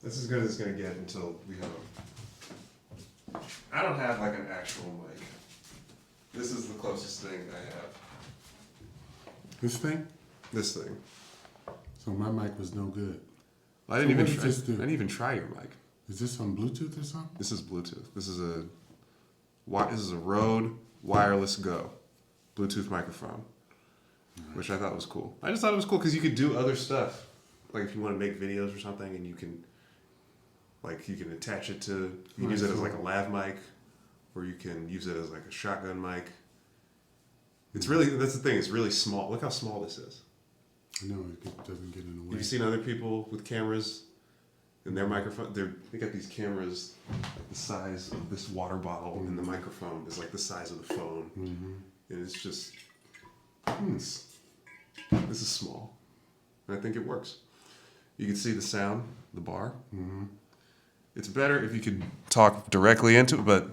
That's as good as it's gonna get until we have. I don't have like an actual mic. This is the closest thing I have. This thing? This thing. So my mic was no good. I didn't So even what does try. this do? I didn't even try your mic. Is this on Bluetooth or something? This is Bluetooth. This is a Rode Wireless Go Bluetooth microphone, which I thought was cool. I just thought it was cool because you could do other stuff, like if you want to make videos or something, and you can attach it to. You can use it as like a lav mic, or you can use it as like a shotgun mic. It's really, that's the thing. It's really small. Look how small this is. No, it doesn't get in the way. Have you seen other people with cameras and their microphone? They got these cameras like the size of this water bottle, and the microphone is like the size of the phone. And it's just, this is small. And I think it works. You can see the sound, the bar. It's better if you could talk directly into it, but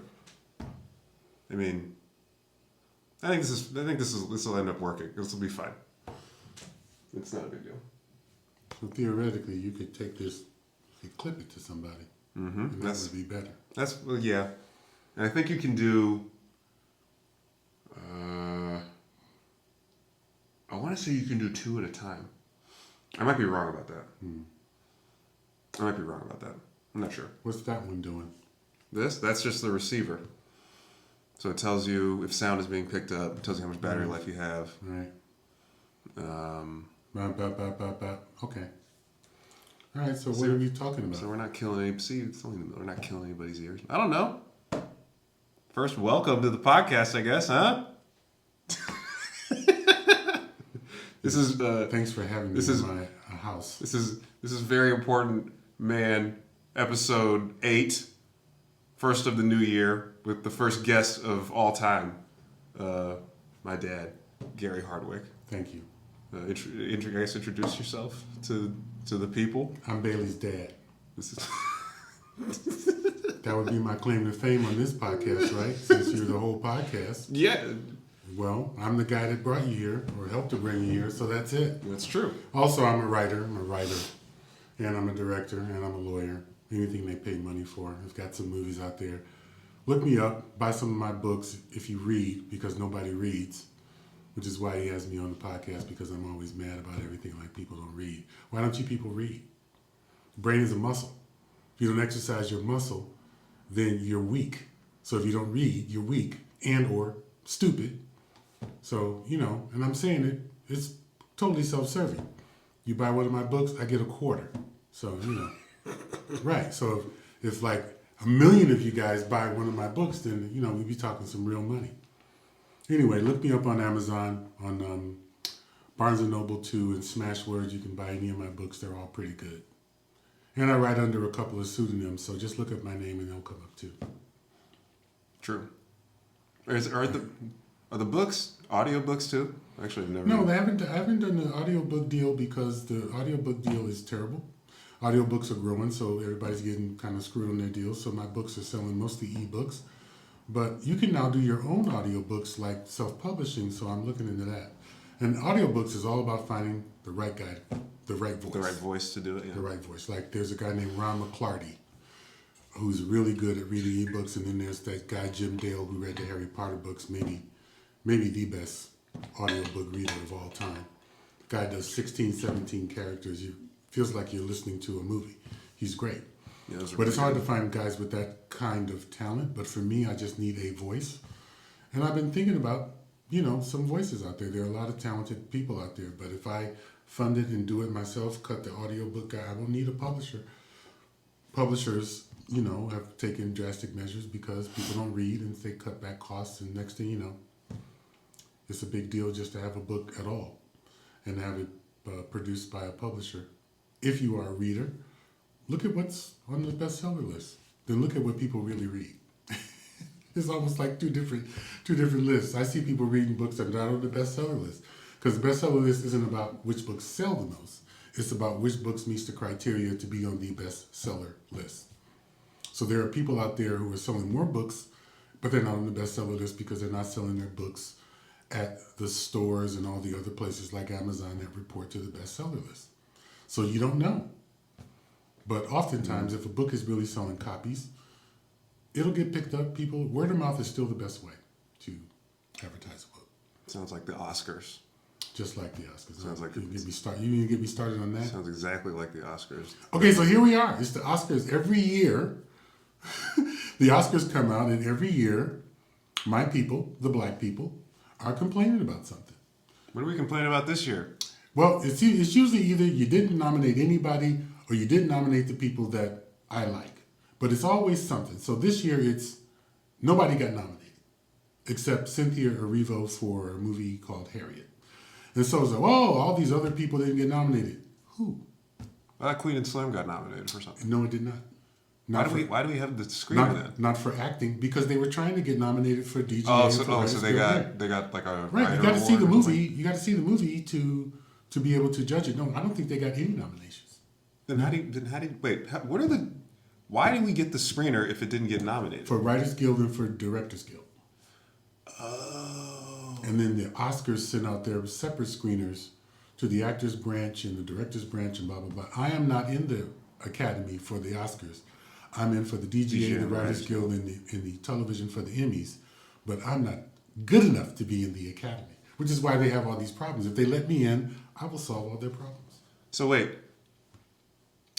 I mean, I think this will end up working. This will be fine. It's not a big deal. So theoretically, you could take this and clip it to somebody. And that would be better. Well, yeah. And I think you can do, I want to say you can do 2 at a time. I might be wrong about that. I'm not sure. What's that one doing? That's just the receiver. So it tells you if sound is being picked up, it tells you how much battery life you have. Right. Okay. All right, so what are we talking about? So we're not killing we're not killing anybody's ears. I don't know. First, welcome to the podcast, I guess, huh? This is Thanks for having me in my house. This is very important, man. Episode 8, first of the new year, with the first guest of all time, my dad, Gary Hardwick. Thank you. I guess introduce yourself to the people. I'm Bailey's dad. This is That would be my claim to fame on this podcast, right? Since you're the whole podcast. Yeah, Well, I'm the guy that brought you here, or helped to bring you here, so that's it. that's true. Also, I'm a writer, and I'm a director, and I'm a lawyer. Anything they pay money for. I've got some movies out there. Look me up, buy some of my books if you read, because nobody reads, which is why he has me on the podcast, because I'm always mad about everything like people don't read. Why don't you people read? The brain is a muscle. If you don't exercise your muscle, then you're weak. So if you don't read, you're weak and or stupid. So, and I'm saying it's totally self-serving. You buy one of my books, I get a quarter. So, Right. So if like 1 million of you guys buy one of my books, then, we'd be talking some real money. Anyway, look me up on Amazon, on Barnes & Noble too, and Smashwords. You can buy any of my books. They're all pretty good. And I write under a couple of pseudonyms, so just look up my name and they'll come up too. True. Are the books audiobooks too? Actually, I've never. No, I haven't done the audiobook deal because the audiobook deal is terrible. Audiobooks are growing, so everybody's getting kind of screwed on their deals. So my books are selling mostly ebooks. But you can now do your own audiobooks like self-publishing, so I'm looking into that. And audiobooks is all about finding the right guy, the right voice. The right voice to do it, yeah. The right voice. Like there's a guy named Ron McClarty who's really good at reading ebooks, and then there's that guy Jim Dale who read the Harry Potter books, maybe the best audiobook reader of all time. The guy does 16, 17 characters. You feels like you're listening to a movie. He's great. Yeah, But it's hard to find guys with that kind of talent. But for me, I just need a voice. And I've been thinking about, some voices out there. There are a lot of talented people out there. But if I fund it and do it myself, cut the audiobook guy, I won't need a publisher. Publishers, have taken drastic measures because people don't read and they cut back costs. And next thing you know, it's a big deal just to have a book at all and have it produced by a publisher. If you are a reader, look at what's on the bestseller list. Then look at what people really read. It's almost like two different lists. I see people reading books that are not on the bestseller list. Because the bestseller list isn't about which books sell the most. It's about which books meets the criteria to be on the bestseller list. So there are people out there who are selling more books, but they're not on the bestseller list because they're not selling their books at the stores and all the other places like Amazon that report to the bestseller list. So you don't know. But oftentimes, if a book is really selling copies, it'll get picked up. People, word of mouth is still the best way to advertise a book. Sounds like the Oscars. Just like the Oscars. Sounds like you didn't get me started on that. Sounds exactly like the Oscars. Okay, so here we are. It's the Oscars every year. The Oscars come out, and every year, my people, the black people, are complaining about something. What are we complaining about this year? Well, it's usually either you didn't nominate anybody or you didn't nominate the people that I like. But it's always something. So this year, it's nobody got nominated except Cynthia Erivo for a movie called Harriet. And so it's like, oh, all these other people didn't get nominated. Who? Queen and Slim got nominated for something. No, it did not. Why do we have the screener then? Not for acting, because they were trying to get nominated for DGA. So they got like a right. writer You got to see the award or movie. something? You got to see the movie to be able to judge it. No, I don't think they got any nominations. Why did we get the screener if it didn't get nominated? For Writers Guild and for Directors Guild. Oh. And then the Oscars sent out their separate screeners to the actors branch and the directors branch and blah blah blah. I am not in the Academy for the Oscars. I'm in for the DGA, the Writers Guild, and the television for the Emmys. But I'm not good enough to be in the Academy, which is why they have all these problems. If they let me in, I will solve all their problems. So wait.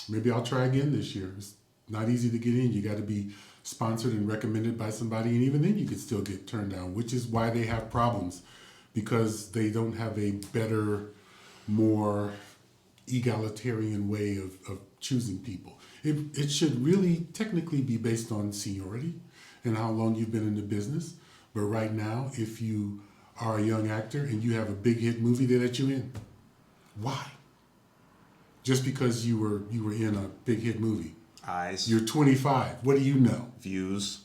Maybe I'll try again this year. It's not easy to get in. You got to be sponsored and recommended by somebody, and even then you could still get turned down, which is why they have problems, because they don't have a better, more egalitarian way of choosing people. It should really technically be based on seniority and how long you've been in the business. But right now, if you are a young actor and you have a big hit movie, they let you in. Why? Just because you were in a big hit movie. Eyes. You're 25. What do you know? Views.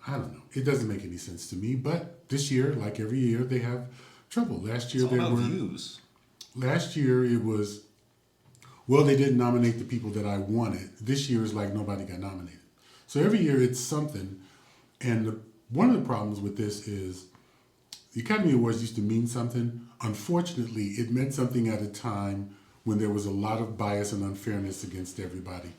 I don't know. It doesn't make any sense to me. But this year, like every year, they have trouble. Last year, It's all about views. Last year it was, well, they didn't nominate the people that I wanted. This year is like nobody got nominated. So every year it's something. And one of the problems with this is the Academy Awards used to mean something. Unfortunately, it meant something at a time when there was a lot of bias and unfairness against everybody.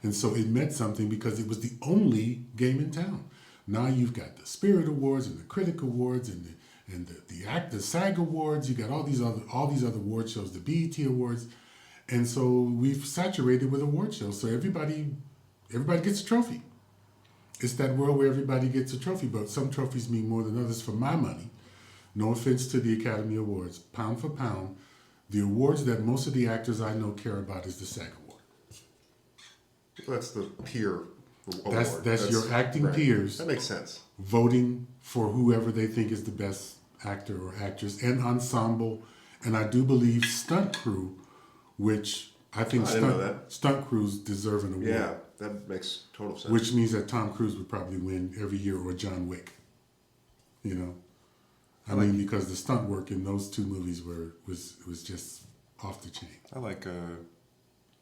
And so it meant something because it was the only game in town. Now you've got the Spirit Awards and the Critic Awards and the SAG Awards. You got all these other award shows, the BET Awards, and so we've saturated with award shows. So everybody gets a trophy. It's that world where everybody gets a trophy, but some trophies mean more than others. For my money, no offense to the Academy Awards, pound for pound, the awards that most of the actors I know care about is the SAG Award. That's the peer award. That's your acting peers. That makes sense. Voting for whoever they think is the best actor or actress, and ensemble, and I do believe stunt crew, which I think I didn't know that. stunt crews deserve an award. Yeah, that makes total sense. Which means that Tom Cruise would probably win every year, or John Wick. You know, I mean, because the stunt work in those two movies was just off the chain. I like.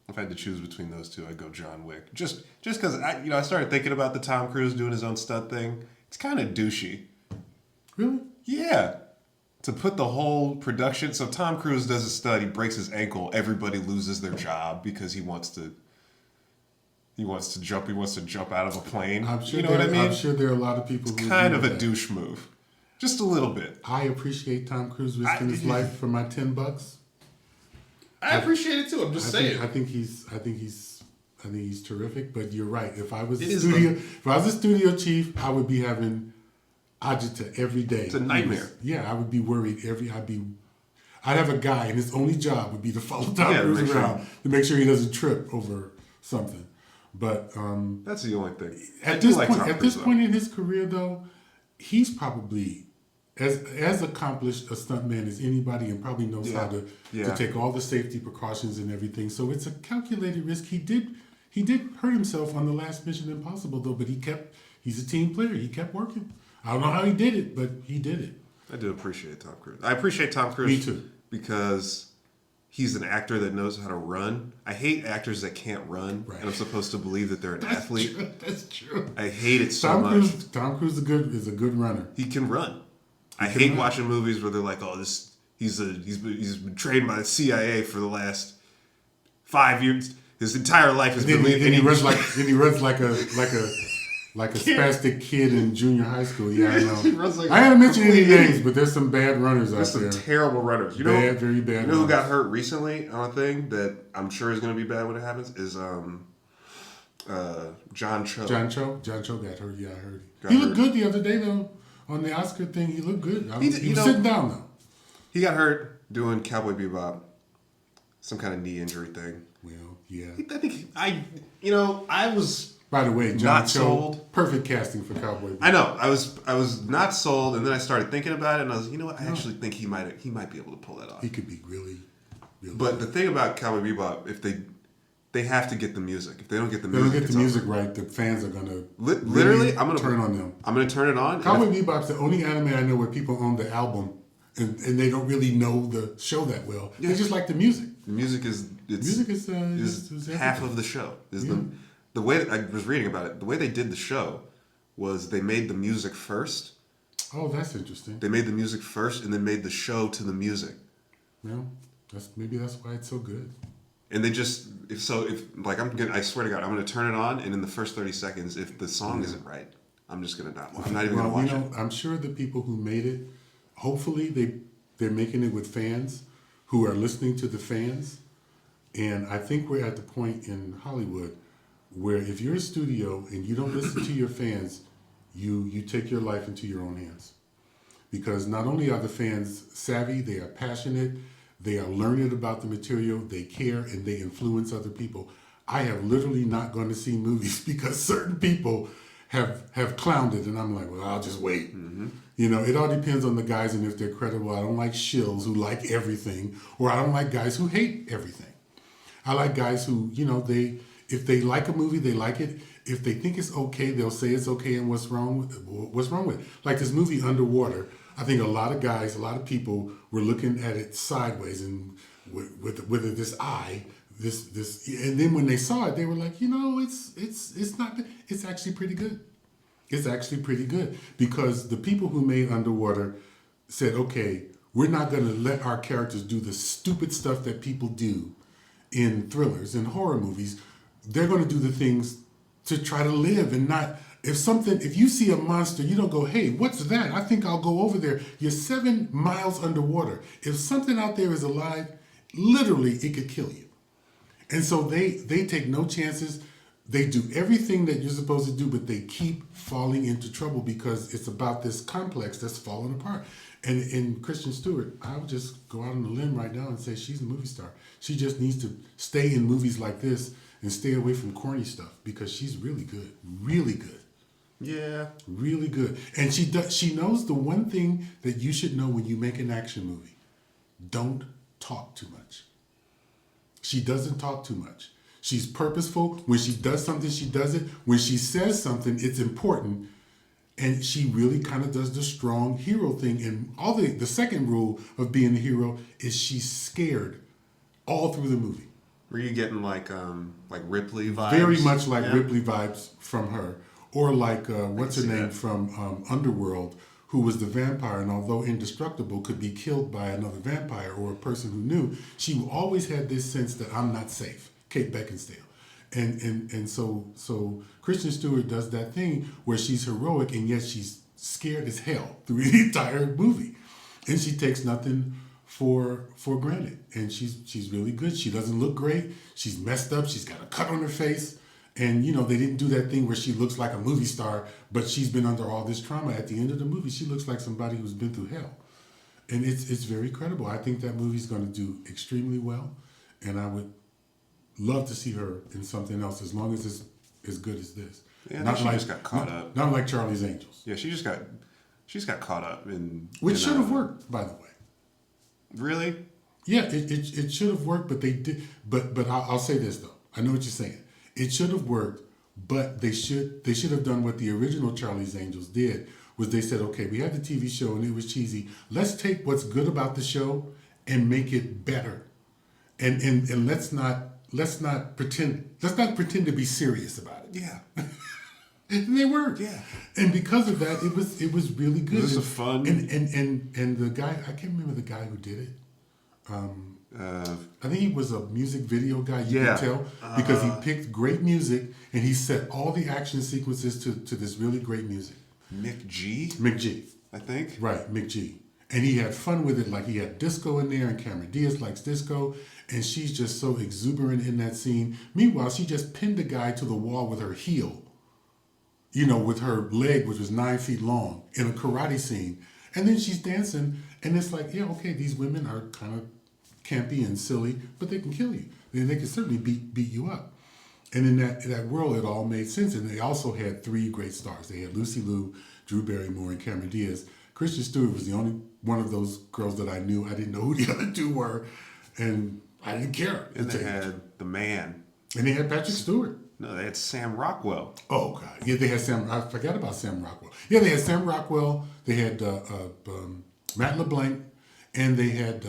If I had to choose between those two, I'd go John Wick. Just because I started thinking about the Tom Cruise doing his own stunt thing. It's kind of douchey. Really? Yeah. To put the whole production. So Tom Cruise does a stunt. He breaks his ankle. Everybody loses their job because he wants to jump. He wants to jump out of a plane. I'm sure you know what I mean? I'm sure there are a lot of people It's who kind do of a that. douche move. Just a little bit. I appreciate Tom Cruise risking his life for my $10. I appreciate it too. I'm just saying. I think he's terrific. But you're right. If I was It a studio chief, I would be having agita every day. It's a nightmare. Yeah, I would be worried I'd have a guy, and his only job would be to follow Tom Cruise around to make sure he doesn't trip over something. But That's the only thing. at this point in his career, though, he's probably as accomplished a stuntman as anybody, and probably knows how to take all the safety precautions and everything. So it's a calculated risk. He did hurt himself on the last Mission Impossible, though, but he's a team player. He kept working. I don't know how he did it, but he did it. I do appreciate Tom Cruise. I appreciate Tom Cruise. Me too. Because he's an actor that knows how to run. I hate actors that can't run, and I'm supposed to believe that they're an athlete. That's true. I hate it so much. Tom Cruise is a good runner. He can run. I hate watching movies where they're like, "Oh, he's been trained by the CIA for the last 5 years." His entire life has been Then he runs like a spastic kid in junior high school. Yeah, I know. He runs like I haven't mentioned any complete names, but there's some bad runners There's out some there. terrible runners. You know, Very bad. You know who got hurt recently on a thing that I'm sure is going to be bad when it happens is John Cho. John Cho got hurt. Yeah, I heard. Got He looked hurt. good the other day though on the Oscar thing. He looked good. He He was sitting down though. He got hurt doing Cowboy Bebop, some kind of knee injury thing. Well, yeah. I think I was. By the way, John Not Cho, sold. perfect casting for Cowboy Bebop. I know. I was not sold, and then I started thinking about it, and I was, you know what? I actually think he might be able to pull that off. He could be really But the thing about Cowboy Bebop, if they have to get the music. If they don't get the They music, don't get it's the music over. right, the fans are gonna Literally, really I'm gonna turn on them. I'm gonna turn it on. Cowboy Bebop's the only anime I know where people own the album and they don't really know the show that well. Yeah. They just like the music. The music is Is half everything. of the show. Is Yeah. the way that I was reading about it. The way they did the show was they made the music first. Oh, that's interesting. They made the music first, and then made the show to the music. Well, maybe that's why it's so good. And they just if like I swear to God, I'm gonna turn it on, and in the first 30 seconds, if the song isn't right, I'm just gonna not. I'm not even gonna watch it. I'm sure the people who made it, hopefully they're making it with fans who are listening to the fans. And I think we're at the point in Hollywood where if you're a studio and you don't listen to your fans, you take your life into your own hands. Because not only are the fans savvy, they are passionate, they are learned about the material, they care, and they influence other people. I have literally not gone to see movies because certain people have clowned it, and I'm like, well, I'll just wait. Mm-hmm. You know, it all depends on the guys and if they're credible. I don't like shills who like everything, or I don't like guys who hate everything. I like guys who, you know, if they like a movie, they like it. If they think it's okay, they'll say it's okay and what's wrong with it. Like this movie Underwater, I think a lot of people were looking at it sideways and with this eye, this, and then when they saw it, they were like, you know, it's not, it's actually pretty good. It's actually pretty good because the people who made Underwater said, okay, we're not going to let our characters do the stupid stuff that people do in thrillers and horror movies. They're going to do the things to try to live and not, if you see a monster, you don't go, hey, what's that? I think I'll go over there. You're 7 miles underwater. If something out there is alive, literally it could kill you. And so they take no chances. They do everything that you're supposed to do, but they keep falling into trouble because it's about this complex that's falling apart. And in Kristen Stewart, I would just go out on a limb right now and say she's a movie star. She just needs to stay in movies like this and stay away from corny stuff because she's really good, really good. Yeah. Really good. And she knows the one thing that you should know when you make an action movie. Don't talk too much. She doesn't talk too much. She's purposeful. When she does something, she does it. When she says something, it's important. And she really kind of does the strong hero thing. And the second rule of being a hero is she's scared all through the movie. Were you getting like Ripley vibes? Very much like Yeah. Ripley vibes from her. Or like, what's her see name that. from Underworld, who was the vampire, and although indestructible, could be killed by another vampire or a person who knew, she always had this sense that I'm not safe. Kate Beckinsale. And so Kristen Stewart does that thing where she's heroic and yet she's scared as hell through the entire movie. And she takes nothing for granted. And she's really good. She doesn't look great. She's messed up. She's got a cut on her face. And, you know, they didn't do that thing where she looks like a movie star, but she's been under all this trauma. At the end of the movie, she looks like somebody who's been through hell. And it's very credible. I think that movie's going to do extremely well. And I would love to see her in something else as long as it's as good as this. Yeah, I think she just got caught up. Not like Charlie's Angels. Yeah, she just got caught up in Which in, should have worked, by the way. Really? Yeah, it should have worked, but they did. But I'll say this though. I know what you're saying. It should have worked, but they should have done what the original Charlie's Angels did. Was they said, okay, we had the TV show and it was cheesy. Let's take what's good about the show and make it better, and let's not pretend to be serious about it. Yeah. And they were. Yeah. And because of that, it was really good. It was a fun. And the guy, I can't remember the guy who did it. I think he was a music video guy. You Yeah. can tell because he picked great music and he set all the action sequences to this really great music. Mick G, McG, I think. right? McG, and he had fun with it. Like he had disco in there, and Cameron Diaz likes disco, and she's just so exuberant in that scene. Meanwhile, she just pinned the guy to the wall with her heel, with her leg, which was 9 feet long, in a karate scene. And then she's dancing, and it's like, yeah, okay, these women are kind of campy and silly, but they can kill you. They can certainly beat you up. And in that world, it all made sense. And they also had 3 great stars. They had Lucy Liu, Drew Barrymore, and Cameron Diaz. Kristen Stewart was the only one of those girls that I knew. I didn't know who the other 2 were, and I didn't care. And they had the man. And they had Patrick Stewart. No, they had Sam Rockwell. Oh God! Yeah, they had Sam. I forgot about Sam Rockwell. Yeah, they had Sam Rockwell. They had Matt LeBlanc, and they had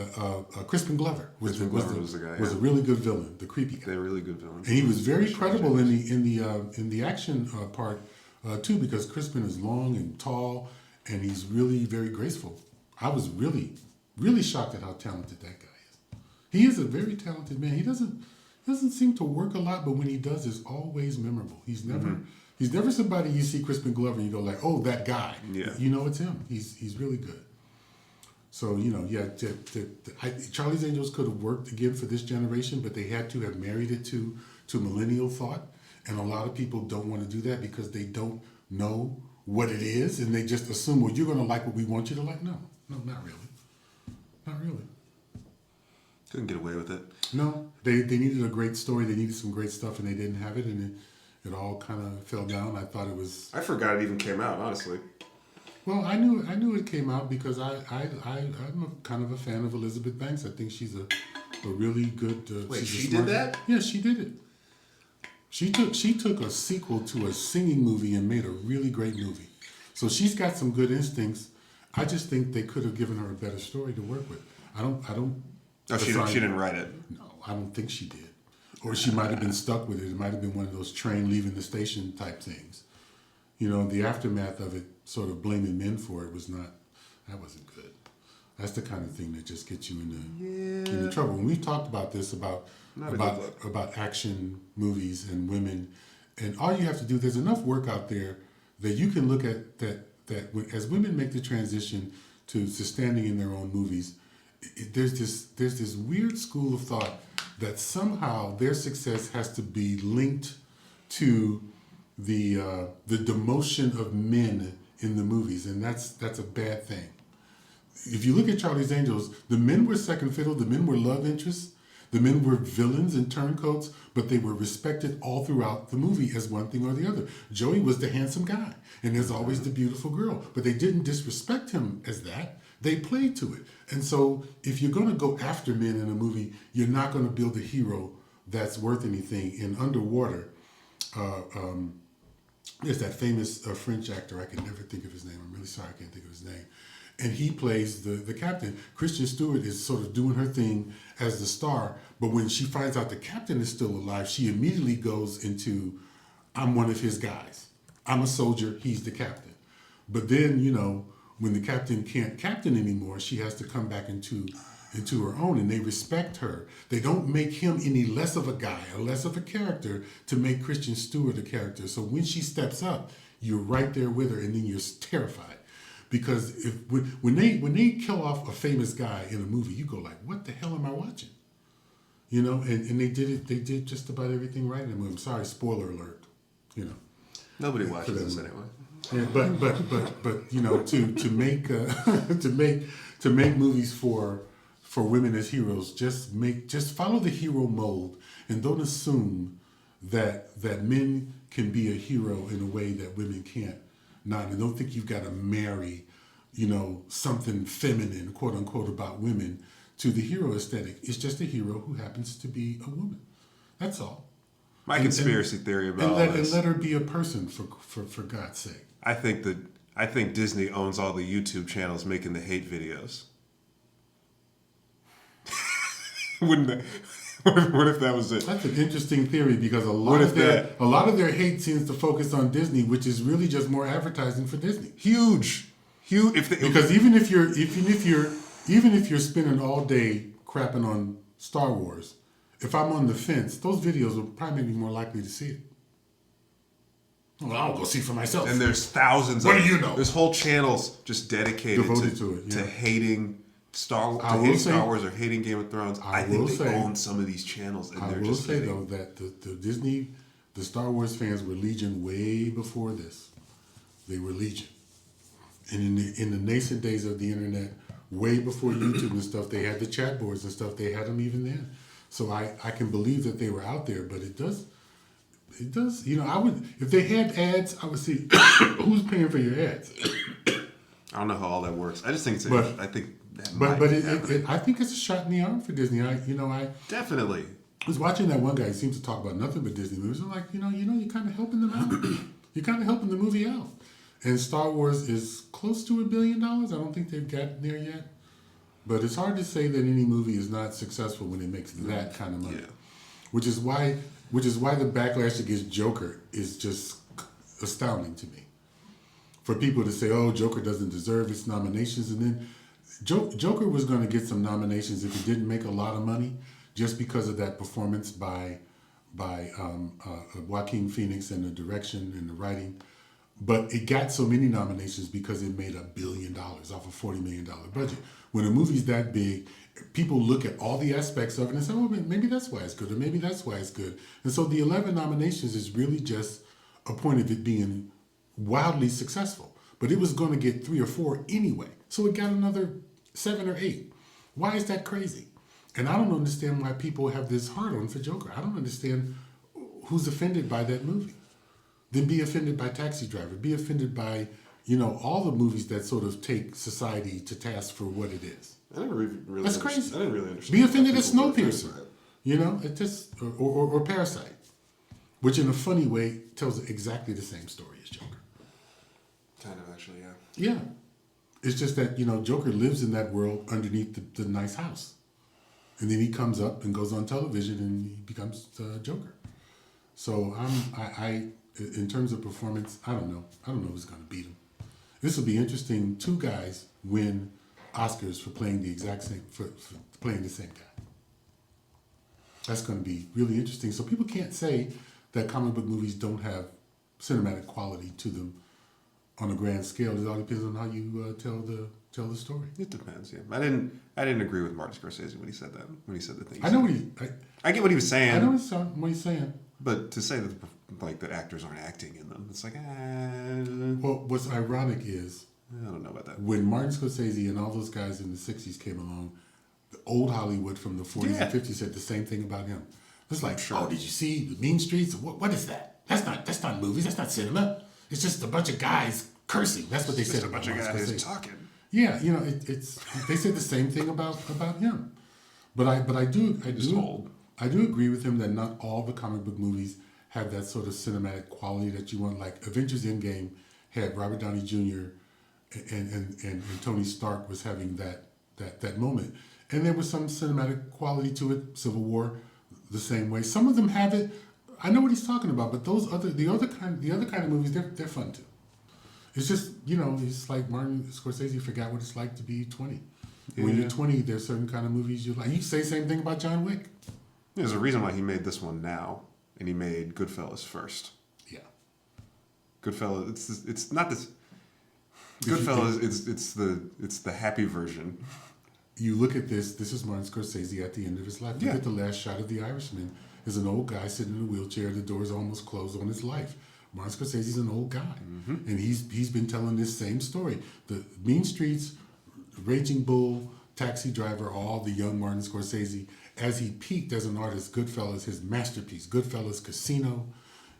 Crispin Glover. Crispin Glover was the guy. Was a really good villain, the creepy guy. They're really good villains. And he was very credible in the action part too, because Crispin is long and tall, and he's really very graceful. I was really, really shocked at how talented that guy is. He is a very talented man. He doesn't seem to work a lot, but when he does, it's always memorable. He's never somebody you see Crispin Glover and you go like, oh, that guy. Yeah. You know it's him. He's really good. So, Charlie's Angels could have worked again for this generation, but they had to have married it to millennial thought. And a lot of people don't want to do that because they don't know what it is, and they just assume, well, you're going to like what we want you to like. No, not really. Not really. Couldn't get away with it. No, they needed a great story. They needed some great stuff, and they didn't have it, and it all kind of fell down. I thought it was. I forgot it even came out, honestly. Well, I knew it came out because I'm a kind of a fan of Elizabeth Banks. I think she's a really good. Wait, she's a she smart- did that? Yeah, she did it. She took a sequel to a singing movie and made a really great movie. So she's got some good instincts. I just think they could have given her a better story to work with. I don't. Oh, she didn't write it. No, I don't think she did. Or she might have been stuck with it. It might have been one of those train leaving the station type things. The aftermath of it, sort of blaming men for it, that wasn't good. That's the kind of thing that just gets you into trouble. When we've talked about this, about action movies and women, and all you have to do, there's enough work out there that you can look at that as women make the transition to standing in their own movies, there's this weird school of thought that somehow their success has to be linked to the demotion of men in the movies, and that's a bad thing. If you look at Charlie's Angels, the men were second fiddle, the men were love interests, the men were villains and turncoats, but they were respected all throughout the movie as one thing or the other. Joey was the handsome guy, and there's always the beautiful girl, but they didn't disrespect him as that. They played to it. And so if you're going to go after men in a movie, you're not going to build a hero that's worth anything. In Underwater, there's that famous French actor. I can never think of his name. I'm really sorry I can't think of his name. And he plays the captain. Kristen Stewart is sort of doing her thing as the star, but when she finds out the captain is still alive, she immediately goes into, I'm one of his guys. I'm a soldier, he's the captain. But then, when the captain can't captain anymore, she has to come back into her own, and they respect her. They don't make him any less of a guy or less of a character to make Kristen Stewart a character. So when she steps up, you're right there with her, and then you're terrified. Because when they kill off a famous guy in a movie, you go like, what the hell am I watching? And they did just about everything right in the movie. I'm sorry, spoiler alert. Nobody watches this anyway. Yeah, but to make movies for women as heroes, just follow the hero mold and don't assume that men can be a hero in a way that women can't. And don't think you've got to marry, something feminine, quote unquote, about women to the hero aesthetic. It's just a hero who happens to be a woman. That's all. My conspiracy theory about all this. And let her be a person for God's sake. I think Disney owns all the YouTube channels making the hate videos. Wouldn't that? What if that was it? That's an interesting theory because a lot of their hate seems to focus on Disney, which is really just more advertising for Disney. Huge. Because even if you're spending all day crapping on Star Wars, if I'm on the fence, those videos will probably make me more likely to see it. Well, I'll go see for myself. And there's thousands. What of do you know? There's whole channels just dedicated Devoted to it, yeah. hating Star I will say- Wars or hating Game of Thrones. I think they own some of these channels, and I they're will just say hating. though that the Star Wars fans were legion way before this. They were legion, and in the nascent days of the internet, way before YouTube and stuff, they had the chat boards and stuff. They had them even then. So I can believe that they were out there, but it does. You know, I would if they had ads, I would see who's paying for your ads. I don't know how all that works. I just think it's. But- I think that But might happen. I think it's a shot in the arm for Disney. I Definitely. was watching that one guy who seems to talk about nothing but Disney movies. I'm like, you're kind of helping them out. You're kind of helping the movie out. And Star Wars is close to $1 billion. I don't think they've gotten there yet. But it's hard to say that any movie is not successful when it makes that kind of money. Yeah. Which is why the backlash against Joker is just astounding to me. For people to say, "Oh, Joker doesn't deserve its nominations," and then Joker was going to get some nominations if he didn't make a lot of money, just because of that performance by Joaquin Phoenix and the direction and the writing. But it got so many nominations because it made $1 billion off a $40 million budget. When a movie's that big, people look at all the aspects of it and say, "Oh, maybe that's why it's good," or "Maybe that's why it's good." And so the 11 nominations is really just a point of it being wildly successful. But it was going to get 3 or 4 anyway. So it got another 7 or 8. Why is that crazy? And I don't understand why people have this hard on for Joker. I don't understand who's offended by that movie. Then be offended by Taxi Driver. Be offended by, all the movies that sort of take society to task for what it is. I never really. That's crazy. I didn't really understand. Be offended how at people were offended Snowpiercer. by it. It just or Parasite, which in a funny way tells exactly the same story as Joker. Kind of actually, yeah. Yeah, it's just that Joker lives in that world underneath the nice house, and then he comes up and goes on television and he becomes Joker. So I in terms of performance, I don't know who's going to beat him. This will be interesting. 2 guys win Oscars for playing the exact same for playing the same guy. That's going to be really interesting. So people can't say that comic book movies don't have cinematic quality to them on a grand scale. It all depends on how you tell the story. It depends. Yeah, I didn't agree with Martin Scorsese when he said that. When he said the thing. I know what I get what he was saying. I know what he's saying. But to say that that actors aren't acting in them, it's like, Well, what's ironic is I don't know about that. when Martin Scorsese and all those guys in the 60s came along, the old Hollywood from the 40s Yeah. and 50s said the same thing about him. It's like, Sure. "Oh, did you see the Mean Streets? What is that? That's not movies. That's not cinema. It's just a bunch of guys cursing." That's what they said Just a about bunch of Martin guys Scorsese. talking. Yeah, it's they said the same thing about him. But I do old. I do agree with him that not all the comic book movies have that sort of cinematic quality that you want. Like Avengers Endgame had Robert Downey Jr. and Tony Stark was having that moment. And there was some cinematic quality to it. Civil War, the same way. Some of them have it. I know what he's talking about, but the other kind of movies, they're fun too. It's just, it's like Martin Scorsese forgot what it's like to be 20. When Yeah. you're 20, there's certain kind of movies you like. You say the same thing about John Wick. There's a reason why he made this one now, and he made Goodfellas first. Yeah. Goodfellas, it's not this. Goodfellas, it's the happy version. You look at this is Martin Scorsese at the end of his life. Look Yeah. at the last shot of The Irishman. There's an old guy sitting in a wheelchair. The door's almost closed on his life. Martin Scorsese's an old guy. And he's been telling this same story. The Mean Streets, Raging Bull, Taxi Driver, all the young Martin Scorsese. As he peaked as an artist, Goodfellas, his masterpiece. Goodfellas, Casino,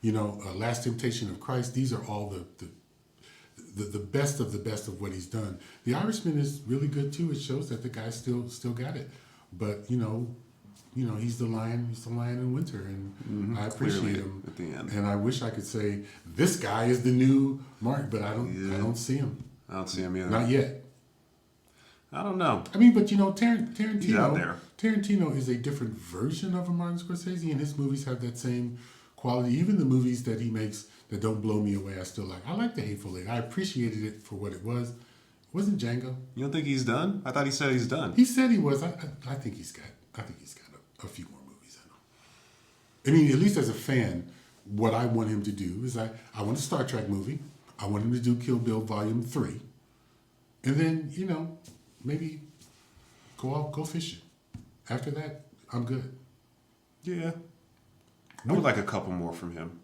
Last Temptation of Christ. These are all the best of the best of what he's done. The Irishman is really good too. It shows that the guy still got it. But he's the lion. He's the lion in winter, and I appreciate Clearly him at the end. And I wish I could say this guy is the new Mark, but I don't. Yeah. I don't see him. I don't see him either. Not yet. I don't know. I mean, but Tarantino. He's out there. Tarantino is a different version of a Martin Scorsese, and his movies have that same quality. Even the movies that he makes that don't blow me away, I still like. I like The Hateful Eight. I appreciated it for what it was. It wasn't Django. You don't think he's done? I thought he said he's done. He said he was. I think he's got. I think he's got a few more movies. I know. I mean, at least as a fan, what I want him to do is I want a Star Trek movie. I want him to do Kill Bill Volume 3. And then, you know, maybe go fishing. After that, I'm good. Yeah. I would like a couple more from him.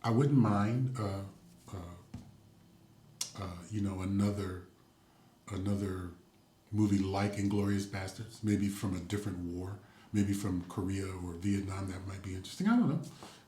I wouldn't mind, you know, another movie like Inglourious Bastards, maybe from a different war, maybe from Korea or Vietnam. That might be interesting. I don't know.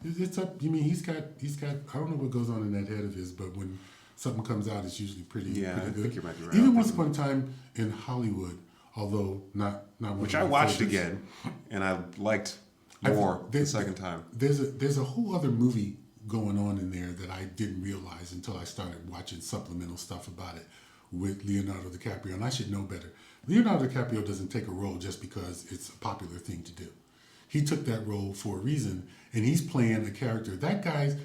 It's up. You mean he's got. I don't know what goes on in that head of his, but when something comes out, it's usually pretty Yeah, pretty I good. think you might be right. Even Once Upon a Time in Hollywood, although not Which I watched again, and I liked more the second time. There's a whole other movie going on in there that I didn't realize until I started watching supplemental stuff about it with Leonardo DiCaprio, and I should know better. Leonardo DiCaprio doesn't take a role just because it's a popular thing to do. He took that role for a reason, and he's playing a character. That guy,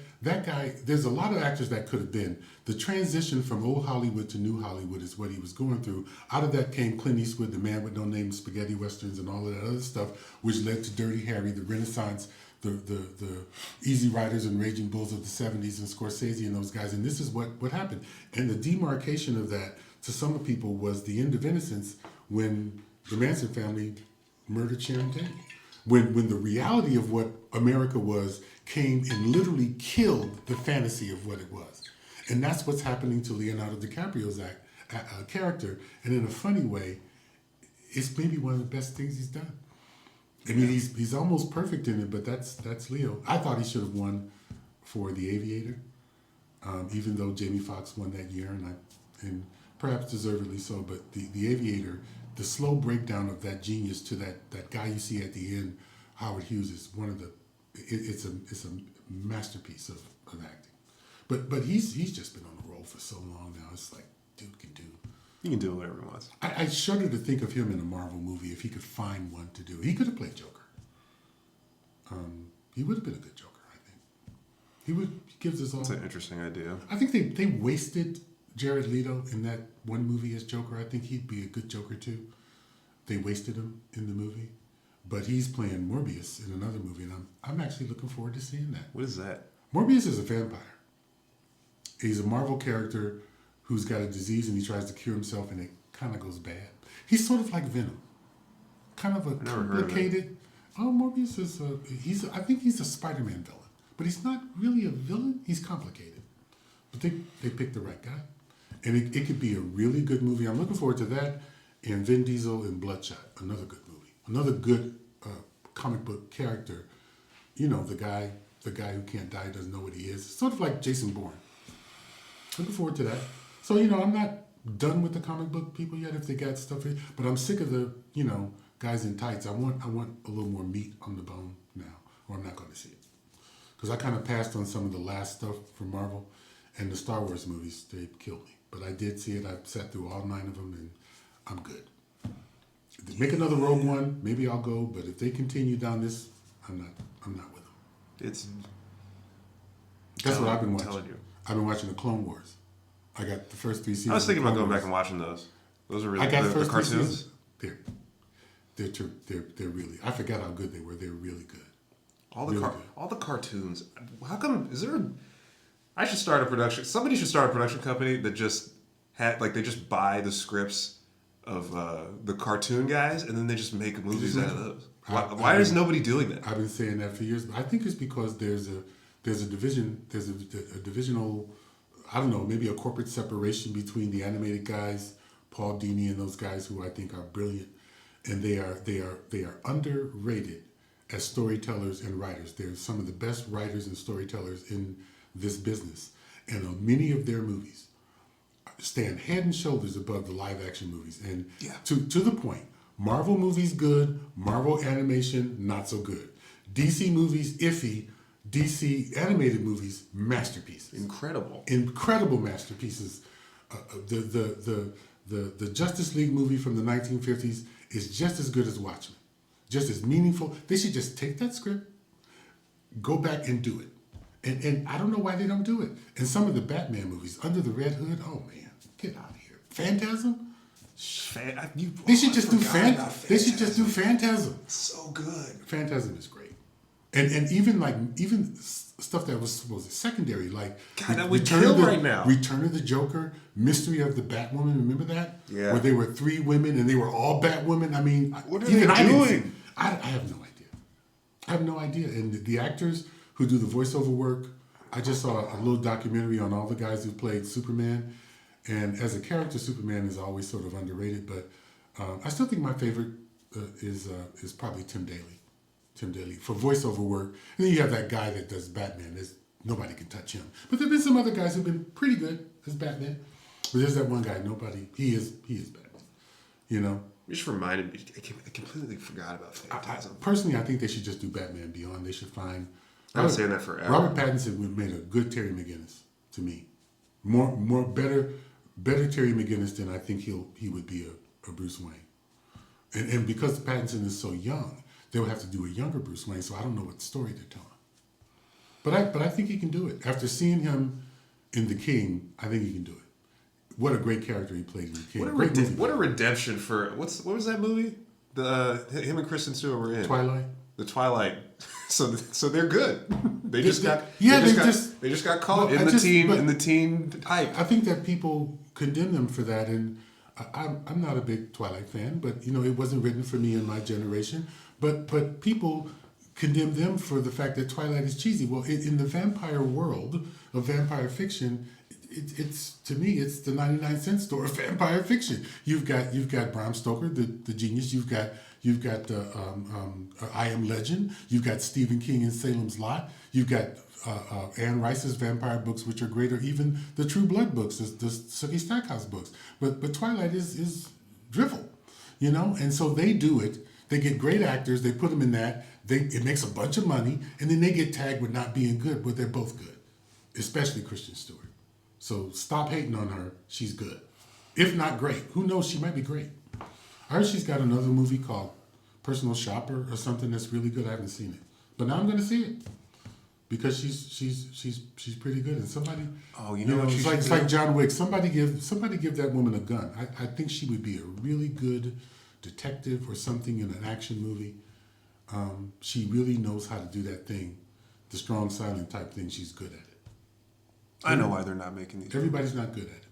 there's a lot of actors that could have been. The transition from old Hollywood to new Hollywood is what he was going through. Out of that came Clint Eastwood, The Man with No Name, spaghetti westerns, and all of that other stuff, which led to Dirty Harry, the Renaissance, the Easy Riders and Raging Bulls of the 70s, and Scorsese and those guys. And this is what happened. And the demarcation of that to some people was the end of innocence when the Manson family murdered Sharon Tate. When the reality of what America was came and literally killed the fantasy of what it was. And that's what's happening to Leonardo DiCaprio's character. And in a funny way, it's maybe one of the best things he's done. I mean, he's almost perfect in it, but that's Leo. I thought he should have won for The Aviator, even though Jamie Foxx won that year, and perhaps deservedly so. But the Aviator, the slow breakdown of that genius to that guy you see at the end, Howard Hughes, is one of the. It's a masterpiece of acting. But he's just been on the roll for so long now. It's like, dude can do. He can do whatever he wants. I shudder to think of him in a Marvel movie if he could find one to do. He could have played Joker. He would have been a good Joker, I think. He gives us all. That's an interesting idea. I think they wasted Jared Leto in that one movie as Joker. I think he'd be a good Joker too. They wasted him in the movie, but he's playing Morbius in another movie, and I'm actually looking forward to seeing that. What is that? Morbius is a vampire. He's a Marvel character who's got a disease and he tries to cure himself, and it kind of goes bad. He's sort of like Venom, kind of a complicated. Oh, Morbius is I think he's a Spider-Man villain, but he's not really a villain. He's complicated, but they picked the right guy, and it could be a really good movie. I'm looking forward to that, and Vin Diesel in Bloodshot, another good movie, another good comic book character. You know, the guy who can't die, doesn't know what he is. Sort of like Jason Bourne. Looking forward to that. So, you know, I'm not done with the comic book people yet if they got stuff in, but I'm sick of the, you know, guys in tights. I want a little more meat on the bone now, or I'm not going to see it. Because I kind of passed on some of the last stuff from Marvel, and the Star Wars movies, they killed me. But I did see it. I sat through all 9 of them, and I'm good. If they make another Rogue One, maybe I'll go, but if they continue down this, I'm not with them. That's what I've been watching. I've been watching the Clone Wars. I got the first 3 seasons. I was thinking about going back and watching those. Those are really I got the first 3 cartoons. seasons. They're really. I forgot how good they were. They're really good. All the cartoons. How come? I should start a production. Somebody should start a production company that just they just buy the scripts of the cartoon guys, and then they just make movies out of those. Why is nobody doing that? I've been saying that for years. But I think it's because there's a division. There's a divisional. I don't know. Maybe a corporate separation between the animated guys, Paul Dini, and those guys who I think are brilliant, and they are underrated as storytellers and writers. They're some of the best writers and storytellers in this business, and many of their movies stand head and shoulders above the live action movies. And to the point, Marvel movies good, Marvel animation not so good. DC movies iffy, DC animated movies masterpieces. Incredible masterpieces. The Justice League movie from the 1950s is just as good as Watchmen, just as meaningful. They should just take that script, go back and do it. And I don't know why they don't do it. And some of the Batman movies, Under the Red Hood, oh man, get out of here. Phantasm, They should just do They should just do Phantasm. So good. Phantasm is great, and even stuff that was secondary, like God, that would kill right now. Return of the Joker, Mystery of the Batwoman. Remember that? Yeah. Where they were 3 women and they were all Batwomen. I mean, what are they doing? I have no idea. I have no idea. And the actors who do the voiceover work, I just saw a little documentary on all the guys who played Superman. And as a character, Superman is always sort of underrated, but I still think my favorite is probably Tim Daly. Tim Daly for voiceover work. And then you have that guy that does Batman. Nobody can touch him. But there've been some other guys who've been pretty good as Batman. But there's that one guy. He is Batman. You know. You just reminded me. I completely forgot about Phantasm. Personally, I think they should just do Batman Beyond. They should find. I've been saying that forever. Robert Pattinson would made a good Terry McGinnis to me. Better Terry McGinnis than I think he would be a Bruce Wayne. And because Pattinson is so young, they would have to do a younger Bruce Wayne, so I don't know what story they're telling. But I think he can do it. After seeing him in The King, I think he can do it. What a great character he played in The King. What a redemption for what was that movie? Him and Kristen Stewart were in Twilight. The Twilight. So they're good. They just got caught in the teen hype. I think that people condemn them for that, and I'm not a big Twilight fan, but it wasn't written for me in my generation. But people condemn them for the fact that Twilight is cheesy. Well, in the vampire world of vampire fiction, it's to me it's the 99-cent store of vampire fiction. You've got Bram Stoker, the genius. You've got I Am Legend. You've got Stephen King in Salem's Lot. You've got Anne Rice's vampire books, which are great, or even the True Blood books, the Sookie Stackhouse books. But Twilight is drivel, and so they do it. They get great actors. They put them in that. It makes a bunch of money, and then they get tagged with not being good, but they're both good, especially Kristen Stewart. So stop hating on her. She's good, if not great. Who knows? She might be great. I heard she's got another movie called Personal Shopper or something that's really good. I haven't seen it, but now I'm going to see it because she's pretty good. And somebody, it's like John Wick. Somebody give that woman a gun. I think she would be a really good detective or something in an action movie. She really knows how to do that thing, the strong silent type thing. She's good at it. I know why they're not making these. Everybody's not good at it.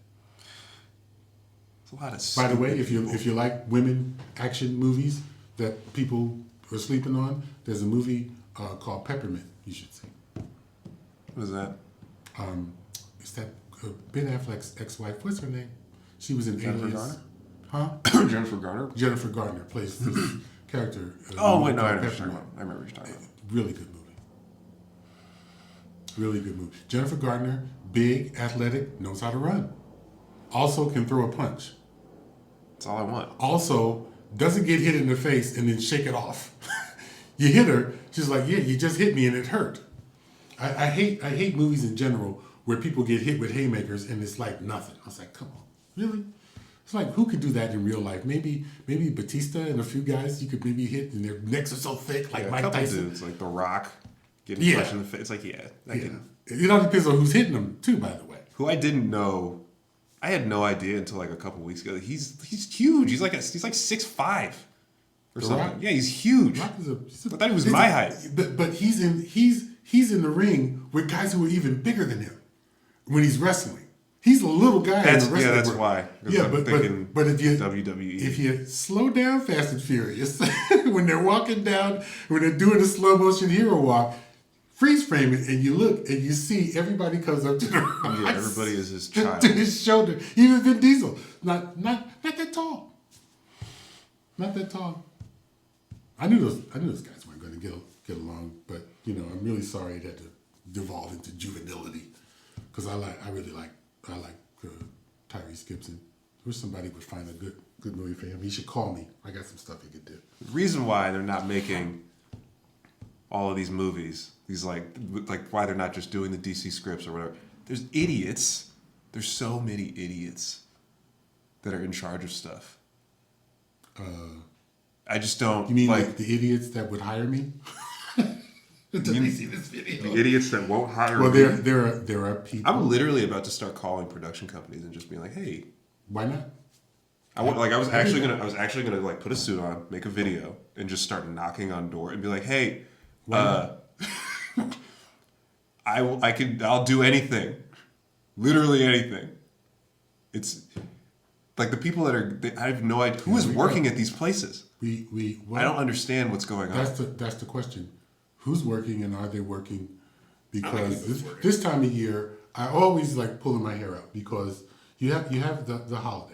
It's a lot of. By the way, if you like women action movies that people are sleeping on, there's a movie called Peppermint. You should see. What is that? It's that Ben Affleck's ex-wife. What's her name? She was in Jennifer Alias. Garner? Huh? Jennifer Garner? Jennifer Garner plays this character. Oh, wait, no, I remember what you're talking about. Really good movie. Really good movie. Jennifer Garner, big, athletic, knows how to run. Also can throw a punch. That's all I want. Also, doesn't get hit in the face and then shake it off. You hit her, she's like, yeah, you just hit me and it hurt. I hate movies in general where people get hit with haymakers and it's like nothing. I was like, come on, really? It's like, who could do that in real life? Maybe Batista and a few guys you could maybe hit and their necks are so thick, like Mike Tyson. Dudes, like The Rock, getting punched in the face. It's like, It all depends on who's hitting them too, by the way. Who I didn't know, I had no idea until like a couple weeks ago. He's huge. He's like 6'5" or something. Rock? Yeah, he's huge. Rock I thought he was my height. But he's in the ring with guys who are even bigger than him when he's wrestling. He's a little guy in the wrestling. Yeah, that's why. Yeah, but if you WWE, if you slow down Fast and Furious when they're walking down, when they're doing a slow motion hero walk, freeze frame it, and you look and you see everybody comes up to the rise. Yeah, everybody is his child. To his shoulder. Even Vin Diesel, not that tall. Not that tall. I knew those guys weren't going to get along, but I'm really sorry it had to devolve into juvenility because I really like Tyrese Gibson. I wish somebody would find a good movie for him. He should call me. I got some stuff he could do. The reason why they're not making all of these movies, these like why they're not just doing the DC scripts or whatever. There's idiots. There's so many idiots that are in charge of stuff. I just don't. You mean like the idiots that would hire me? Did you see this video? The idiots that won't hire me. Well, there are people. I'm literally about to start calling production companies and just being like, hey. Why not? I was actually gonna like put a suit on, make a video, and just start knocking on door and be like, "Hey, I'll do anything, literally anything." It's like the people I have no idea who is working at these places. I don't understand what's going on. That's the question. Who's working and are they working? Because this time of year, I always like pulling my hair out because you have the holidays.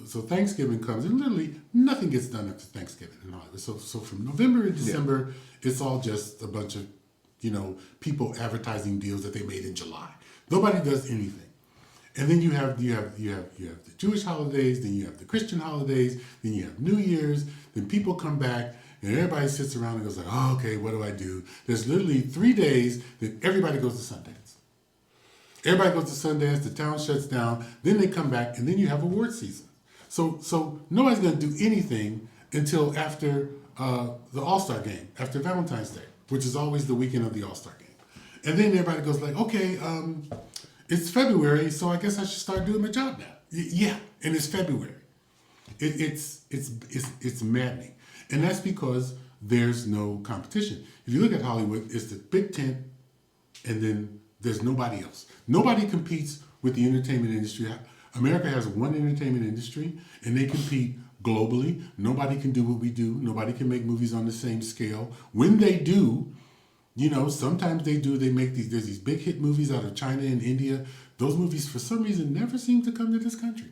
So Thanksgiving comes and literally nothing gets done after Thanksgiving and Hollywood. So from November to December, it's all just a bunch of people advertising deals that they made in July. Nobody does anything. And then you have the Jewish holidays, then you have the Christian holidays, then you have New Year's, then people come back and everybody sits around and goes like, oh, okay, what do I do? There's literally 3 days that everybody goes to Sundance. Everybody goes to Sundance, the town shuts down, then they come back, and then you have award season. So nobody's going to do anything until after the All-Star game, after Valentine's Day, which is always the weekend of the All-Star game. And then everybody goes like, okay, it's February, so I guess I should start doing my job now. Yeah, and it's February. It's maddening. And that's because there's no competition. If you look at Hollywood, it's the big tent, and then there's nobody else. Nobody competes with the entertainment industry. America has one entertainment industry, and they compete globally. Nobody can do what we do. Nobody can make movies on the same scale. When they do, sometimes they make there's these big hit movies out of China and India. Those movies, for some reason, never seem to come to this country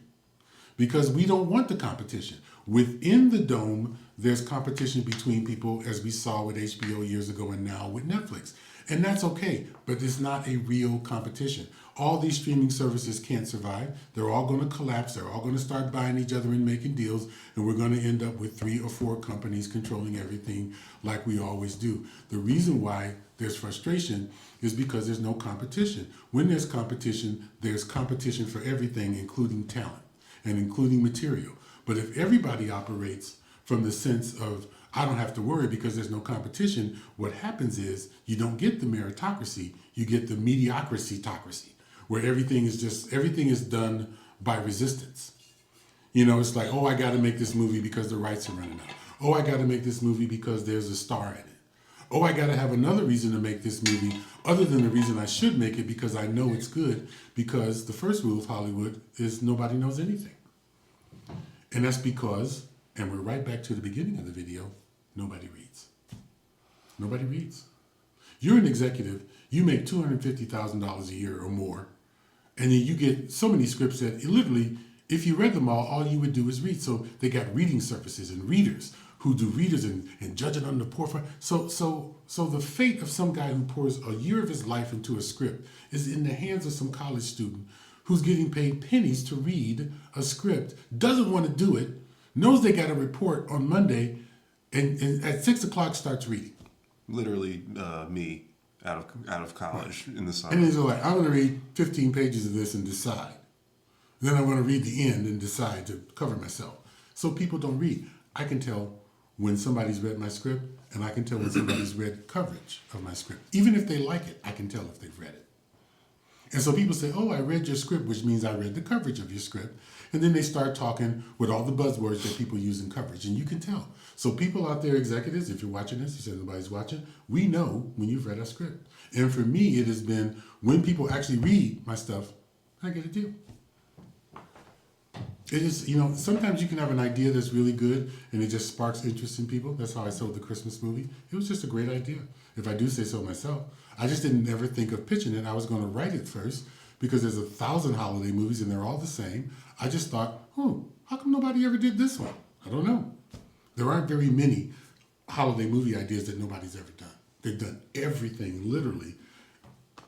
because we don't want the competition. Within the dome, there's competition between people, as we saw with HBO years ago and now with Netflix. And that's okay, but it's not a real competition. All these streaming services can't survive. They're all going to collapse. They're all going to start buying each other and making deals, and we're going to end up with 3 or 4 companies controlling everything like we always do. The reason why there's frustration is because there's no competition. When there's competition for everything, including talent and including material. But if everybody operates from the sense of, I don't have to worry because there's no competition, what happens is you don't get the meritocracy, you get the mediocrity-tocracy, where everything is done by resistance. It's like, oh, I got to make this movie because the rights are running out. Oh, I got to make this movie because there's a star in it. Oh, I got to have another reason to make this movie other than the reason I should make it because I know it's good, because the first rule of Hollywood is nobody knows anything. And that's because, and we're right back to the beginning of the video, nobody reads. Nobody reads. You're an executive, you make $250,000 a year or more, and then you get so many scripts that literally, if you read them all you would do is read. So they got reading services and readers who do readers and judge it on the forefront. So the fate of some guy who pours a year of his life into a script is in the hands of some college student who's getting paid pennies to read a script, doesn't want to do it, knows they got a report on Monday, and at 6 o'clock starts reading. Literally, me out of college in the summer. And he's like, I'm going to read 15 pages of this and decide. Then I'm going to read the end and decide to cover myself. So people don't read. I can tell when somebody's read my script, and I can tell when somebody's read coverage of my script. Even if they like it, I can tell if they've read it. And so people say, oh, I read your script, which means I read the coverage of your script. And then they start talking with all the buzzwords that people use in coverage, and you can tell. So people out there, executives, if you're watching this, you said nobody's watching, we know when you've read our script. And for me, it has been when people actually read my stuff, I get a deal. It is, sometimes you can have an idea that's really good and it just sparks interest in people. That's how I sold the Christmas movie. It was just a great idea, if I do say so myself. I just didn't ever think of pitching it. I was going to write it first because there's 1,000 holiday movies and they're all the same. I just thought, how come nobody ever did this one? I don't know. There aren't very many holiday movie ideas that nobody's ever done. They've done everything, literally.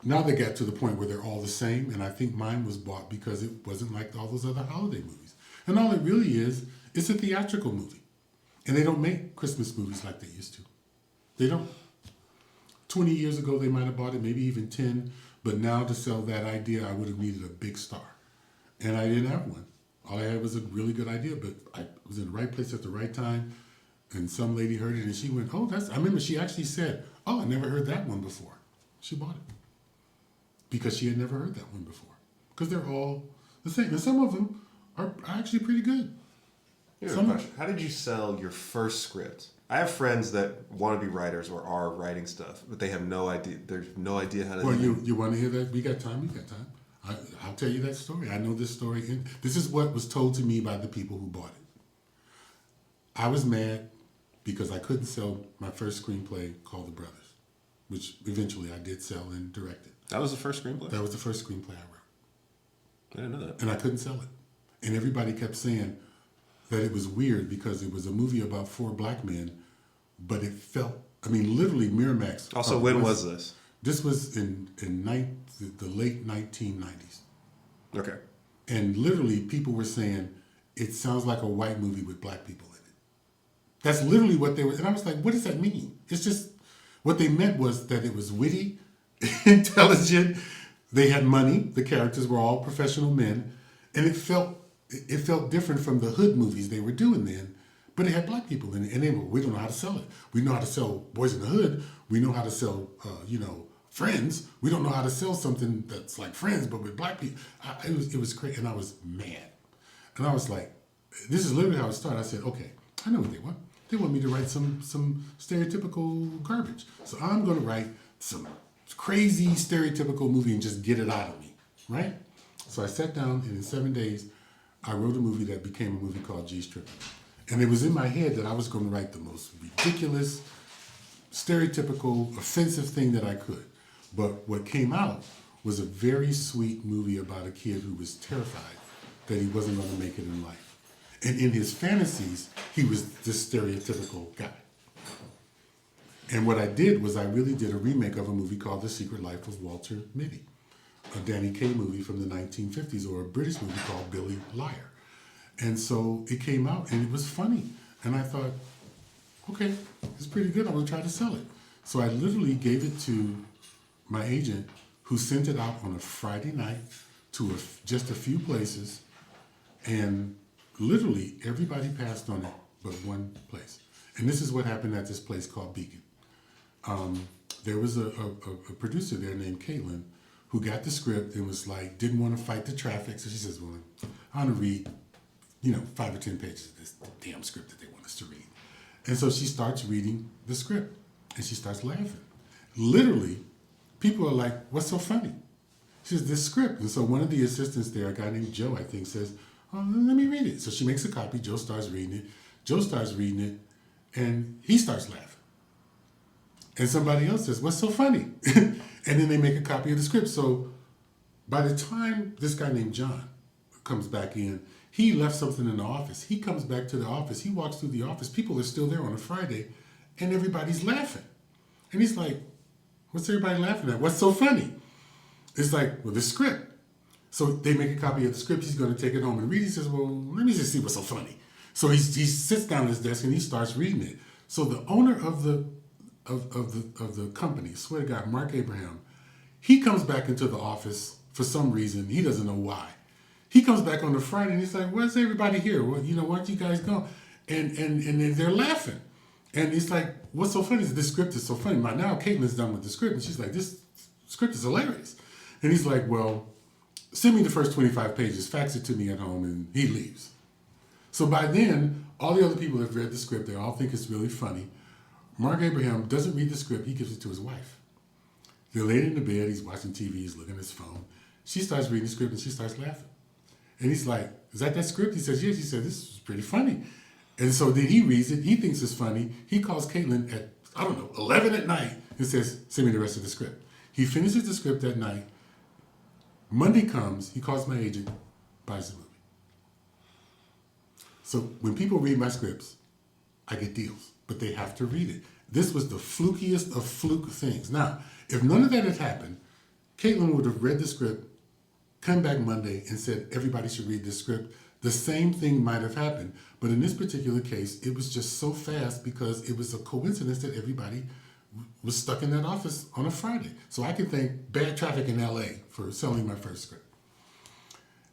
Now they got to the point where they're all the same, and I think mine was bought because it wasn't like all those other holiday movies. And all it really is a theatrical movie. And they don't make Christmas movies like they used to. They don't. 20 years ago, they might have bought it, maybe even 10. But now to sell that idea, I would have needed a big star. And I didn't have one. All I had was a really good idea, but I was in the right place at the right time. And some lady heard it, and she went, I remember she actually said, I never heard that one before. She bought it. Because she had never heard that one before. Because they're all the same. And some of them are actually pretty good. Here's a question. How did you sell your first script? I have friends that want to be writers or are writing stuff, but they have no idea. There's no idea how to. Well, you want to hear that? We got time. We got time. I'll tell you that story. I know this story. This is what was told to me by the people who bought it. I was mad because I couldn't sell my first screenplay called The Brothers, which eventually I did sell and directed. That was the first screenplay? That was the first screenplay I wrote. I didn't know that. And I couldn't sell it. And everybody kept saying that it was weird because it was a movie about 4 black men, but it felt, I mean, literally Miramax. Also, when was this? This was in the late 1990s. Okay. And literally people were saying, it sounds like a white movie with black people in it. That's literally what they were, and I was like, what does that mean? It's just, what they meant was that it was witty, intelligent, they had money, the characters were all professional men, and it felt different from the hood movies they were doing then, but it had black people in it, and we don't know how to sell it. We know how to sell Boys in the Hood, we know how to sell, Friends. We don't know how to sell something that's like Friends, but with black people. It was crazy, and I was mad. And I was like, this is literally how it started. I said, okay, I know what they want. They want me to write some stereotypical garbage. So I'm going to write some crazy stereotypical movie and just get it out of me, right? So I sat down, and in 7 days, I wrote a movie that became a movie called G's Trippin'. And it was in my head that I was going to write the most ridiculous, stereotypical, offensive thing that I could. But what came out was a very sweet movie about a kid who was terrified that he wasn't going to make it in life. And in his fantasies, he was this stereotypical guy. And what I did was I really did a remake of a movie called The Secret Life of Walter Mitty, a Danny Kaye movie from the 1950s, or a British movie called Billy Liar. And so it came out, and it was funny. And I thought, okay, it's pretty good. I'm going to try to sell it. So I literally gave it to my agent, who sent it out on a Friday night to just a few places, and literally everybody passed on it but one place. And this is what happened at this place called Beacon. There was a producer there named Caitlin who got the script and was like, didn't want to fight the traffic. So she says, well, I want to read, 5 or 10 pages of this damn script that they want us to read. And so she starts reading the script and she starts laughing. Literally, people are like, what's so funny? She says, this script. And so one of the assistants there, a guy named Joe, I think, says, oh, let me read it. So she makes a copy. Joe starts reading it. Joe starts reading it, and he starts laughing. And somebody else says, what's so funny? And then they make a copy of the script. So by the time this guy named John comes back in, he left something in the office. He comes back to the office. He walks through the office. People are still there on a Friday, and everybody's laughing. And he's like, what's everybody laughing at? What's so funny? It's like, well, the script. So they make a copy of the script. He's going to take it home and read it. He says, well, let me just see what's so funny. So he sits down at his desk and he starts reading it. So the owner of the company, I swear to God, Mark Abraham, he comes back into the office for some reason. He doesn't know why. He comes back on the Friday and he's like, where's everybody here? Well, why don't you guys go? And they're laughing. And he's like, what's so funny is this script is so funny. By now, Caitlin's done with the script, and she's like, this script is hilarious. And he's like, well, send me the first 25 pages, fax it to me at home, and he leaves. So by then, all the other people have read the script. They all think it's really funny. Mark Abraham doesn't read the script. He gives it to his wife. They're laying in the bed. He's watching TV. He's looking at his phone. She starts reading the script, and she starts laughing. And he's like, is that script? He says, yes. He said, this is pretty funny. And so then he reads it. He thinks it's funny. He calls Caitlin at, 11 at night and says, send me the rest of the script. He finishes the script that night. Monday comes. He calls my agent, buys the movie. So when people read my scripts, I get deals, but they have to read it. This was the flukiest of fluke things. Now, if none of that had happened, Caitlin would have read the script, come back Monday and said, everybody should read this script. The same thing might have happened. But in this particular case, it was just so fast because it was a coincidence that everybody was stuck in that office on a Friday. So I can thank bad traffic in LA for selling my first script.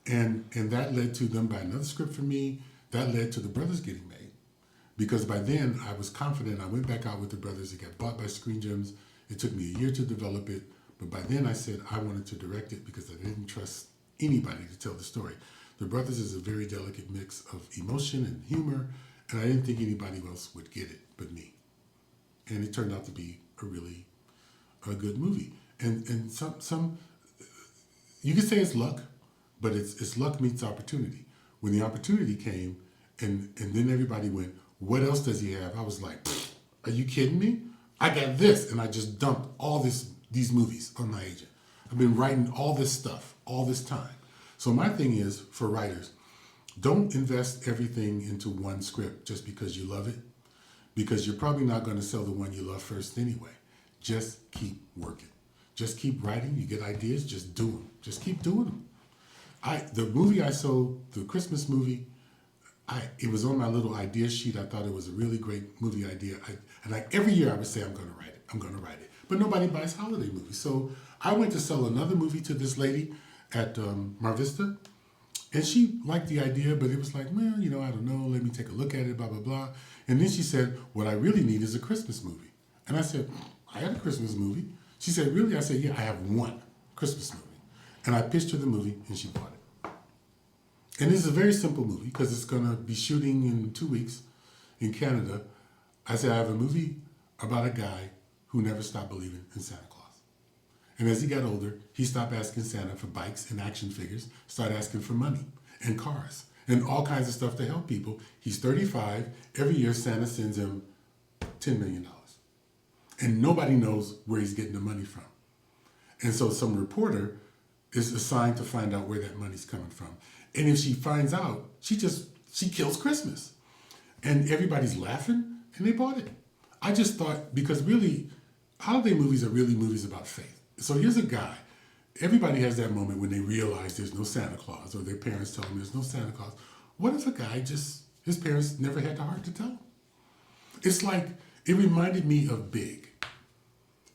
And that led to them buying another script for me. That led to The Brothers getting made. Because by then I was confident. I went back out with The Brothers. It got bought by Screen Gems. It took me a year to develop it. But by then I said I wanted to direct it because I didn't trust anybody to tell the story. The Brothers is a very delicate mix of emotion and humor, and I didn't think anybody else would get it but me. And it turned out to be a good movie. And some you could say it's luck, but it's luck meets opportunity. When the opportunity came, and then everybody went, "What else does he have?" I was like, "Are you kidding me? I got this," and I just dumped all these movies on my agent. I've been writing all this stuff all this time. So my thing is for writers, don't invest everything into one script just because you love it, because you're probably not going to sell the one you love first anyway. Just keep working. Just keep writing. You get ideas, just do them. Just keep doing them. The movie I sold, the Christmas movie, it was on my little idea sheet. I thought it was a really great movie idea. Every year I would say, I'm going to write it. I'm going to write it. But nobody buys holiday movies. So I went to sell another movie to this lady at Mar Vista. And she liked the idea, but it was like, well, I don't know. Let me take a look at it, blah, blah, blah. And then she said, what I really need is a Christmas movie. And I said, I had a Christmas movie. She said, really? I said, yeah, I have one Christmas movie. And I pitched her the movie, and she bought it. And this is a very simple movie because it's going to be shooting in 2 weeks in Canada. I said, I have a movie about a guy who never stopped believing in Santa Claus. And as he got older, he stopped asking Santa for bikes and action figures, started asking for money and cars and all kinds of stuff to help people. He's 35. Every year, Santa sends him $10 million. And nobody knows where he's getting the money from. And so some reporter is assigned to find out where that money's coming from. And if she finds out, she kills Christmas. And everybody's laughing, and they bought it. I just thought, because really, holiday movies are really movies about faith. So here's a guy. Everybody has that moment when they realize there's no Santa Claus, or their parents tell them there's no Santa Claus. What if a guy his parents never had the heart to tell him? It's like, it reminded me of Big.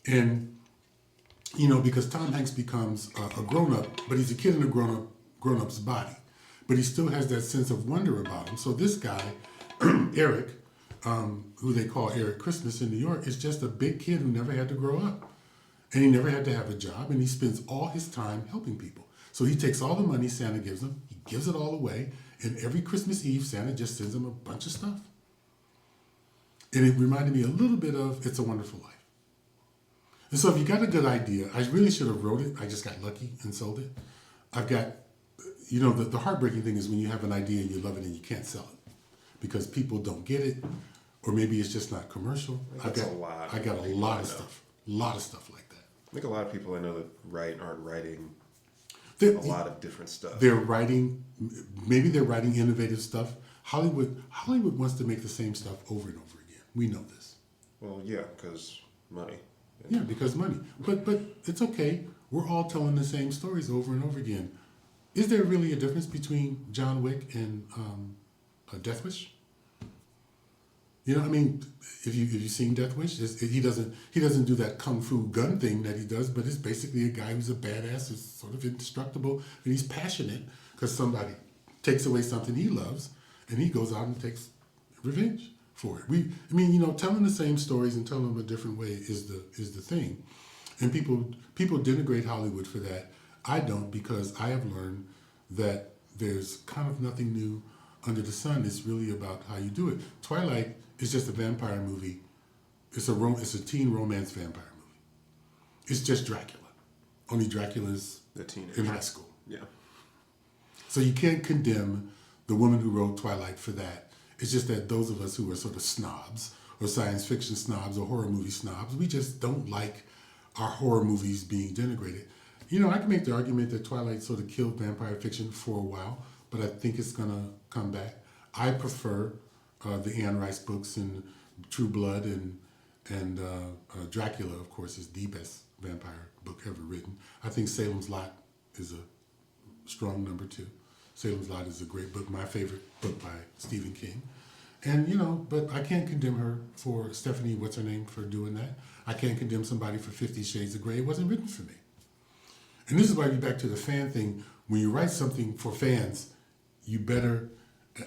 And, because Tom Hanks becomes a grown-up, but he's a kid in a grown-up's body. But he still has that sense of wonder about him. So this guy, Eric, who they call Eric Christmas in New York, is just a big kid who never had to grow up. And he never had to have a job, and he spends all his time helping people. So he takes all the money Santa gives him, he gives it all away, and every Christmas Eve, Santa just sends him a bunch of stuff. And it reminded me a little bit of It's a Wonderful Life. And so if you got a good idea, I really should have wrote it. I just got lucky and sold it. I've got, the heartbreaking thing is when you have an idea and you love it and you can't sell it because people don't get it, or maybe it's just not commercial. I got a lot of stuff like that. I think a lot of people I know that write aren't writing a lot of different stuff. They're writing innovative stuff. Hollywood wants to make the same stuff over and over again. We know this. Well, yeah, because money. Yeah, because money. But it's okay. We're all telling the same stories over and over again. Is there really a difference between John Wick and Death Wish? If you've seen Death Wish, he doesn't do that kung fu gun thing that he does, but it's basically a guy who's a badass, who's sort of indestructible, and he's passionate because somebody takes away something he loves, and he goes out and takes revenge for it. Telling the same stories and telling them a different way is the thing, and people denigrate Hollywood for that. I don't, because I have learned that there's kind of nothing new under the sun. It's really about how you do it. Twilight is just a vampire movie. It's a teen romance vampire movie. It's just Dracula. Only Dracula's a teenager in high school. Yeah. So you can't condemn the woman who wrote Twilight for that. It's just that those of us who are sort of snobs, or science fiction snobs, or horror movie snobs, we just don't like our horror movies being denigrated. I can make the argument that Twilight sort of killed vampire fiction for a while, but I think it's going to come back. I prefer the Anne Rice books and True Blood and Dracula, of course, is the best vampire book ever written. I think Salem's Lot is a strong number 2. Salem's Lot is a great book, my favorite book by Stephen King. And, but I can't condemn her for Stephanie, what's her name, for doing that. I can't condemn somebody for 50 Shades of Grey. It wasn't written for me. And this is why I get back to the fan thing. When you write something for fans, you better,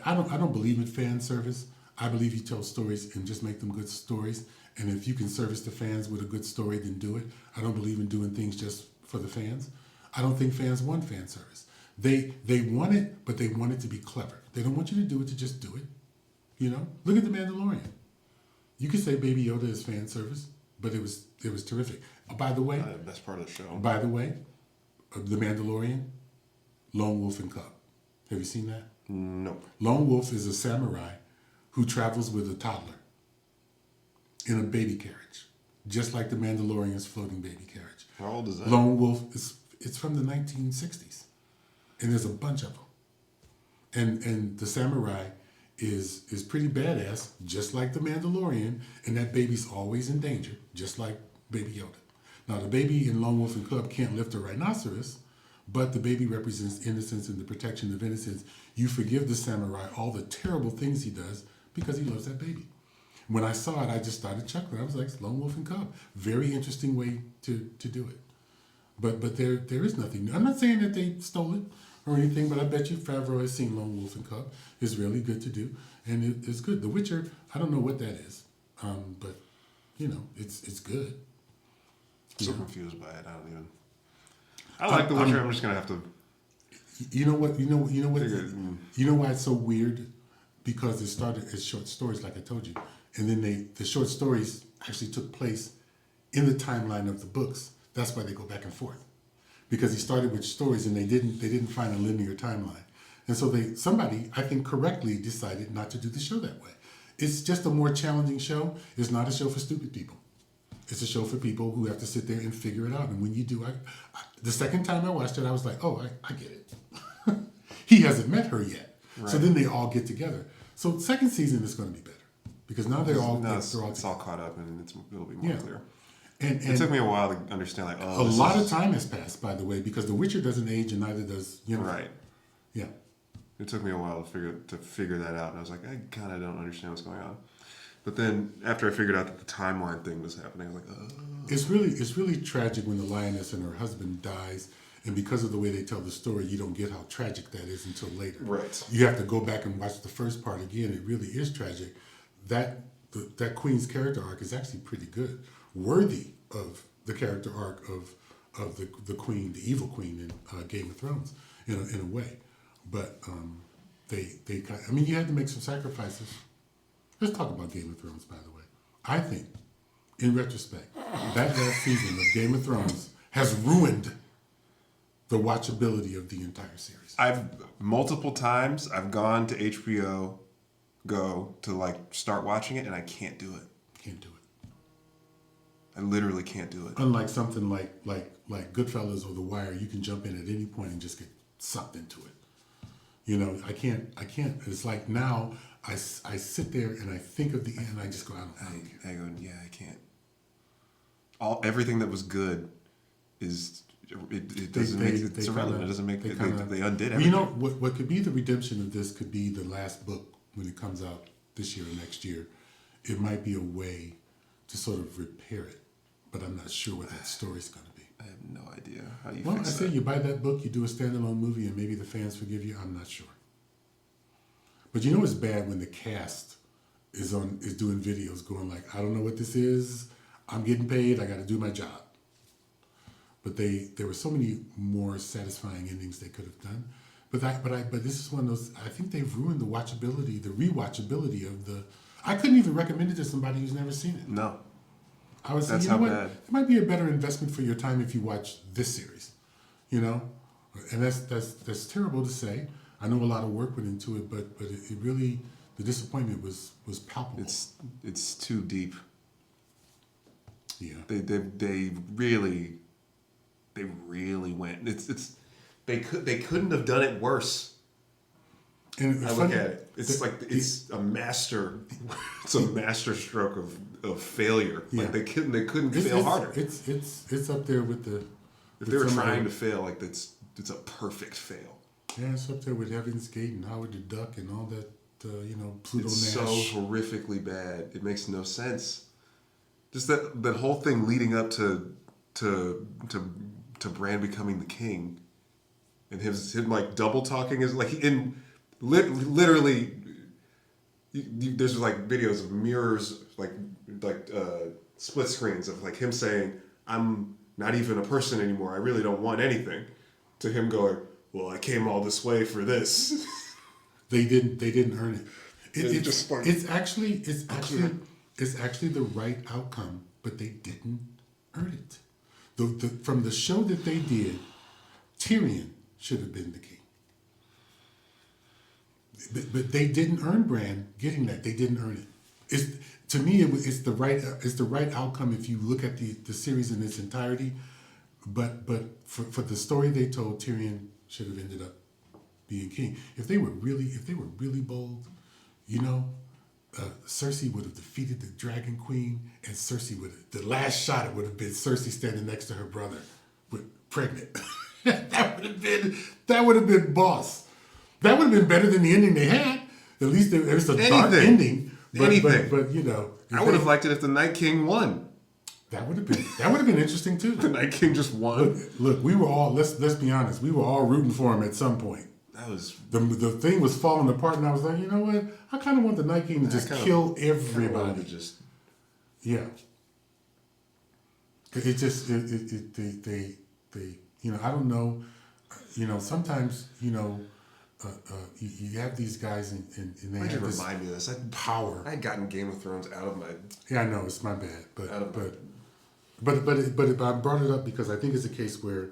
I don't believe in fan service. I believe you tell stories and just make them good stories. And if you can service the fans with a good story, then do it. I don't believe in doing things just for the fans. I don't think fans want fan service. They want it, but they want it to be clever. They don't want you to do it to just do it. You know, look at the Mandalorian. You could say Baby Yoda is fan service, but it was terrific. By the way, Best part of the show. by the way, the Mandalorian, Lone Wolf and Cub. Have you seen that? Nope. Lone Wolf is a samurai who travels with a toddler in a baby carriage, just like the Mandalorian's floating baby carriage. How old is that? Lone Wolf it's from the 1960s, and there's a bunch of them. And the samurai is pretty badass, just like the Mandalorian, and that baby's always in danger, just like Baby Yoda. Now the baby in Lone Wolf and Cub can't lift a rhinoceros, but the baby represents innocence and the protection of innocence. You forgive the samurai all the terrible things he does because he loves that baby. When I saw it, I just started chuckling. I was like, Lone Wolf and Cub. Very interesting way to do it. But there is nothing new. I'm not saying that they stole it or anything, but I bet you Favreau has seen Lone Wolf and Cub. It's really good to do, and it's good. The Witcher, I don't know what that is, but you know, it's good. I'm so confused by it. I don't even. I like The Witcher. I'm just gonna have to. You know what? You know what? Figure- You know why it's so weird? Because it started as short stories, like I told you, and then the short stories actually took place in the timeline of the books. That's why they go back and forth, because he started with stories and they didn't find a linear timeline, and so somebody I think correctly decided not to do the show that way. It's just a more challenging show. It's not a show for stupid people. It's a show for people who have to sit there and figure it out. And when you do, the second time I watched it, I was like, oh, I get it. He hasn't met her yet. Right. So then they all get together. So second season is going to be better because now they're all it's all caught up and it'll be more clear. And it took me a while to understand, like, a lot of time has passed, by the way, because The Witcher doesn't age and neither does Yennefer. Right. Yeah. It took me a while to figure that out, and I was like, I kind of don't understand what's going on. But then after I figured out that the timeline thing was happening, I was like, oh. It's really tragic when the lioness and her husband dies, and because of the way they tell the story, you don't get how tragic that is until later. Right. You have to go back and watch the first part again. It really is tragic. That queen's character arc is actually pretty good, worthy of the character arc of the queen, the evil queen in Game of Thrones, in a way. But you had to make some sacrifices. Let's talk about Game of Thrones, by the way. I think, in retrospect, that last season of Game of Thrones has ruined the watchability of the entire series. Multiple times I've gone to HBO Go to like start watching it, and I can't do it. Can't do it. I literally can't do it. Unlike something like Goodfellas or The Wire, you can jump in at any point and just get sucked into it. You know, I can't. It's like now I sit there and I think of the end and I just go, I don't care. I go, yeah, I can't. Everything that was good is it doesn't make it. It's irrelevant. It doesn't make it. They undid everything. Well, you know what could be the redemption of this could be the last book when it comes out this year or next year. It might be a way to sort of repair it, but I'm not sure what that story's going to be. I have no idea how you. Well, fix I say that. you buy that book, you do a standalone movie, and maybe the fans forgive you. I'm not sure. But you know it's bad when the cast is doing videos going like, I don't know what this is. I'm getting paid. I got to do my job. But there were so many more satisfying endings they could have done. But this is one of those. I think they've ruined the watchability, the rewatchability of the. I couldn't even recommend it to somebody who's never seen it. No. I would say, That's you know how what? bad. It might be a better investment for your time if you watch this series. You know, and that's terrible to say. I know a lot of work went into it, but it really, the disappointment was palpable. It's too deep. Yeah. They really went. They couldn't have done it worse. And I look at it. It's a master. It's a master stroke of failure. Yeah. Like they couldn't fail harder. It's up there with the. If they were trying to fail, like it's a perfect fail. Yeah, it's up there with Heaven's Gate and Howard the Duck and all that. Pluto It's Nash. so horrifically bad. It makes no sense. Just that whole thing leading up to Bran becoming the king, and him like double talking is like literally. There's like videos of mirrors, like split screens of like him saying, "I'm not even a person anymore. I really don't want anything," to him going, well, I came all this way for this. They didn't earn it. It's just fun. It's actually the right outcome, but they didn't earn it. From the show that they did, Tyrion should have been the king. But they didn't earn Bran getting that. They didn't earn it. To me, it's the right outcome if you look at the series in its entirety. But for the story they told, Tyrion should have ended up being king. If they were really bold, Cersei would have defeated the Dragon Queen, and Cersei the last shot it would have been Cersei standing next to her brother, pregnant. that would have been boss. That would have been better than the ending they had. At least it was a dark ending. But I would have liked it if the Night King won. That would have been interesting too. The Night King just won. Look, we were all let's be honest. We were all rooting for him at some point. That was the thing was falling apart, and I was like, you know what? I kind of want the Night King to just kill everybody. Yeah. It just they I don't know. Sometimes you have these guys and they Why'd you have this remind me of this? power. I had gotten Game of Thrones out of my. Yeah, I know it's my bad, but I brought it up because I think it's a case where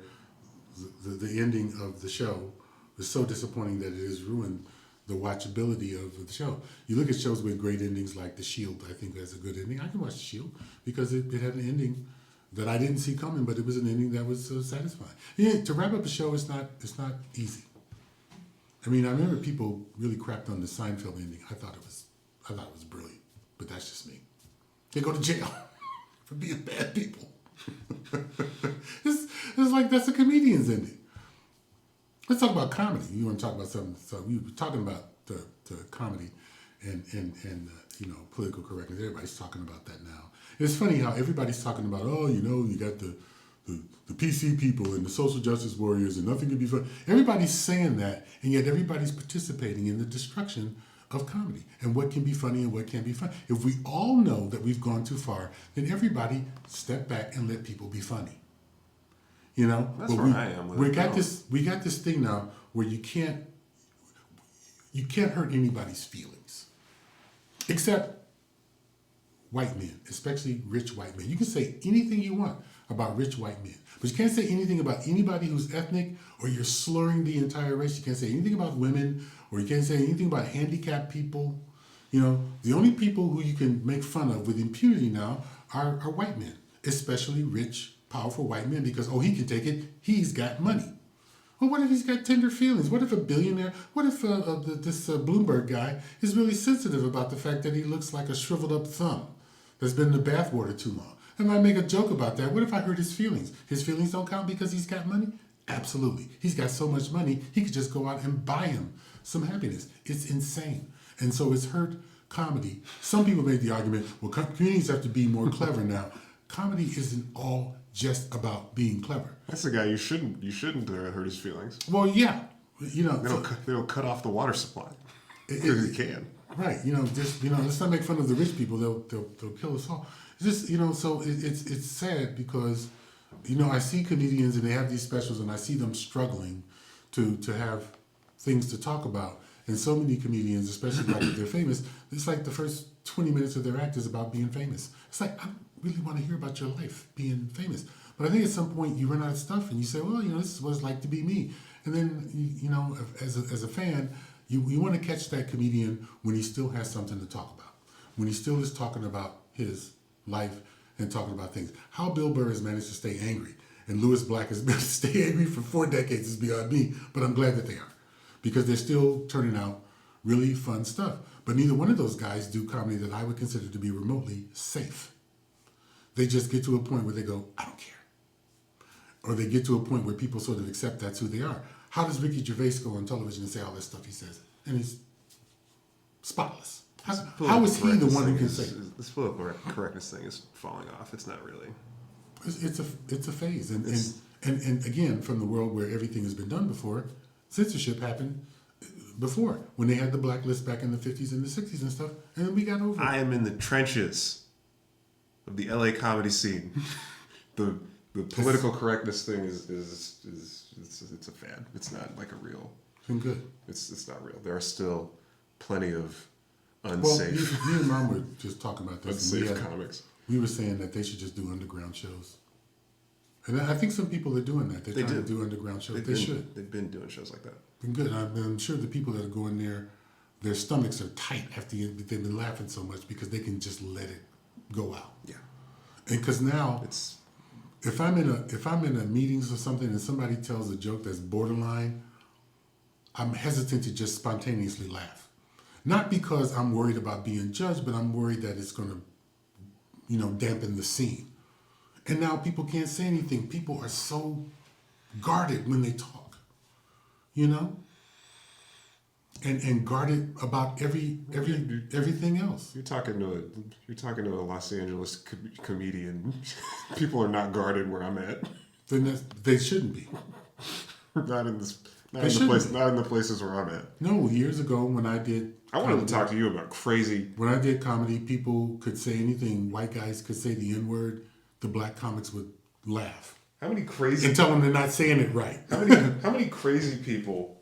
the ending of the show is so disappointing that it has ruined the watchability of the show. You look at shows with great endings like The Shield. I think that's a good ending. I can watch The Shield because it had an ending that I didn't see coming, but it was an ending that was satisfying. Yeah, to wrap up a show, it's not easy. I mean, I remember people really crapped on the Seinfeld ending. I thought it was brilliant, but that's just me. They go to jail for being bad people. it's like that's a comedian's ending. Let's talk about comedy. You want to talk about something? So we were talking about the comedy and political correctness. Everybody's talking about that now. It's funny how everybody's talking about, you got the PC people and the social justice warriors and nothing can be fun. Everybody's saying that, and yet everybody's participating in the destruction of comedy and what can be funny and what can't be funny. If we all know that we've gone too far, then everybody step back and let people be funny. That's where I am. We got this thing now where you can't hurt anybody's feelings, except white men, especially rich white men. You can say anything you want about rich white men, but you can't say anything about anybody who's ethnic, or you're slurring the entire race. You can't say anything about women, or you can't say anything about handicapped people. The only people who you can make fun of with impunity now are white men, especially rich, powerful white men, because, he can take it, he's got money. Well, what if he's got tender feelings? What if a billionaire, what if this Bloomberg guy is really sensitive about the fact that he looks like a shriveled up thumb that's been in the bathwater too long? And I make a joke about that. What if I hurt his feelings? His feelings don't count because he's got money? Absolutely. He's got so much money, he could just go out and buy him some happiness. It's insane. And so it's hurt comedy. Some people made the argument, well, comedians have to be more clever now. Comedy isn't all just about being clever. That's the guy you shouldn't hurt his feelings. Well, yeah. They'll cut off the water supply because they can. Right. Let's not make fun of the rich people. They'll kill us all. So it's sad because, I see comedians and they have these specials and I see them struggling to have things to talk about. And so many comedians, especially like if they're famous, it's like the first 20 minutes of their act is about being famous. It's like, I don't really want to hear about your life being famous. But I think at some point you run out of stuff and you say, well, this is what it's like to be me. And then, as a fan, you want to catch that comedian when he still has something to talk about, when he still is talking about his life and talking about things. How Bill Burr has managed to stay angry and Louis Black has managed to stay angry for 4 decades is beyond me, but I'm glad that they are, because they're still turning out really fun stuff. But neither one of those guys do comedy that I would consider to be remotely safe. They just get to a point where they go, I don't care. Or they get to a point where people sort of accept that's who they are. How does Ricky Gervais go on television and say all this stuff he says? And he's spotless. How is he the one who can say it? This political correctness thing is falling off. It's not really. It's a phase. And again, from the world where everything has been done before, censorship happened before, when they had the blacklist back in the 50s and the 60s and stuff, and then we got over it. I am in the trenches of the LA comedy scene. The the political correctness thing is it's a fad. It's not like a real. It's been good. It's not real. There are still plenty of Well, unsafe me and Mom were just talking about this. And unsafe comics. we were saying that they should just do underground shows. And I think some people are doing that. They're They trying do. to do underground shows. They've Should. They've been doing shows like that. Been good. I'm sure the people that are going there, their stomachs are tight after they've been laughing so much because they can just let it go out. Yeah, And because now, it's if I'm in a meetings or something and somebody tells a joke that's borderline, I'm hesitant to just spontaneously laugh. Not because I'm worried about being judged, but I'm worried that it's going to, dampen the scene. And now people can't say anything. People are so guarded when they talk, and guarded about everything else. you're talking to a Los Angeles comedian. People are not guarded where I'm at. Then they shouldn't be. Not in this. Not They in the shouldn't place. be. Not in the places where I'm at. No, years ago when I did, I wanted to talk to you about crazy. when I did comedy, people could say anything. White guys could say the N-word. The black comics would laugh How many crazy? and tell them they're not saying it right. How many crazy people?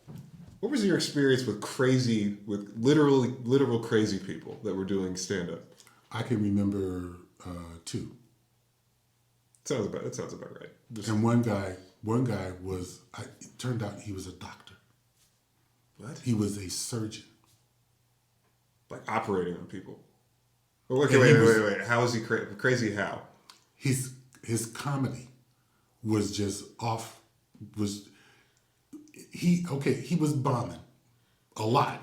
What was your experience with literal crazy people that were doing stand up? I can remember two. That sounds about right. And one guy was. It turned out he was a doctor. What? He was a surgeon. Like operating on people. Oh, okay, And he wait. How is he crazy? How? His comedy was just off. He was bombing a lot,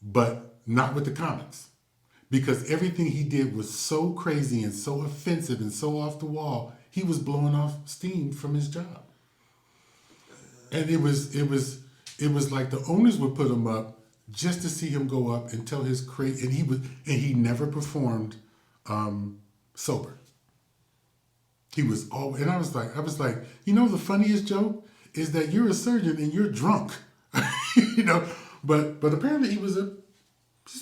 but not with the comics, because everything he did was so crazy and so offensive and so off the wall. He was blowing off steam from his job, and it was like the owners would put him up just to see him go up and tell his crazy. And he never performed sober. He was all, and I was like, the funniest joke is that you're a surgeon and you're drunk, But apparently he's a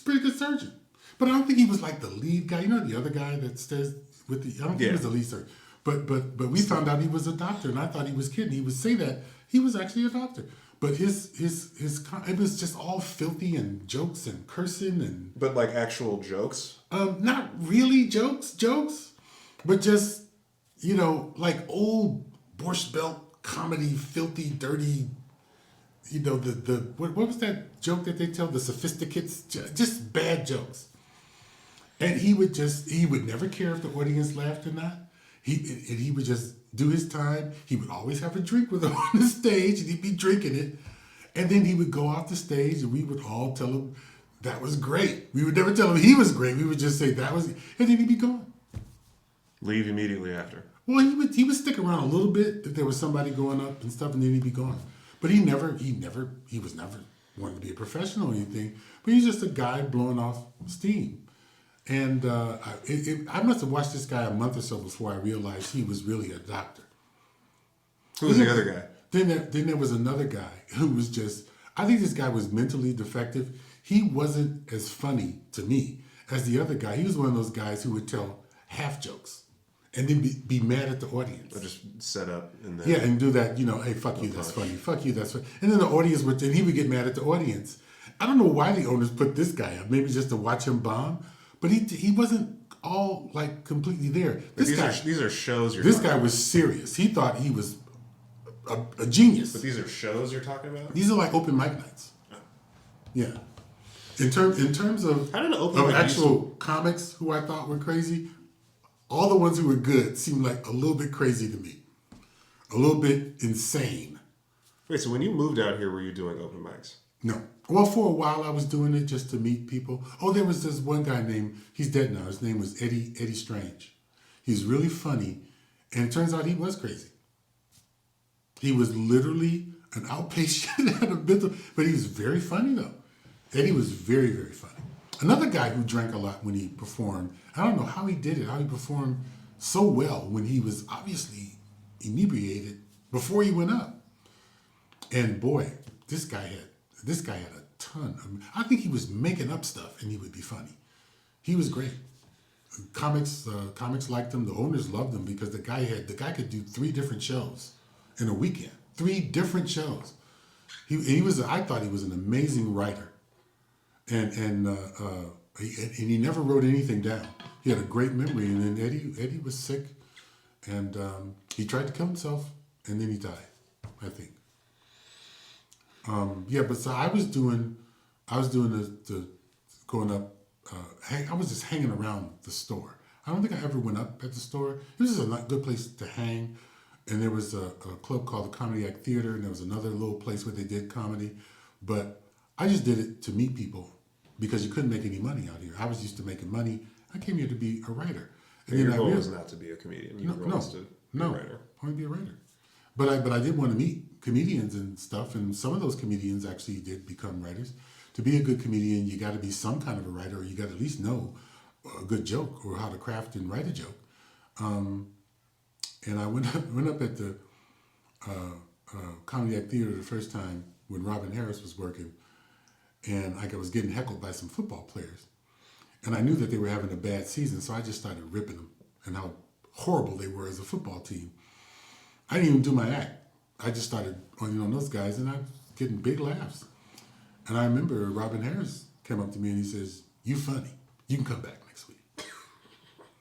pretty good surgeon. But I don't think he was like the lead guy. The other guy that stays with the. I don't think he was the lead surgeon. But we found out he was a doctor, and I thought he was kidding. He would say that he was actually a doctor. But his it was just all filthy and jokes and cursing and. But like actual jokes. Not really jokes, but just like old Borscht Belt comedy, filthy, dirty. What was that joke that they tell, the sophisticates? Just bad jokes. And he would never care if the audience laughed or not. He would just do his time. He would always have a drink with him on the stage, and he'd be drinking it. And then he would go off the stage, and we would all tell him that was great. We would never tell him he was great. We would just say that was, and then he'd be gone. Leave immediately after. Well, he would stick around a little bit if there was somebody going up and stuff, and then he'd be gone. But he was never wanting to be a professional or anything. But he's just a guy blowing off steam. And I must have watched this guy a month or so before I realized he was really a doctor. Who was the other guy? Then there was another guy who was just, I think this guy was mentally defective. He wasn't as funny to me as the other guy. He was one of those guys who would tell half jokes and then be mad at the audience. Or just set up and then... Yeah, and do that, hey, fuck you, that's funny. Fuck you, that's funny. And then the audience and he would get mad at the audience. I don't know why the owners put this guy up, maybe just to watch him bomb, but he wasn't all like completely there. These are shows This guy was serious. He thought he was a genius. But these are shows you're talking about? These are like open mic nights. Yeah. In terms of, How did an open mic actual comics who I thought were crazy, all the ones who were good seemed like a little bit crazy to me. A little bit insane. Wait, so when you moved out here, were you doing open mics? No. Well, for a while I was doing it just to meet people. Oh, there was this one guy he's dead now. His name was Eddie Strange. He's really funny. And it turns out he was crazy. He was literally an outpatient at a mental, but he was very funny though. Eddie was very, very funny. Another guy who drank a lot when he performed, I don't know how he did it, how he performed so well when he was obviously inebriated before he went up. And boy, this guy had a ton of, I think he was making up stuff and he would be funny. He was great. Comics liked him. The owners loved him because the guy could do 3 different shows in a weekend. 3 different shows. I thought he was an amazing writer, and he never wrote anything down. He had a great memory. And then Eddie was sick, and he tried to kill himself, and then he died, I think. But so I was doing the going up. I was just hanging around the store. I don't think I ever went up at the store. It was just a good place to hang. And there was a club called the Comedy Act Theater, and there was another little place where they did comedy. But I just did it to meet people because you couldn't make any money out here. I was used to making money. I came here to be a writer. And your goal was not to be a comedian. Your goal was to be a writer. I want to be a writer. But I did want to meet comedians and stuff, and some of those comedians actually did become writers. To be a good comedian, you got to be some kind of a writer, or you got to at least know a good joke or how to craft and write a joke. And I went up at the Comedy Act Theater the first time when Robin Harris was working, and I was getting heckled by some football players. And I knew that they were having a bad season, so I just started ripping them and how horrible they were as a football team. I didn't even do my act. I just started on those guys, and I was getting big laughs. And I remember Robin Harris came up to me and he says, "You funny. You can come back next week."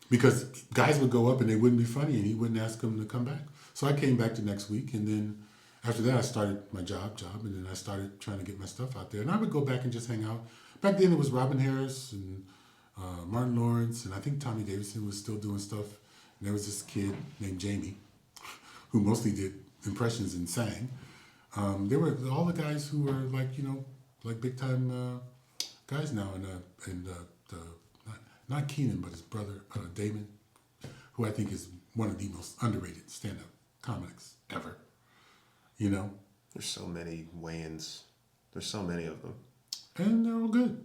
Because guys would go up and they wouldn't be funny, and he wouldn't ask them to come back. So I came back the next week, and then after that I started my job, and then I started trying to get my stuff out there. And I would go back and just hang out. Back then it was Robin Harris and Martin Lawrence, and I think Tommy Davidson was still doing stuff. And there was this kid named Jamie who mostly did impressions and sang. There were all the guys who were like big time guys now, and not Keenan, but his brother Damon, who I think is one of the most underrated stand-up comics ever. There's so many Wayans. There's so many of them, and they're all good.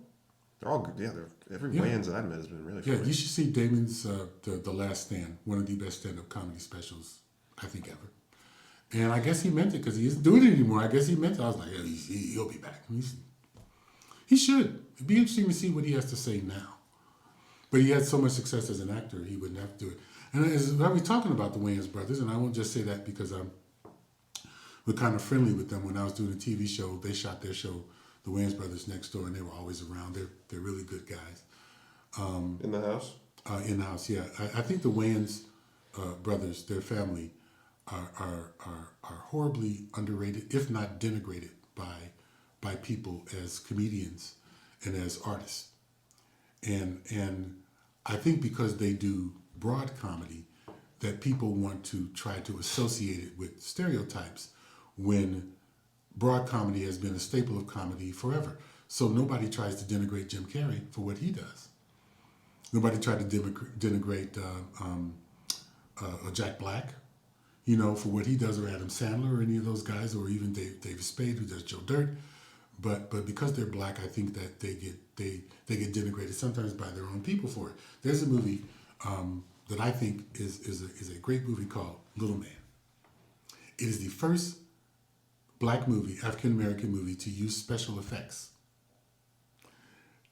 They're all good. Yeah, every Wayans that I've met has been really funny. Yeah, you should see Damon's The Last Stand, one of the best stand-up comedy specials I think ever. And I guess he meant it because he isn't doing it anymore. I guess he meant it. I was like, yeah, he'll be back. He should. It'd be interesting to see what he has to say now. But he had so much success as an actor, he wouldn't have to do it. And I was talking about the Wayans brothers, and I won't just say that because we're kind of friendly with them. When I was doing a TV show, they shot their show, The Wayans Brothers Next Door, and they were always around. They're really good guys. In the house? In the house, yeah. I think the Wayans brothers, their family, are horribly underrated, if not denigrated, by people as comedians and as artists. And I think because they do broad comedy, that people want to try to associate it with stereotypes when broad comedy has been a staple of comedy forever. So nobody tries to denigrate Jim Carrey for what he does. Nobody tried to denigrate Jack Black, for what he does, or Adam Sandler, or any of those guys, or even David Spade, who does Joe Dirt. But because they're black, I think that they get denigrated sometimes by their own people for it. There's a movie that I think is a great movie called Little Man. It is the first black movie, African American movie, to use special effects.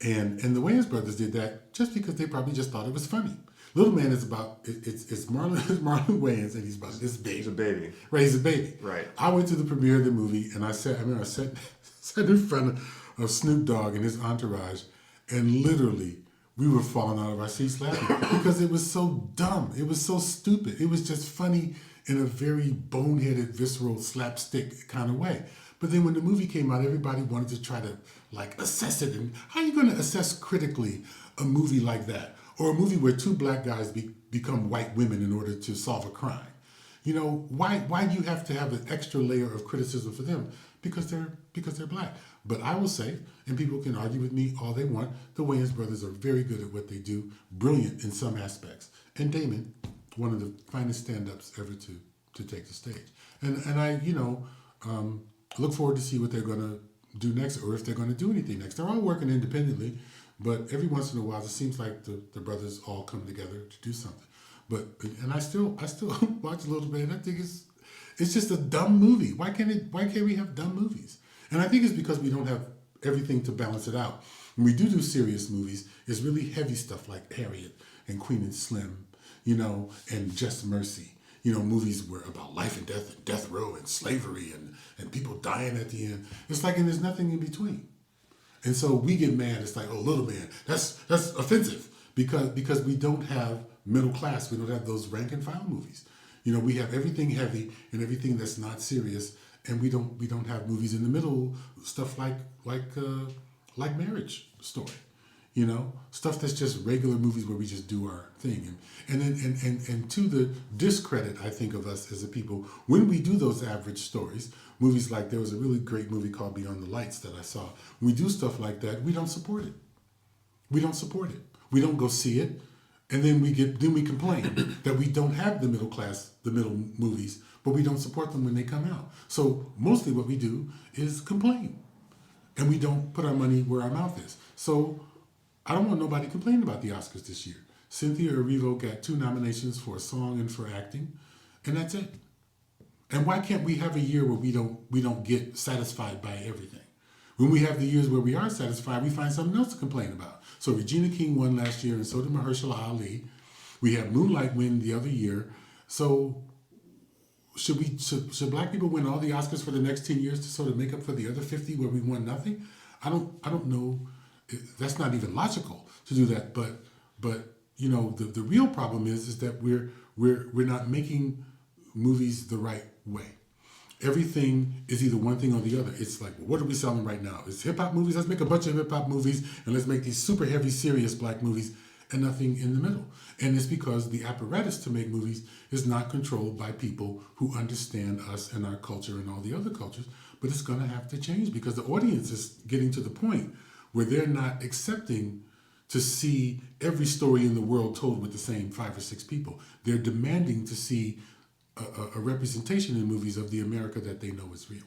And the Wayans brothers did that just because they probably just thought it was funny. Little Man is about it's Marlon Wayans, and he's about this baby. He's a baby. Right, he's a baby. Right. I went to the premiere of the movie, and I sat in front of Snoop Dogg and his entourage, and literally we were falling out of our seats laughing because it was so dumb. It was so stupid. It was just funny in a very boneheaded, visceral, slapstick kind of way. But then when the movie came out, everybody wanted to try to assess it. And how are you going to assess critically a movie like that? Or a movie where 2 black guys become white women in order to solve a crime? Why do you have to have an extra layer of criticism for them? Because they're black. But I will say, and people can argue with me all they want, the Wayans brothers are very good at what they do, brilliant in some aspects. And Damon, one of the finest stand-ups ever to take the stage. And I, look forward to see what they're going to do next, or if they're going to do anything next. They're all working independently, but every once in a while it seems like the brothers all come together to do something. And I still watch a little bit, and I think it's just a dumb movie. Why can't we have dumb movies? And I think it's because we don't have everything to balance it out. When we do serious movies, it's really heavy stuff like Harriet and Queen and Slim, you know, and Just Mercy. You know, movies were about life and death row and slavery and people dying at the end. It's like, and there's nothing in between. And so we get mad. It's like, oh, Little Man, that's offensive because we don't have middle class. We don't have those rank and file movies. You know, we have everything heavy and everything that's not serious, and we don't have movies in the middle, stuff like Marriage Story. You know, stuff that's just regular movies where we just do our thing. And to the discredit, I think, of us as a people, when we do those average stories, movies like, there was a really great movie called Beyond the Lights that I saw. When we do stuff like that, we don't support it. We don't support it. We don't go see it. And then we complain that we don't have the middle movies, but we don't support them when they come out. So mostly what we do is complain. And we don't put our money where our mouth is. So I don't want nobody complaining about the Oscars this year. Cynthia Erivo got 2 nominations for a song and for acting, and that's it. And why can't we have a year where we don't get satisfied by everything? When we have the years where we are satisfied, we find something else to complain about. So Regina King won last year, and so did Mahershala Ali. We had Moonlight win the other year. So should Black people win all the Oscars for the next 10 years to sort of make up for the other 50 where we won nothing? I don't know. That's not even logical to do that. But you know, the real problem is that we're not making movies the right way. Everything is either one thing or the other. It's like, well, what are we selling right now? It's hip-hop movies. Let's make a bunch of hip-hop movies, and let's make these super heavy, serious Black movies, and nothing in the middle. And it's because the apparatus to make movies is not controlled by people who understand us and our culture and all the other cultures. But it's going to have to change because the audience is getting to the point where they're not accepting to see every story in the world told with the same 5 or 6 people. They're demanding to see a representation in movies of the America that they know is real.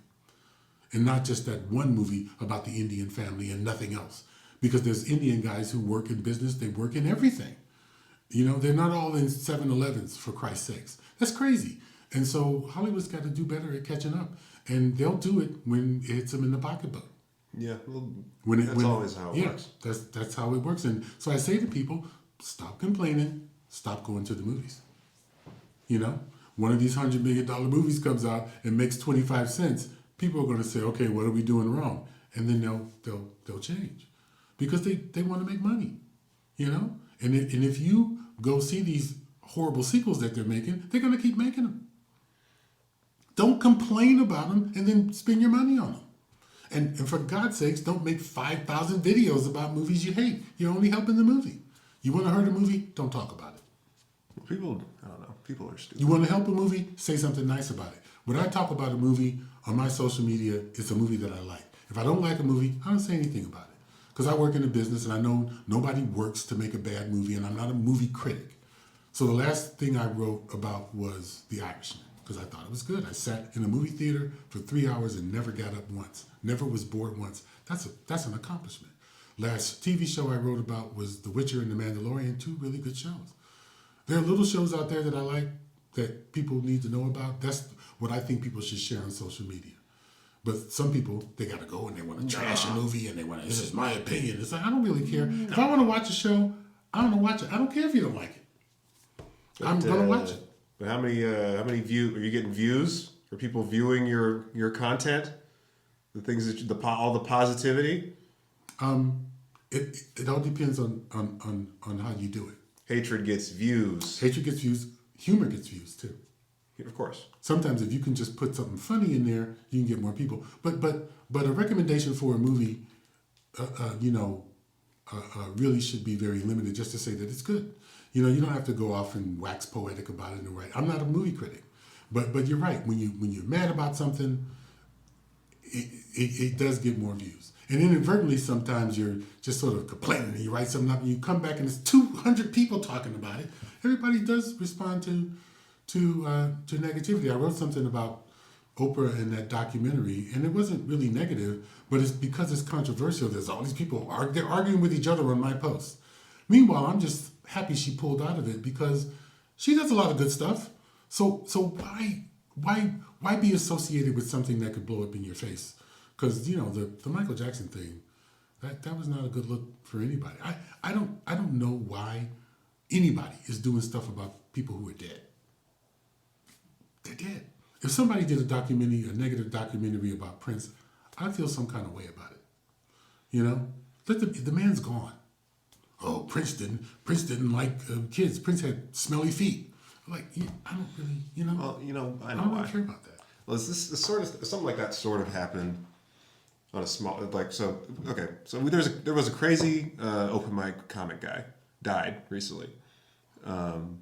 And not just that one movie about the Indian family and nothing else. Because there's Indian guys who work in business, they work in everything. You know, they're not all in 7-Elevens, for Christ's sakes. That's crazy. And so Hollywood's got to do better at catching up. And they'll do it when it hits them in the pocketbook. Yeah, well, That's always how it works. That's how it works. And so I say to people, stop complaining, stop going to the movies. You know, one of these $100 million movies comes out and makes 25 cents. People are going to say, okay, what are we doing wrong? And then they'll change because they want to make money, you know? And if you go see these horrible sequels that they're making, they're going to keep making them. Don't complain about them and then spend your money on them. And for God's sakes, don't make 5,000 videos about movies you hate. You're only helping the movie. You want to hurt a movie? Don't talk about it. People, I don't know, people are stupid. You want to help a movie? Say something nice about it. When I talk about a movie on my social media, it's a movie that I like. If I don't like a movie, I don't say anything about it. Because I work in a business and I know nobody works to make a bad movie and I'm not a movie critic. So the last thing I wrote about was The Irishman because I thought it was good. I sat in a movie theater for 3 hours and never got up once. Never was bored once. That's an accomplishment. Last TV show I wrote about was The Witcher and The Mandalorian, 2 really good shows. There are little shows out there that I like that people need to know about. That's what I think people should share on social media. But some people, they got to go and they want to trash a movie and they want to, this is my opinion. It's like, I don't really care. If I want to watch a show, I want to watch it. I don't care if you don't like it. I'm going to watch it. But how many views, are you getting views? Are people viewing your content? The things that all the positivity? It all depends on how you do it. Hatred gets views. Humor gets views too. Of course. Sometimes if you can just put something funny in there, you can get more people. But a recommendation for a movie, really should be very limited just to say that it's good. You know, you don't have to go off and wax poetic about it and write. I'm not a movie critic, but you're right. When you're mad about something, it does get more views. And inadvertently, sometimes you're just sort of complaining and you write something up and you come back and there's 200 people talking about it. Everybody does respond to negativity. I wrote something about Oprah and that documentary, and it wasn't really negative, but it's because it's controversial. There's all these people they're arguing with each other on my post. Meanwhile, I'm just happy she pulled out of it because she does a lot of good stuff. So why be associated with something that could blow up in your face? Because the Michael Jackson thing, that was not a good look for anybody. I don't know why anybody is doing stuff about people who are dead. They're dead. If somebody did a negative documentary about Prince, I'd feel some kind of way about it. You know, let the man's gone. Oh, Prince didn't like kids. Prince had smelly feet. Like, I don't really, Well, I know I don't why. really care about that. Well, this sort of something like that sort of happened on a small so okay. So there was a crazy open mic comic guy died recently, and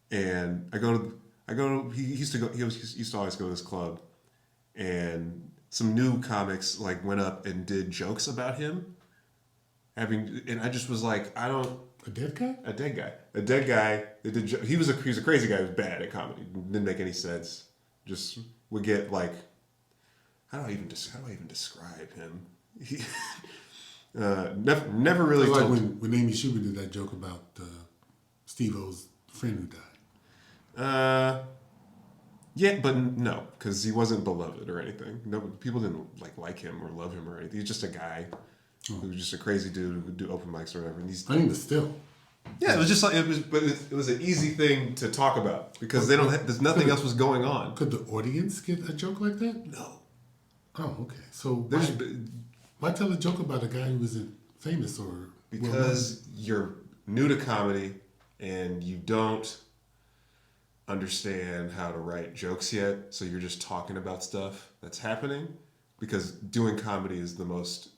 he used to always go to this club, and some new comics like went up and did jokes about him, and I just was like, I don't. A dead guy? A dead guy. He was a crazy guy. Who was bad at comedy. Didn't make any sense. Just would get like, how do I even describe him? He never really. It was like told, when Amy Schumer did that joke about Steve-O's friend who died. Yeah, but no, because he wasn't beloved or anything. No, people didn't like him or love him or anything. He's just a guy who was just a crazy dude who would do open mics or whatever. And he's I mean, but still. yeah, it was just like it was an easy thing to talk about because there's nothing else was going on. Could the audience get a joke like that? No, Oh, okay. So there's why tell a joke about a guy who isn't famous or because you're new to comedy and you don't understand how to write jokes yet, so you're just talking about stuff that's happening because doing comedy is the most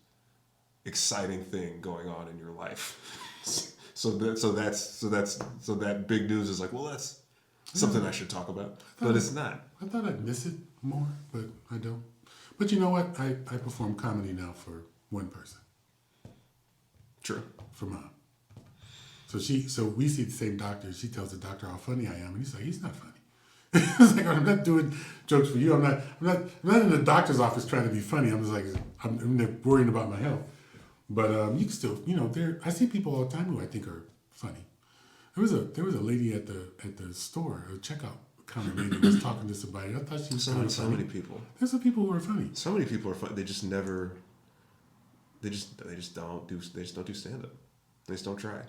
exciting thing going on in your life. So that big news is like, well, that's something I should talk about, but it's not. I thought I'd miss it more, but I don't. But you know what? I perform comedy now for one person, True. for Mom. So we see the same doctor. She tells the doctor how funny I am, and he's like, he's not funny. It's like, I'm not doing jokes for you. I'm not in the doctor's office trying to be funny. I'm just like, I'm there worrying about my health. But you can still, I see people all the time who I think are funny. There was a lady at the store, a checkout counter lady, was talking to somebody. I thought she was kind of So funny. many people. There's some people who are funny. So many people are fun. They just never. They just don't do stand up. They just don't try.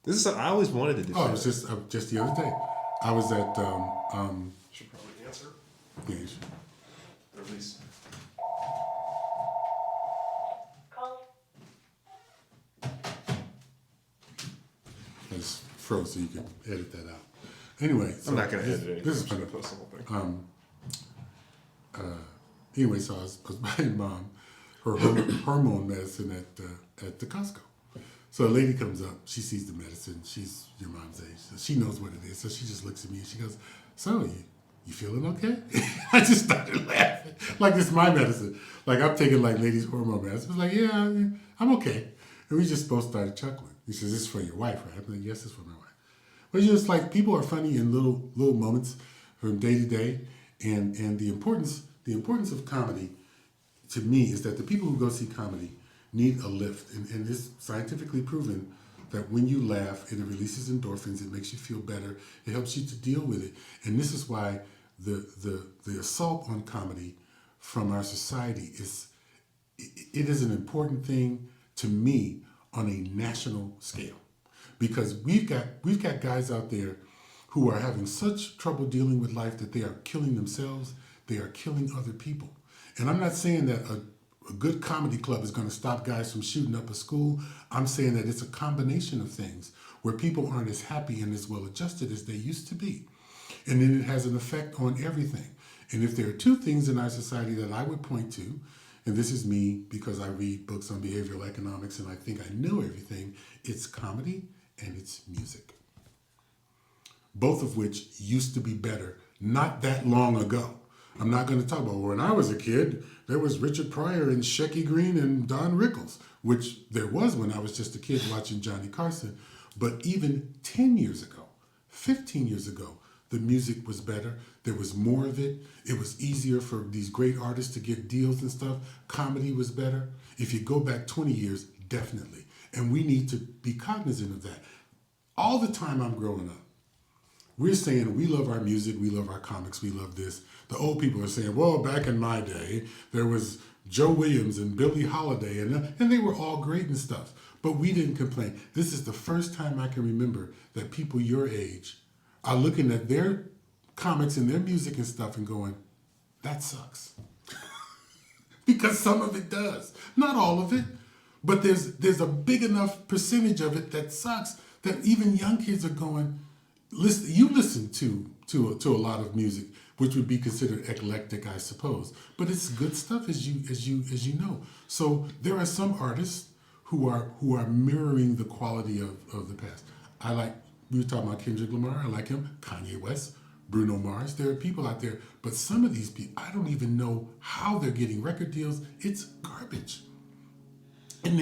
This is something I always wanted to do. Oh, it was just the other day. I was at Should probably answer. yeah, you should. Or at least. I just froze so you could edit that out. Anyway, so I'm not gonna edit it. This is I'm funny. just gonna post the whole thing. Anyway, so I was buying Mom her hormone medicine at the Costco. So a lady comes up, she sees the medicine, she's your mom's age, so she knows what it is. So she just looks at me and she goes, "So you feeling okay?" I just started laughing. Like, this is my medicine. Like, I'm taking like ladies' hormone medicine. I was like, yeah, I'm okay. And we just both started chuckling. He says, "This is for your wife, right?" I'm like, "Yes, it's for my wife." But it's just like, people are funny in little moments from day to day. And the importance of comedy to me is that the people who go see comedy need a lift. And it's scientifically proven that when you laugh, it releases endorphins, it makes you feel better, it helps you to deal with it. And this is why the assault on comedy from our society is an important thing to me on a national scale. Because we've got guys out there who are having such trouble dealing with life that they are killing themselves, they are killing other people. And I'm not saying that a good comedy club is going to stop guys from shooting up a school. I'm saying that it's a combination of things where people aren't as happy and as well adjusted as they used to be. And then it has an effect on everything. And if there are two things in our society that I would point to, and this is me because I read books on behavioral economics and I think I know everything, it's comedy and it's music. Both of which used to be better not that long ago. I'm not going to talk about when I was a kid, there was Richard Pryor and Shecky Green and Don Rickles, which there was when I was just a kid watching Johnny Carson. But even 10 years ago, 15 years ago, the music was better. There was more of it. It was easier for these great artists to get deals and stuff. Comedy was better. If you go back 20 years, definitely. And we need to be cognizant of that. All the time I'm growing up, we're saying we love our music, we love our comics, we love this. The old people are saying, well, back in my day, there was Joe Williams and Billie Holiday, and they were all great and stuff. But we didn't complain. This is the first time I can remember that people your age are looking at their comics and their music and stuff and going, that sucks. Because some of it does. Not all of it. But there's a big enough percentage of it that sucks that even young kids are going, listen, you listen to a lot of music, which would be considered eclectic, I suppose. But it's good stuff as you know. So there are some artists who are mirroring the quality of the past. We were talking about Kendrick Lamar, I like him, Kanye West, Bruno Mars. There are people out there, but some of these people, I don't even know how they're getting record deals. It's garbage. And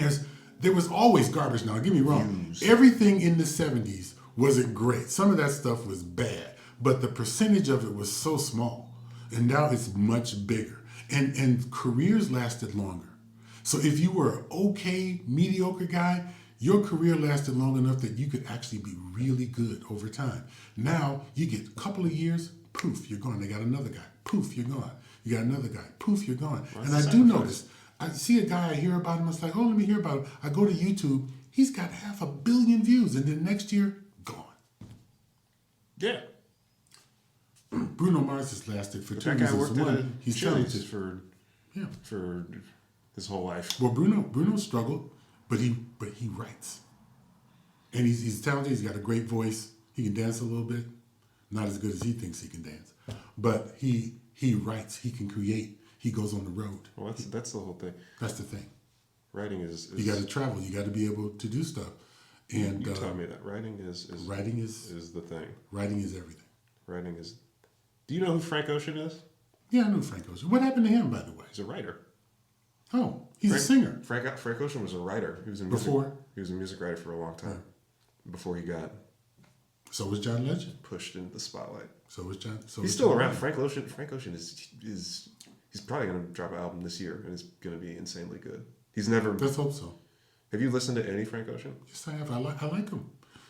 there was always garbage. Now, get me wrong. Everything in the 70s wasn't great. Some of that stuff was bad, but the percentage of it was so small. And now it's much bigger. And careers lasted longer. So if you were an okay, mediocre guy, your career lasted long enough that you could actually be really good over time. Now, you get a couple of years, poof, you're gone. They got another guy. Poof, you're gone. You got another guy. Poof, you're gone. Well, and I do notice, I see a guy, I hear about him, it's like, oh, let me hear about him. I go to YouTube, he's got 500 million views, and then next year, gone. Yeah. Bruno Mars has lasted for 2 That years. guy worked at He's Chili's talented. for his whole life. Well, Bruno struggled, but he writes, and he's talented. He's got a great voice. He can dance a little bit, not as good as he thinks he can dance, but he writes. He can create. He goes on the road. Well, that's the whole thing. That's the thing. Writing is You got to travel. You got to be able to do stuff. And you taught me that writing is the thing. Writing is everything. Writing is. Do you know who Frank Ocean is? Yeah, I know Frank Ocean. What happened to him, by the way? He's a writer. Oh, he's a singer. Frank Ocean was a writer. He was a music writer for a long time before he got So was John Legend. pushed into the spotlight. So was John. He's still around. Frank Ocean is he's probably going to drop an album this year, and it's going to be insanely good. He's never. Let's hope so. Have you listened to any Frank Ocean? Yes, I have. I like him.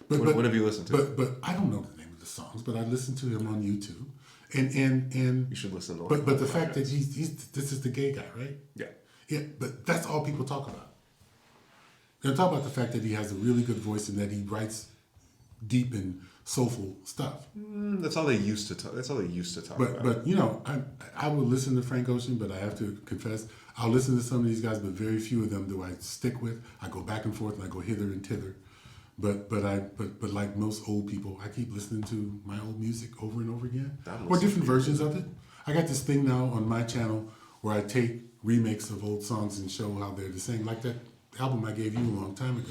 What have you listened to? But I don't know the name of the songs. But I listened to him on YouTube, and You should listen to. But the fact that he's this is the gay guy, right? Yeah. Yeah, but that's all people talk about. They talk about the fact that he has a really good voice and that he writes deep and soulful stuff. That's all they used to talk. That's all they used to talk about. But you know, I would listen to Frank Ocean, but I have to confess, I'll listen to some of these guys, but very few of them do I stick with. I go back and forth and I go hither and thither. But like most old people, I keep listening to my old music over and over again, or different versions of it. I got this thing now on my channel where I take remakes of old songs and show how they're the same. Like that album I gave you a long time ago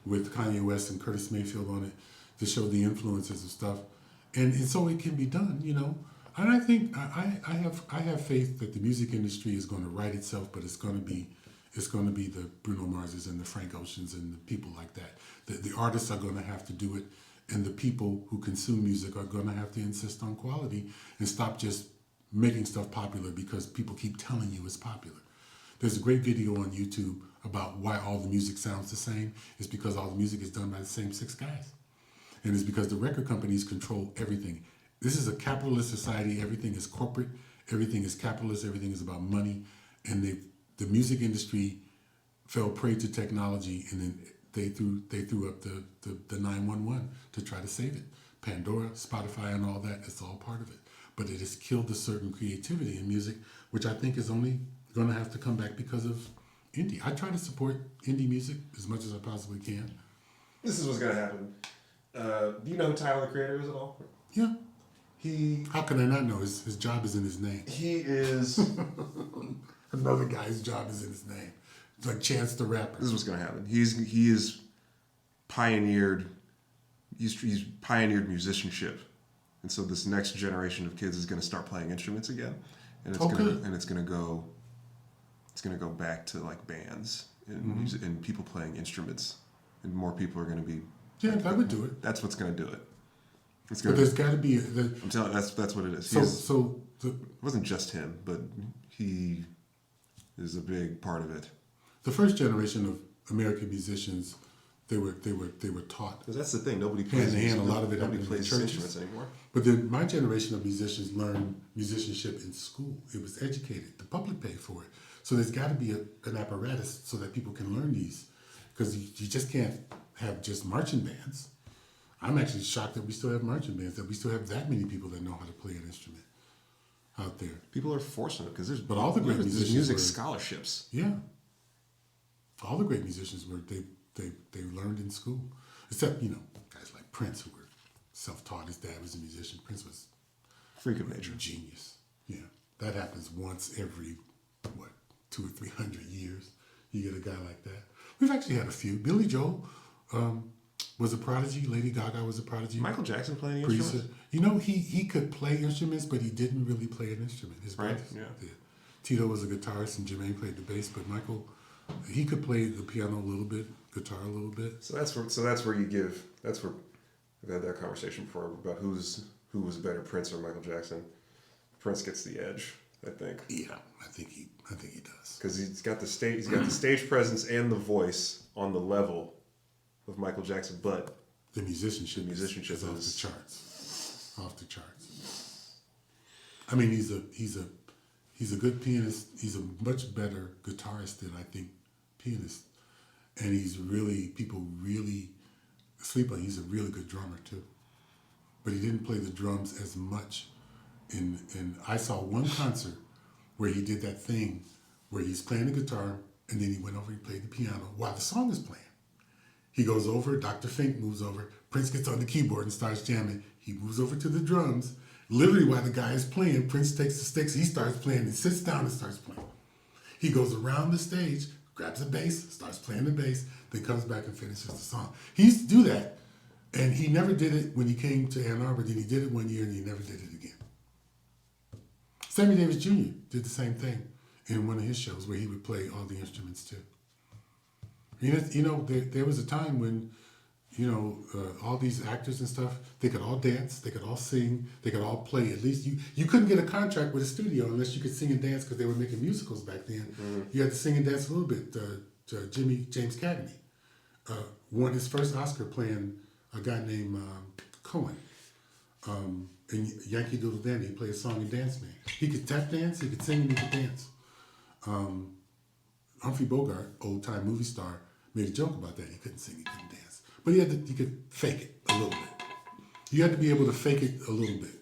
with Kanye West and Curtis Mayfield on it to show the influences of stuff. And so it can be done, you know. And I think I have faith that the music industry is going to right itself, but it's going to be the Bruno Marses and the Frank Oceans and the people like that. The artists are going to have to do it, and the people who consume music are going to have to insist on quality and stop just making stuff popular because people keep telling you it's popular. There's a great video on YouTube about why all the music sounds the same. It's because all the music is done by the same 6 guys. And it's because the record companies control everything. This is a capitalist society. Everything is corporate. Everything is capitalist. Everything is about money. And the music industry fell prey to technology, and then they threw up the 911 to try to save it. Pandora, Spotify, and all that, it's all part of it. But it has killed a certain creativity in music, which I think is only going to have to come back because of indie. I try to support indie music as much as I possibly can. This is what's going to happen. Do you know who Tyler, the Creator, is at all? Yeah. How can I not know? His job is in his name. He is... Another guy's job is in his name. It's like Chance the Rapper. This is what's going to happen. He is pioneered... He's pioneered musicianship. And so this next generation of kids is going to start playing instruments again. And it's going to go back to like bands and music, and people playing instruments, and more people are going to be. Yeah, that would do it. That's what's going to do it. But there's got to be. I'm telling you, that's what it is. It wasn't just him, but he is a big part of it. The first generation of American musicians, they were taught. Because that's the thing, nobody plays. A lot of it nobody plays churches. instruments anymore. But then my generation of musicians learned musicianship in school. It was educated. The public paid for it. So there's got to be an apparatus so that people can learn these, because you just can't have just marching bands. I'm actually shocked that we still have marching bands, that we still have that many people that know how to play an instrument out there. People are forcing it because there's But all the great there's musicians music were- scholarships. Yeah. All the great musicians were they learned in school, except guys like Prince, who were self-taught. His dad was a musician. Prince was Freak of nature. a genius. Yeah, that happens once every 200 or 300 years. You get a guy like that. We've actually had a few. Billy Joel was a prodigy. Lady Gaga was a prodigy. Michael Jackson playing Priest, instruments. he could play instruments, but he didn't really play an instrument. His Right, brothers yeah. did. Tito was a guitarist and Jermaine played the bass, but Michael, he could play the piano a little bit, guitar a little bit. So that's where you give. That's where we've had that conversation before about who was better, Prince or Michael Jackson. Prince gets the edge, I think, Yeah, I think he does. because he's got the stage presence and the voice on the level of Michael Jackson, but The musicianship, musicianship is off is- the charts. Off the charts. I mean, he's a good pianist. He's a much better guitarist than I think pianist, and people really sleep on. He's a really good drummer too, but he didn't play the drums as much. And I saw one concert where he did that thing where he's playing the guitar and then he went over and played the piano while the song is playing. He goes over, Dr. Fink moves over, Prince gets on the keyboard and starts jamming. He moves over to the drums. Literally while the guy is playing, Prince takes the sticks, he starts playing and sits down and starts playing. He goes around the stage, grabs a bass, starts playing the bass, then comes back and finishes the song. He used to do that, and he never did it when he came to Ann Arbor. Then he did it one year and he never did it again. Sammy Davis Jr. did the same thing in one of his shows where he would play all the instruments too. There was a time when, all these actors and stuff, they could all dance, they could all sing, they could all play. At least you couldn't get a contract with a studio unless you could sing and dance because they were making musicals back then. Mm-hmm. You had to sing and dance a little bit. James Cagney won his first Oscar playing a guy named Cohen. In Yankee Doodle Dandy, he played a song and dance man. He could tap dance, he could sing, and he could dance. Humphrey Bogart, old time movie star, made a joke about that. He couldn't sing, he couldn't dance, but he could fake it a little bit. You had to be able to fake it a little bit,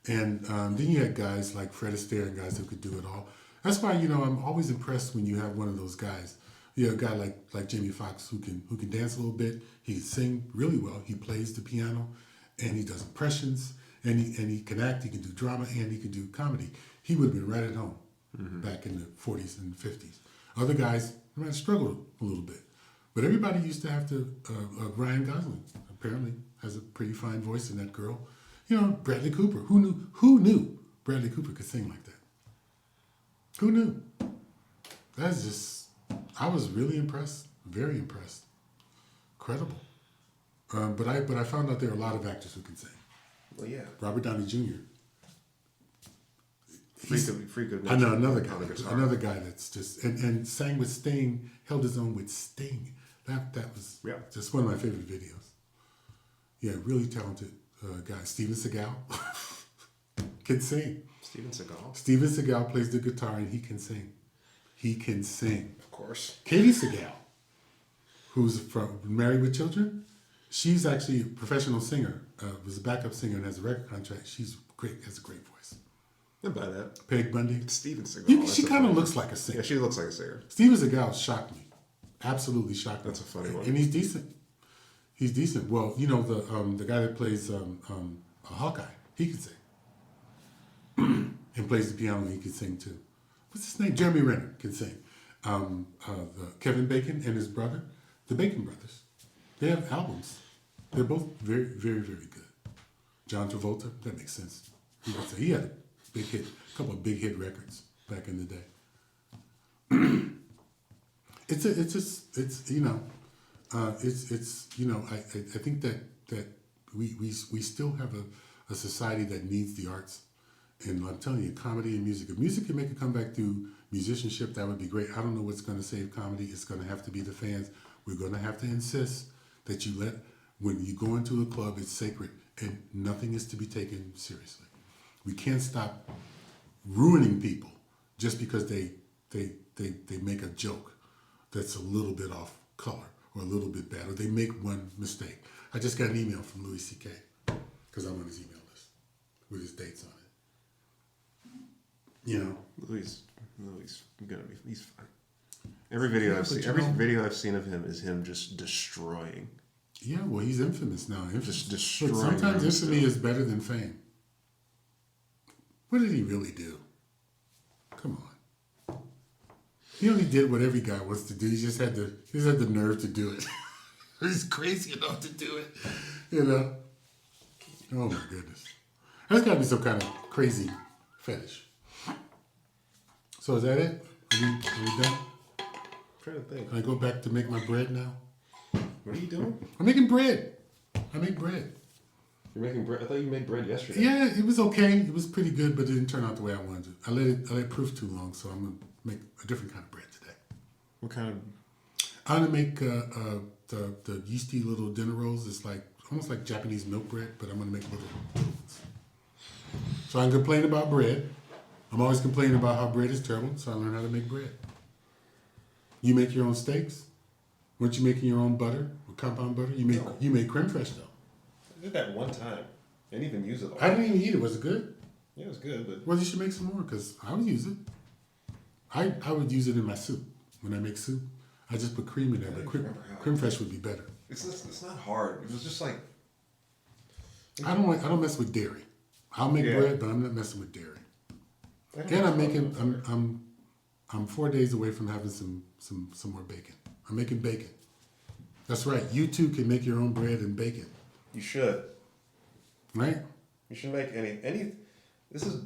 and then you had guys like Fred Astaire and guys who could do it all. That's why I'm always impressed when you have one of those guys. You have a guy like Jamie Foxx who can dance a little bit. He can sing really well. He plays the piano, and he does impressions. And he can act, he can do drama, and he can do comedy. He would have been right at home back in the 40s and 50s. Other guys might struggle a little bit. But everybody used to have to, Ryan Gosling apparently has a pretty fine voice in that girl. Bradley Cooper. Who knew Bradley Cooper could sing like that? Who knew? That's just, I was really impressed, very impressed. Incredible. But I found out there are a lot of actors who can sing. Well, yeah. Robert Downey Jr. Freak of I know nature. another guy that's just and sang with Sting, held his own with Sting. That was just one of my favorite videos. Yeah, really talented guy. Steven Seagal can sing. Steven Seagal. Steven Seagal plays the guitar and he can sing. He can sing. Of course. Katie Seagal, who's from Married with Children, she's actually a professional singer. Was a backup singer and has a record contract. She's great. Has a great voice. Not by that. Peg Bundy. Steven Seagal. She kind of looks like a singer. Yeah, she looks like a singer. Steven Seagal shocked me. Absolutely shocked me. That's a funny one. And he's decent. He's decent. Well, the guy that plays Hawkeye, he can sing. And plays the piano, he can sing too. What's his name? Jeremy Renner can sing. Kevin Bacon and his brother, the Bacon brothers, they have albums. They're both very, very, very good. John Travolta, that makes sense. He had a couple of big hit records back in the day. I think that we still have a society that needs the arts, and I'm telling you, comedy and music. If music can make a comeback through musicianship, that would be great. I don't know what's going to save comedy. It's going to have to be the fans. We're going to have to insist that when you go into a club, it's sacred and nothing is to be taken seriously. We can't stop ruining people just because they they make a joke that's a little bit off color or a little bit bad, or they make one mistake. I just got an email from Louis C.K. because I'm on his email list with his dates on it. You know, Louis gonna be. He's fine. Every video Yeah, I've seen, but every video I've seen of him is him just destroying. yeah, well, he's infamous now. Just But destroying. sometimes rooms infamy still. is better than fame. What did he really do? Come on. He only did what every guy wants to do. He just had the nerve to do it. He's crazy enough to do it. You know? Oh my goodness. That's gotta be some kind of crazy fetish. So is that it? Are we done? I'm trying to think. Can I go back to make my bread now? What are you doing? I'm making bread. I make bread. You're making bread. I thought you made bread yesterday. Yeah, it was okay. It was pretty good, but it didn't turn out the way I wanted to. I let it proof too long, so I'm gonna make a different kind of bread today. What kind of? I'm gonna make the yeasty little dinner rolls. It's like almost like Japanese milk bread, but I'm gonna make little ones. So I complain about bread. I'm always complaining about how bread is terrible, so I learned how to make bread. You make your own steaks? Weren't you making your own butter or compound butter? No. You made creme fraiche though. I did that one time. I didn't even use it all. I didn't even eat it. Was it good? Yeah, it was good, but Well, you should make some more because I would use it. I would use it in my soup. When I make soup, I just put cream in there, I but don't remember how. creme fraiche would be better. it's not hard. It was just like I don't mess with dairy. I'll make Yeah. bread, but I'm not messing with dairy. I don't And know I'm making butter. I'm 4 days away from having some more bacon. I'm making bacon. That's right. You too can make your own bread and bacon, You should. right? You should make any. This is.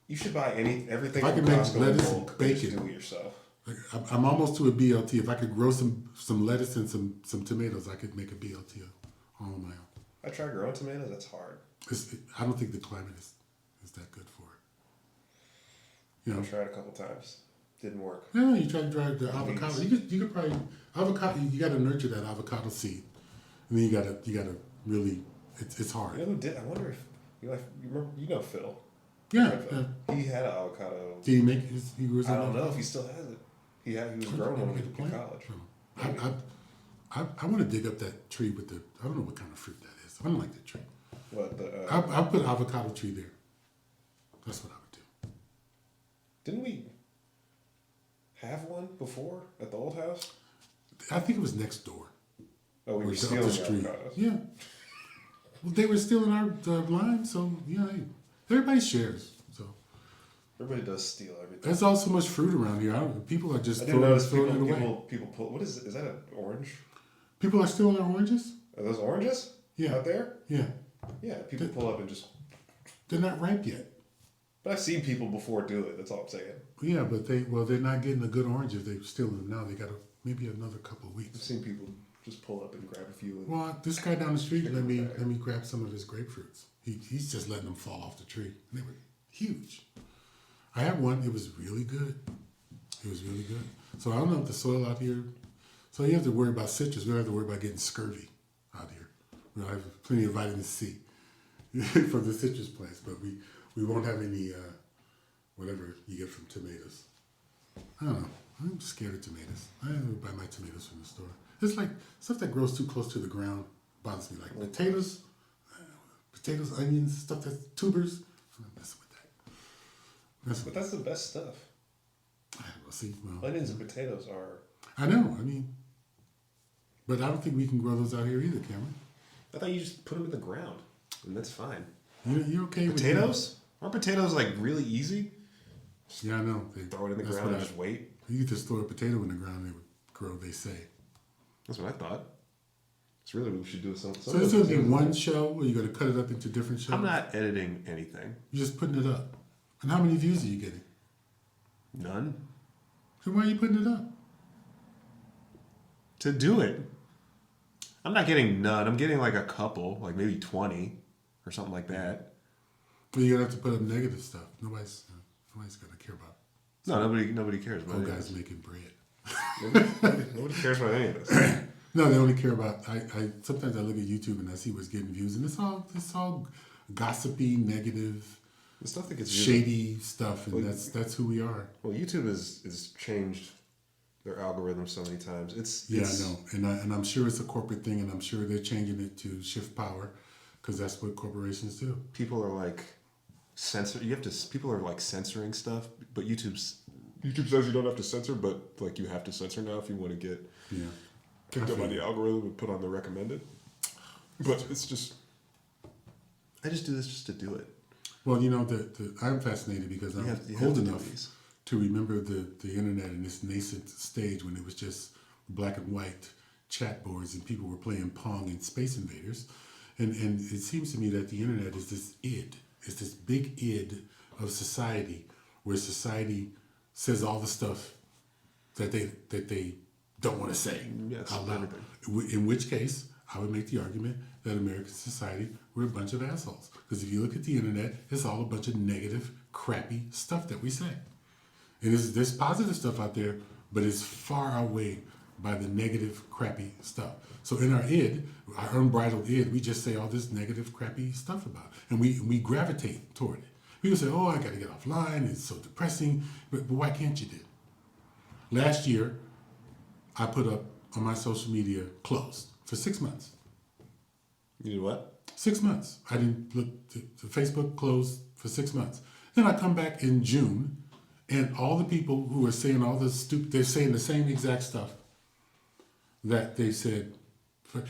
You should buy everything If I from could make Costco in lettuce bulk and and just bacon. do it yourself. Like, I'm almost to a BLT. If I could grow some lettuce and some tomatoes, I could make a BLT all on my own. I tried growing tomatoes. That's hard. I don't think the climate is that good for it. You know, I tried a couple times. Didn't work. no, you try to drive the avocado. Weeds. You could probably avocado. You got to nurture that avocado seed, and then you gotta really. It's hard. You know who did? I wonder if you remember. You know Phil. Yeah. Phil. He had an avocado. Did he make his? He grew his I own don't know avocado? if he still has it. He was growing one Maybe in get a college. plant. I want to dig up that tree with the. I don't know what kind of fruit that is. I don't like that tree. What the? I'll put avocado tree there. That's what I would do. Didn't we have one before at the old house? I think it was next door. Oh, we Or were up stealing the street. avocados. Yeah. Well, they were stealing our line, so yeah, everybody shares. So Everybody does steal everything. there's all so much fruit around here. People are just I didn't notice throwing it away. people pull. What is it? Is that an orange? People are stealing our oranges. Are those oranges? Yeah. Out there? Yeah, Yeah. People pull up and just. they're not ripe yet. But I've seen people before do it. That's all I'm saying. Yeah, but they're not getting the good oranges. They're stealing them now. They got maybe another couple of I've weeks. seen people just pull up and grab a few. And Well, this guy down the street let me grab some of his grapefruits. He's just letting them fall off the tree. And they were huge. I had one. It was really good. It was really good. So I don't know if the soil out here. So you have to worry about citrus. We don't have to worry about getting scurvy out here. We'll have plenty of vitamin C from the citrus plants, but we won't have any whatever you get from tomatoes. I don't know. I'm scared of tomatoes. I don't buy my tomatoes from the store. It's like stuff that grows too close to the ground bothers me. Like potatoes, onions, stuff that's tubers. I'm not messing with that. But that's the best stuff. Well, see, well, Onions and potatoes are. I know. I mean, but I don't think we can grow those out here either, Cameron. I thought you just put them in the ground, and that's fine. You're okay with Potatoes? Aren't potatoes like really easy? Yeah, I know. They Throw it in the that's ground what and just wait. You could just throw a potato in the ground and it would grow, they say. That's what I thought. It's really what we should do with some. So this would be one shell, or you got to cut it up into different shells? I'm not editing anything. You're just putting it up. And how many views are you getting? None. So why are you putting it up? To do it. I'm not getting none. I'm getting like a couple, like maybe 20 or something like that. Well, you're going to have to put up negative stuff. Nobody's going to care about No, nobody cares about old any of guys this. making bread. Nobody cares about any of this. No, they only care about. I sometimes I look at YouTube and I see what's getting views, and it's all gossipy, negative. The stuff that gets shady stuff, and Well, that's who we are. Well, YouTube is changed their algorithm so many times. I know, and I'm sure it's a corporate thing, and I'm sure they're changing it to shift power, because that's what corporations do. People are like people are like censoring stuff, but YouTube says you don't have to censor, but like you have to censor now if you want to get picked up by the algorithm and put on the recommended. But it's just, I just do this just to do it. Well, you know, I'm fascinated because I'm old enough to remember the internet in this nascent stage when it was just black and white chat boards and people were playing Pong and Space Invaders. And it seems to me that the internet is this id. It's this big id of society where society says all the stuff that they don't want to say out loud. In which case, I would make the argument that American society, we're a bunch of assholes. Because if you look at the internet, it's all a bunch of negative, crappy stuff that we say. And there's positive stuff out there, but it's far outweighed by the negative, crappy stuff. So in our id, our unbridled id, we just say all this negative, crappy stuff about it. And we gravitate toward it. People say, oh, I got to get offline. It's so depressing. But why can't you do it? Last year, I put up on my social media closed for 6 months. You did what? 6 months. I didn't look to Facebook closed for 6 months. Then I come back in June, and all the people who are saying all this they're saying the same exact stuff that they said.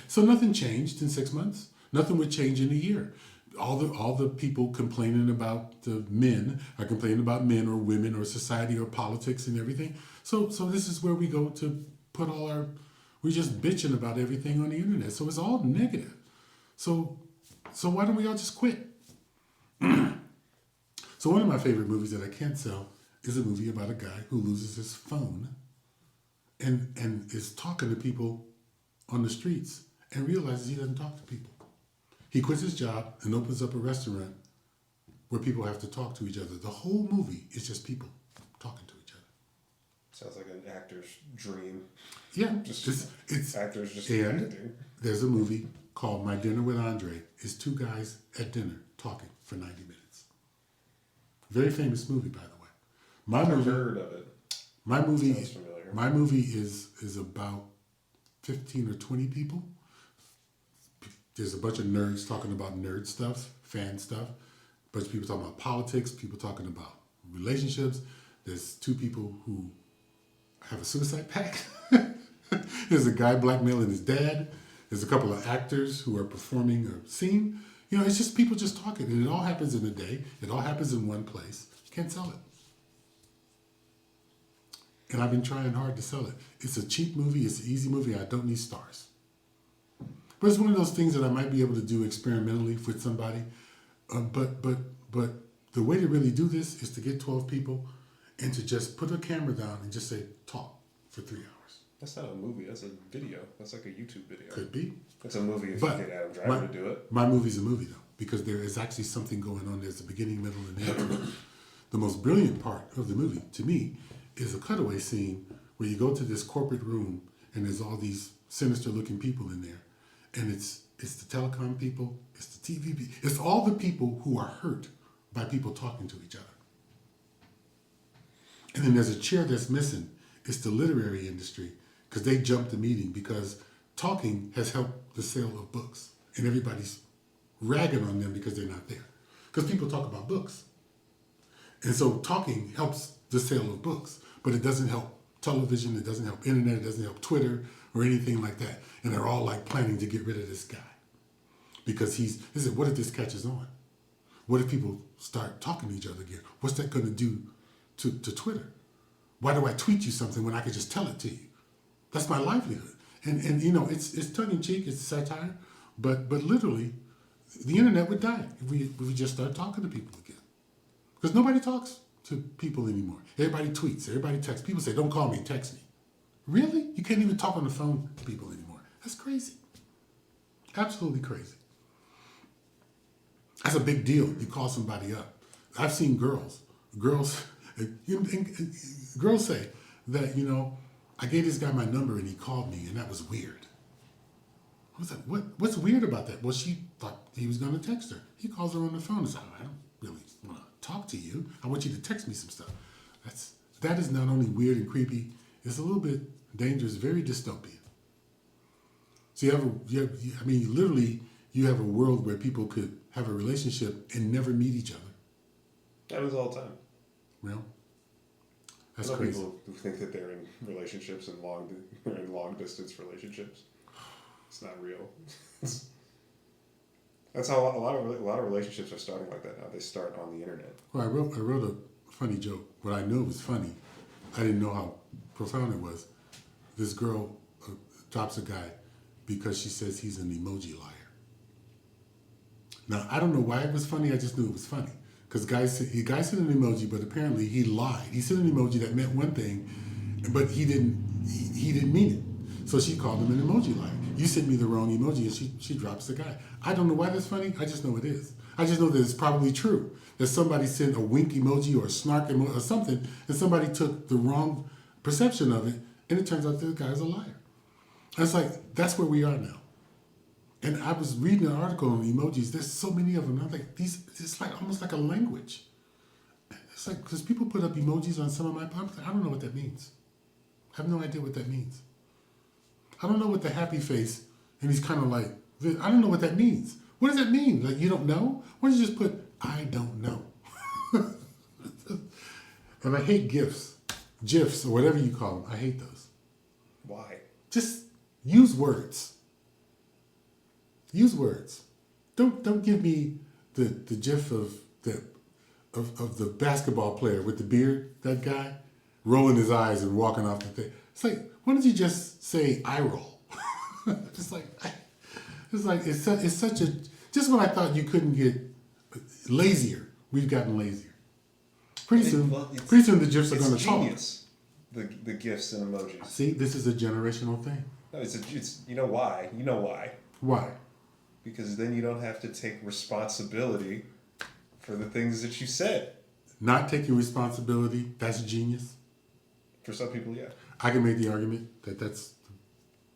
So nothing changed in 6 months. Nothing would change in a year. All the people complaining about the men are complaining about men or women or society or politics and everything. So this is where we go to put we're just bitching about everything on the internet. So it's all negative. So why don't we all just quit? So one of my favorite movies that I can't sell is a movie about a guy who loses his phone and is talking to people on the streets and realizes he doesn't talk to people. He quits his job and opens up a restaurant where people have to talk to each other. The whole movie is just people talking to each other. Sounds like an actor's dream. Yeah, it's actors just and acting. There's a movie called My Dinner with Andre. It's two guys at dinner talking for 90 minutes. Very famous movie, by the way. I've heard of it. My movie Sounds familiar. My movie is about 15 or 20 people. There's a bunch of nerds talking about nerd stuff, fan stuff. A bunch of people talking about politics, people talking about relationships. There's two people who have a suicide pact. There's a guy blackmailing his dad. There's a couple of actors who are performing a scene. You know, it's just people just talking. And it all happens in a day. It all happens in one place. You can't sell it. And I've been trying hard to sell it. It's a cheap movie. It's an easy movie. I don't need stars. But it's one of those things that I might be able to do experimentally with somebody. But the way to really do this is to get 12 people and to just put a camera down and just say, talk for 3 hours. That's not a movie. That's a video. That's like a YouTube video. Could be. It's a movie if But you get Adam Driver to do it. My movie's a movie, though, because there is actually something going on. There's a beginning, middle, and end. The most brilliant part of the movie, to me, is a cutaway scene where you go to this corporate room and there's all these sinister-looking people in there. And it's the telecom people, it's the TV people, it's all the people who are hurt by people talking to each other. And then there's a chair that's missing. It's the literary industry, because they jumped the meeting because talking has helped the sale of books. And everybody's ragging on them because they're not there. Because people talk about books. And so talking helps the sale of books, but it doesn't help television, it doesn't help internet, it doesn't help Twitter or anything like that. And they're all like planning to get rid of this guy. Because they said, what if this catches on? What if people start talking to each other again? What's that going to do to Twitter? Why do I tweet you something when I could just tell it to you? That's my livelihood. And you know, it's tongue-in-cheek, it's satire, but literally, the internet would die if we just start talking to people again. Because nobody talks to people anymore. Everybody tweets, everybody texts. People say, don't call me, text me. Really? You can't even talk on the phone to people anymore. That's crazy. Absolutely crazy. That's a big deal. You call somebody up. I've seen girls say that, you know, I gave this guy my number and he called me and that was weird. I was like, what's weird about that? Well, she thought he was going to text her. He calls her on the phone and says, I don't really want to talk to you. I want you to text me some stuff. That is not only weird and creepy, it's a little bit dangerous, very dystopian. So literally, you have a world where people could have a relationship and never meet each other. That was all the time. Well, that's I know crazy. people who think that they're in relationships and long distance relationships. It's not real. That's how a lot of relationships are starting like that now. They start on the internet. Well, I wrote a funny joke. What I knew it was funny, I didn't know how profound it was. This girl drops a guy because she says he's an emoji liar. Now, I don't know why it was funny. I just knew it was funny. Because the guy sent an emoji, but apparently he lied. He sent an emoji that meant one thing, but he didn't mean it. So she called him an emoji liar. You sent me the wrong emoji, and she drops the guy. I don't know why that's funny. I just know it is. I just know that it's probably true. That somebody sent a wink emoji or a snark emoji or something, and somebody took the wrong perception of it, and it turns out that the guy's a liar. And it's like, that's where we are now. And I was reading an article on emojis. There's so many of them. I'm like, it's like almost like a language. It's like, because people put up emojis on some of my, I don't know what that means. I have no idea what that means. I don't know what the happy face, and he's kind of like, I don't know what that means. What does that mean? Like, you don't know? Why don't you just put, I don't know? And I hate GIFs, or whatever you call them. I hate those. Why? Just use words. Use words. Don't give me the GIF of the basketball player with the beard, that guy, rolling his eyes and walking off the thing. It's like, why don't you just say eye roll? It's such a, just when I thought you couldn't get lazier, we've gotten lazier. Pretty soon the GIFs are going to talk. Genius. The GIFs and emojis. See, this is a generational thing. No, it's you know why? You know why? Why? Because then you don't have to take responsibility for the things that you said. Not taking responsibility, that's genius. For some people, yeah. I can make the argument that that's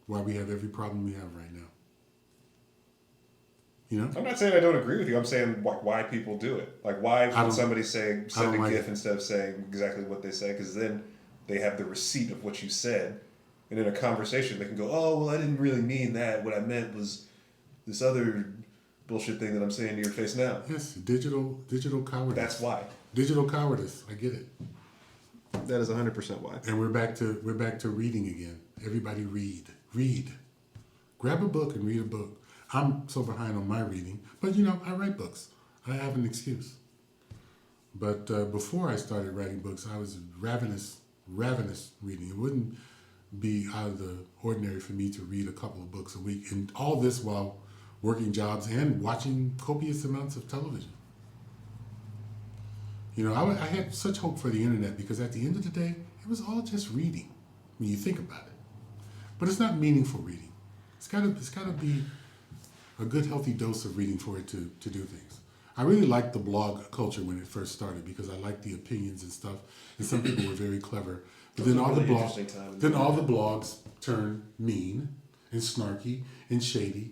why we have every problem we have right now. You know? I'm not saying I don't agree with you. I'm saying why people do it. Like, why would somebody send a GIF instead of saying exactly what they say? Because then they have the receipt of what you said. And in a conversation, they can go, oh, well, I didn't really mean that. What I meant was this other bullshit thing that I'm saying to your face now. Yes, digital cowardice. That's why. Digital cowardice. I get it. That is 100% why. And we're back to reading again. Everybody read. Grab a book and read a book. I'm so behind on my reading, but I write books. I have an excuse. But before I started writing books, I was ravenous reading. It wouldn't be out of the ordinary for me to read a couple of books a week, and all this while working jobs and watching copious amounts of television. I had such hope for the internet because at the end of the day, it was all just reading when you think about it. But it's not meaningful reading. It's gotta be a good healthy dose of reading for it to do things. I really liked the blog culture when it first started because I liked the opinions and stuff, and some people were very clever. But then all the blogs turned mean and snarky and shady.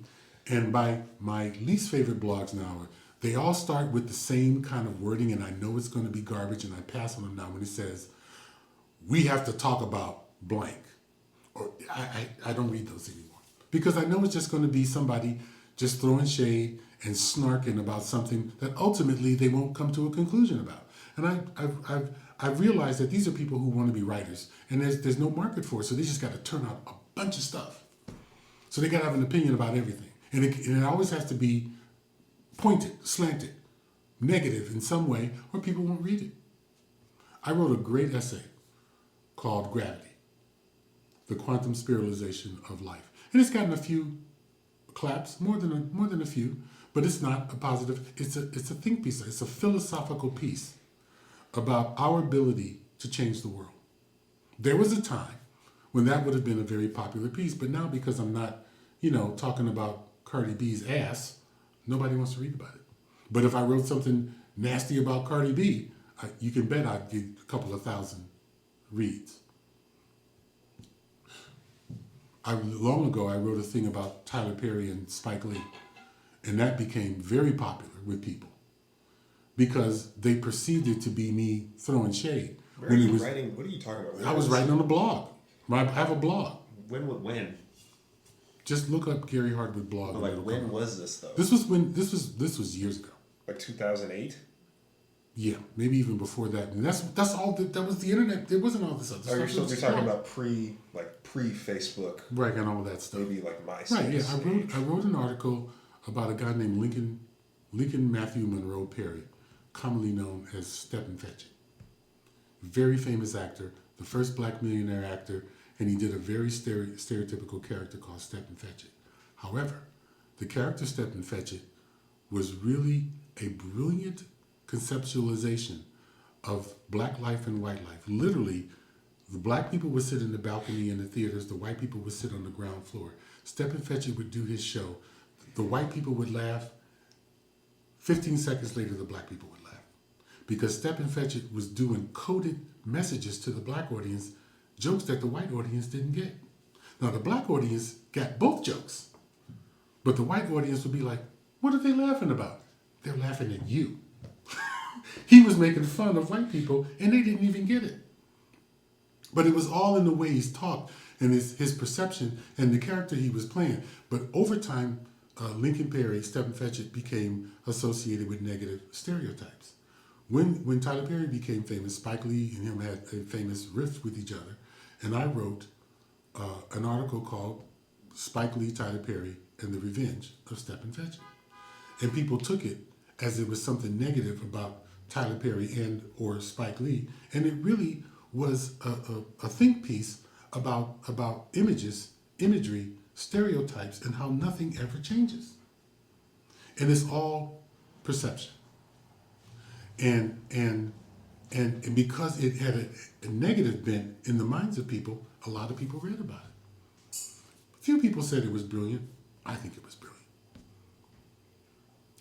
And by my least favorite blogs now, they all start with the same kind of wording, and I know it's going to be garbage, and I pass on them now when it says, we have to talk about blank. Or I don't read those anymore. Because I know it's just going to be somebody just throwing shade and snarking about something that ultimately they won't come to a conclusion about. And I've realized that these are people who want to be writers, and there's no market for it, so they just got to turn out a bunch of stuff. So they got to have an opinion about everything. And it always has to be pointed, slanted, negative in some way, or people won't read it. I wrote a great essay called Gravity, the quantum spiralization of life. And it's gotten a few claps, more than a few, but it's not a positive, it's a think piece, it's a philosophical piece about our ability to change the world. There was a time when that would have been a very popular piece, but now because I'm not, talking about Cardi B's ass, nobody wants to read about it. But if I wrote something nasty about Cardi B, you can bet I'd get a couple of thousand reads. Long ago, I wrote a thing about Tyler Perry and Spike Lee, and that became very popular with people. because they perceived it to be me throwing shade. Where are you writing? What are you talking about? I was writing on a blog. I have a blog. When? Just look up Gary Hardwood blog. But like, when was this though? This was years ago. Like 2008. Yeah, maybe even before that. And that's all. That was the internet. There wasn't all this other Oh, stuff. you're talking about pre Facebook, right, and all that stuff. maybe like MySpace. Right. Yeah, I wrote an article about a guy named Lincoln Matthew Monroe Perry, commonly known as Stepin Fetchit. Very famous actor, the first black millionaire actor, and he did a very stereotypical character called Stepin Fetchit. However, the character Stepin Fetchit was really a brilliant conceptualization of black life and white life. Literally, the black people would sit in the balcony in the theaters, the white people would sit on the ground floor. Stepin Fetchit would do his show. The white people would laugh. 15 seconds later, the black people would laugh. Because Stepin Fetchit was doing coded messages to the black audience, jokes that the white audience didn't get. Now, the black audience got both jokes. But the white audience would be like, what are they laughing about? They're laughing at you. He was making fun of white people, and they didn't even get it. But it was all in the way he's talked and his perception and the character he was playing. But over time, Lincoln Perry, Stepin Fetchit, became associated with negative stereotypes. When Tyler Perry became famous, Spike Lee and him had a famous rift with each other, and I wrote an article called Spike Lee, Tyler Perry, and the Revenge of Stepin Fetchit. And people took it as it was something negative about Tyler Perry and or Spike Lee, and it really was a think piece about imagery, stereotypes, and how nothing ever changes. And it's all perception. And because it had a negative bent in the minds of people, a lot of people read about it. A few people said it was brilliant. I think it was brilliant.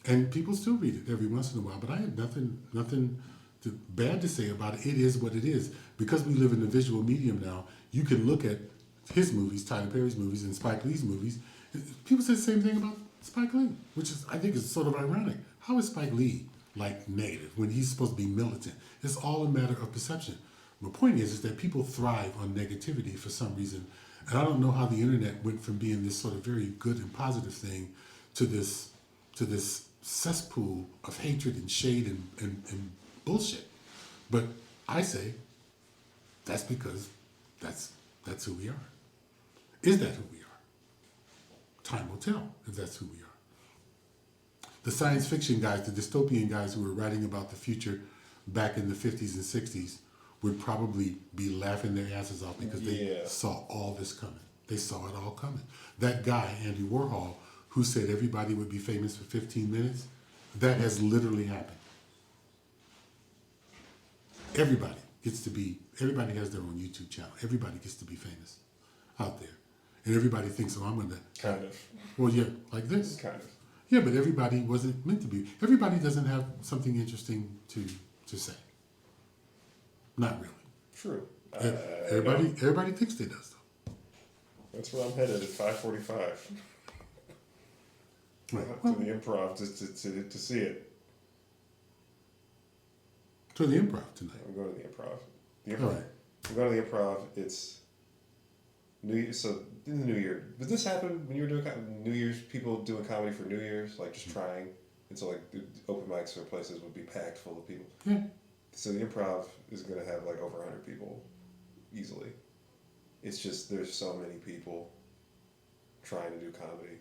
And people still read it every once in a while, but I have nothing bad to say about it. It is what it is. Because we live in the visual medium now, you can look at his movies, Tyler Perry's movies, and Spike Lee's movies. People say the same thing about Spike Lee, which is, I think, is sort of ironic. How is Spike Lee like negative when he's supposed to be militant? It's all a matter of perception. My point is that people thrive on negativity for some reason, and I don't know how the internet went from being this sort of very good and positive thing to this cesspool of hatred and shade and bullshit. But I say that's because that's who we are. Is that who we are? Time will tell if that's who we are. The science fiction guys, the dystopian guys who were writing about the future back in the 50s and 60s would probably be laughing their asses off because they saw all this coming. They saw it all coming. That guy, Andy Warhol, who said everybody would be famous for 15 minutes, that has literally happened. Everybody has their own YouTube channel. Everybody gets to be famous out there. And everybody thinks, oh, I'm going to... Kind of. Well, yeah, like this. Kind of. Yeah, but everybody wasn't meant to be. Everybody doesn't have something interesting to say. Not really. True. Everybody thinks they does, though. That's where I'm headed at 5:45. Right. To the Improv to see it. To the Improv tonight. I'm going to the Improv. All right. I'm going to the Improv. It's New Year. So in the New Year, did this happen when you were doing New Year's? People doing comedy for New Year's, like just trying, and so like the open mics or places would be packed full of people. Yeah. So the Improv is going to have like over 100 people, easily. It's just there's so many people trying to do comedy.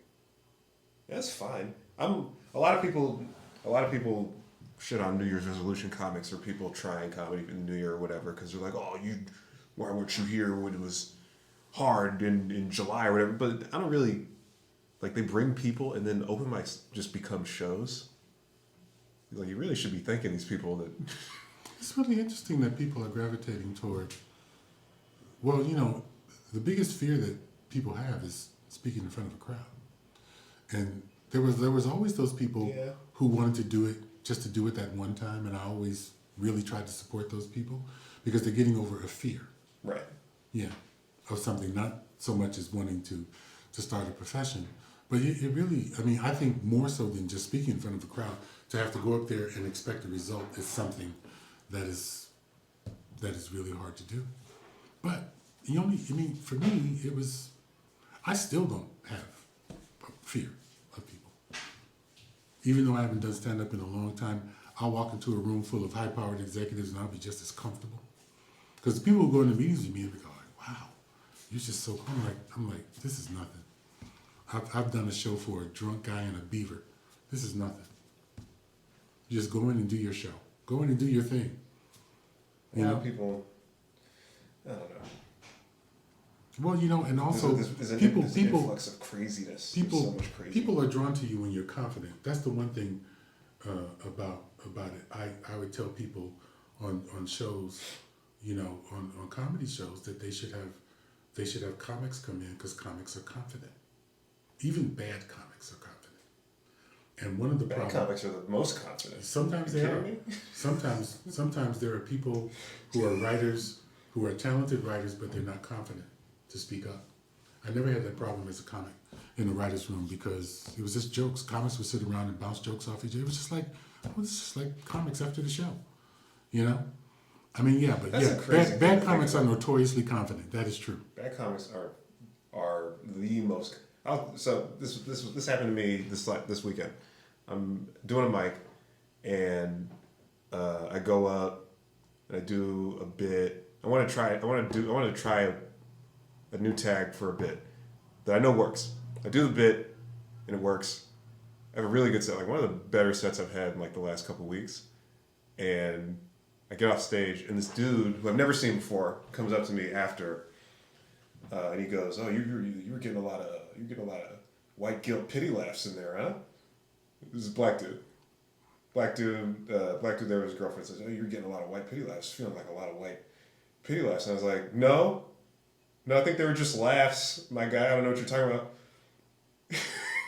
That's fine. A lot of people shit on New Year's resolution comics or people trying comedy in the New Year or whatever because they're like, oh, why weren't you here when it was hard in July or whatever? But I don't really, like, they bring people and then open mics just become shows. Like, you really should be thanking these people that... It's really interesting that people are gravitating toward, well, you know, the biggest fear that people have is speaking in front of a crowd. And there was always those people who wanted to do it just to do it that one time, and I always really tried to support those people because they're getting over a fear. Right. Yeah, of something, not so much as wanting to start a profession. But it really, I mean, I think more so than just speaking in front of a crowd, to have to go up there and expect a result is something that is really hard to do. But for me, it was, I still don't have fear of people. Even though I haven't done stand-up in a long time, I'll walk into a room full of high-powered executives and I'll be just as comfortable. Because the people who go into meetings with me and go like, wow, you're just so, I'm like, this is nothing. I've done a show for a drunk guy and a beaver. This is nothing. You just go in and do your show. Go in and do your thing. You know? People, I don't know. Well, and also there's an people influx of craziness. There's so much crazy. people are drawn to you when you're confident. That's the one thing about it. I would tell people on shows, on comedy shows, that they should have comics come in because comics are confident. Even bad comics are confident. And one of the Bad comics are the most confident. Sometimes they are. Sometimes there are people who are writers, who are talented writers, but they're not confident to speak up. I never had that problem as a comic in the writer's room because it was just jokes. Comics would sit around and bounce jokes off each other. It was just like comics after the show, I mean, yeah, but That's a crazy thing bad to comics think are about. notoriously confident. That is true. Bad comics are the most. So this happened to me this weekend. I'm doing a mic, and I go up and I do a bit. I want to try a new tag for a bit that I know works. I do the bit, and it works. I have a really good set, like one of the better sets I've had in like the last couple of weeks. And I get off stage, and this dude who I've never seen before comes up to me after, and he goes, "Oh, you were getting a lot of white guilt pity laughs in there, huh?" This is a black dude. Black dude there with his girlfriend says, "Oh, you're getting a lot of white pity laughs, feeling like a lot of white pity laughs." And I was like, No, I think they were just laughs, my guy. I don't know what you're talking about.